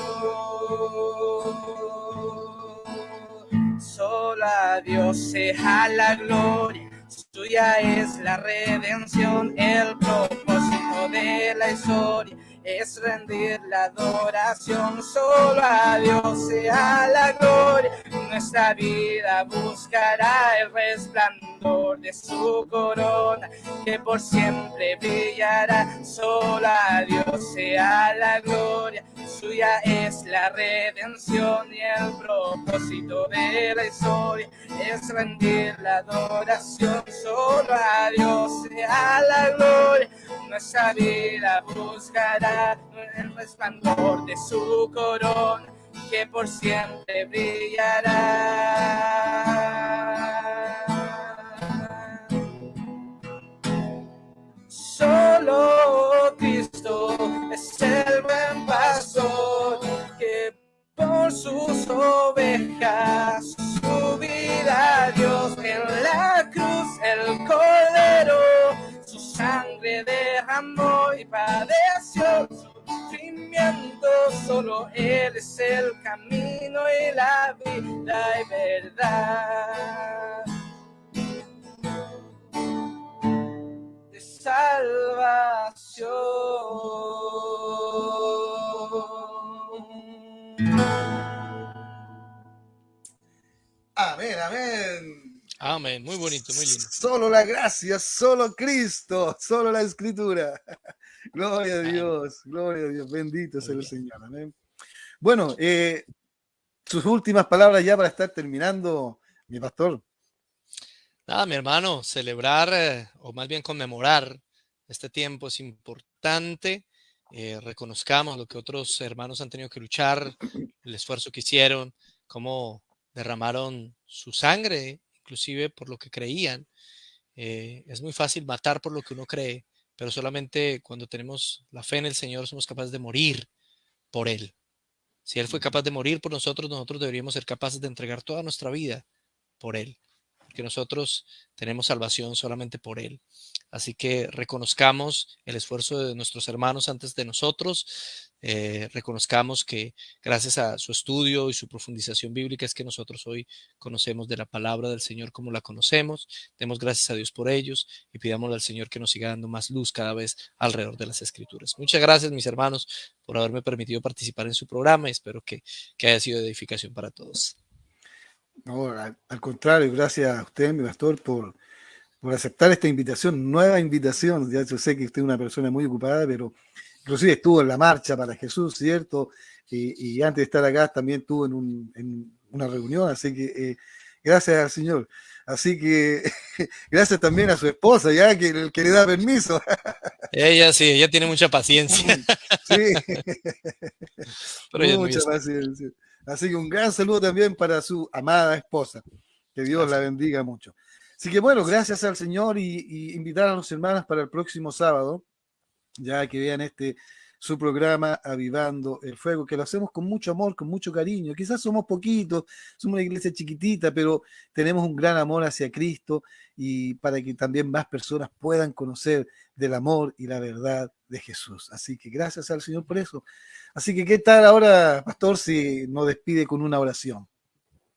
Solo a Dios sea la gloria, suya es la redención, el propósito de la historia es rendir la adoración. Solo a Dios sea la gloria, nuestra vida buscará el resplandor de su corona, que por siempre brillará. Solo a Dios sea la gloria, suya es la redención y el propósito de la historia es rendir la adoración. Solo a Dios sea la gloria, nuestra vida buscará el resplandor de su corona, que por siempre brillará. Solo Cristo es el buen pastor que por sus ovejas su vida Dios en la cruz el cordero su sangre derramó y padeció sufrimiento. Solo Él es el camino y la vida y verdad de salvación. Amén, amén. Amén. Muy bonito, muy lindo. Solo la gracia, solo Cristo, solo la Escritura. Gloria a Dios, gloria a Dios. Bendito sea el Señor. Amén. Bueno, sus últimas palabras ya para estar terminando, mi pastor. Nada, mi hermano, celebrar o más bien conmemorar este tiempo es importante. Reconozcamos lo que otros hermanos han tenido que luchar, el esfuerzo que hicieron, cómo derramaron su sangre, inclusive por lo que creían. Es muy fácil matar por lo que uno cree, pero solamente cuando tenemos la fe en el Señor somos capaces de morir por Él. Si Él fue capaz de morir por nosotros, nosotros deberíamos ser capaces de entregar toda nuestra vida por Él, porque nosotros tenemos salvación solamente por Él. Así que reconozcamos el esfuerzo de nuestros hermanos antes de nosotros, reconozcamos que gracias a su estudio y su profundización bíblica es que nosotros hoy conocemos de la palabra del Señor como la conocemos. Demos gracias a Dios por ellos y pidámosle al Señor que nos siga dando más luz cada vez alrededor de las Escrituras. Muchas gracias, mis hermanos, por haberme permitido participar en su programa y espero que haya sido de edificación para todos. No, al contrario, gracias a usted, mi pastor, por aceptar esta invitación, nueva invitación. Ya yo sé que usted es una persona muy ocupada, pero inclusive estuvo en la marcha para Jesús, ¿cierto? Y antes de estar acá también estuvo en una reunión, así que gracias al Señor. Así que gracias también a su esposa, ya que le da permiso. Ella sí, ella tiene mucha paciencia. Sí, Pero mucha paciencia. Así que un gran saludo también para su amada esposa. Que Dios la bendiga mucho. Así que bueno, gracias al Señor y invitar a los hermanos para el próximo sábado, ya que vean su programa Avivando el Fuego, que lo hacemos con mucho amor, con mucho cariño. Quizás somos poquitos, somos una iglesia chiquitita, pero tenemos un gran amor hacia Cristo y para que también más personas puedan conocer del amor y la verdad de Jesús. Así que gracias al Señor por eso. Así que, ¿qué tal ahora, pastor, si nos despide con una oración?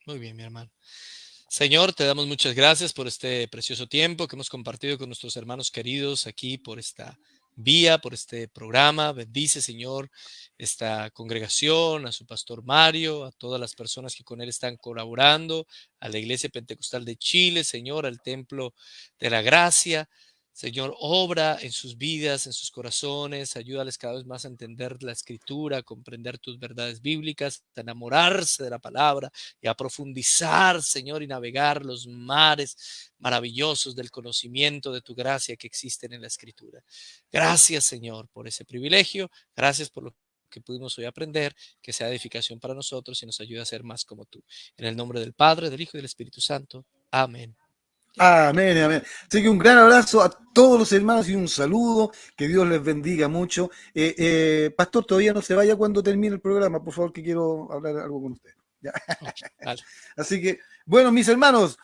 Muy bien, mi hermano. Señor, te damos muchas gracias por este precioso tiempo que hemos compartido con nuestros hermanos queridos aquí por esta vía, por este programa. Bendice, Señor, esta congregación, a su pastor Mario, a todas las personas que con él están colaborando, a la Iglesia Pentecostal de Chile, Señor, al Templo de la Gracia. Señor, obra en sus vidas, en sus corazones, ayúdales cada vez más a entender la Escritura, a comprender tus verdades bíblicas, a enamorarse de la palabra y a profundizar, Señor, y navegar los mares maravillosos del conocimiento de tu gracia que existen en la Escritura. Gracias, Señor, por ese privilegio. Gracias por lo que pudimos hoy aprender, que sea edificación para nosotros y nos ayude a ser más como tú. En el nombre del Padre, del Hijo y del Espíritu Santo. Amén. Amén, amén. Así que un gran abrazo a todos los hermanos y un saludo, que Dios les bendiga mucho. Pastor, todavía no se vaya cuando termine el programa, por favor, que quiero hablar algo con usted. ¿Ya? Okay, vale. Así que, bueno, mis hermanos,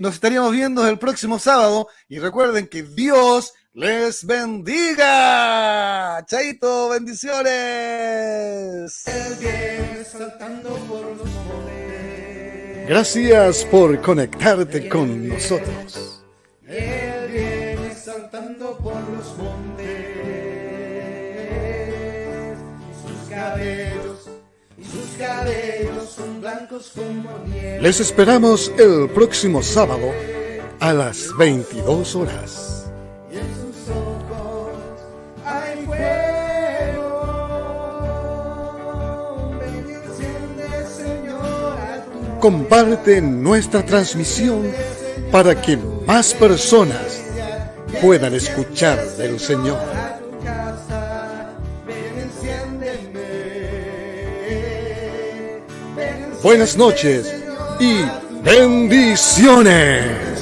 nos estaríamos viendo el próximo sábado y recuerden que Dios les bendiga. Chaito, bendiciones. Él viene saltando por los montes. Gracias por conectarte con nosotros. Él viene saltando por los montes. Sus cabellos son blancos como nieve. Les esperamos el próximo sábado a las 22 horas. Y en sus ojos hay fuego. Ven y enciende, Señor, a tu Comparte nuestra transmisión para que más personas puedan escuchar del Señor. a tu casa. Ven, enciéndeme. Ven, Buenas noches y bendiciones.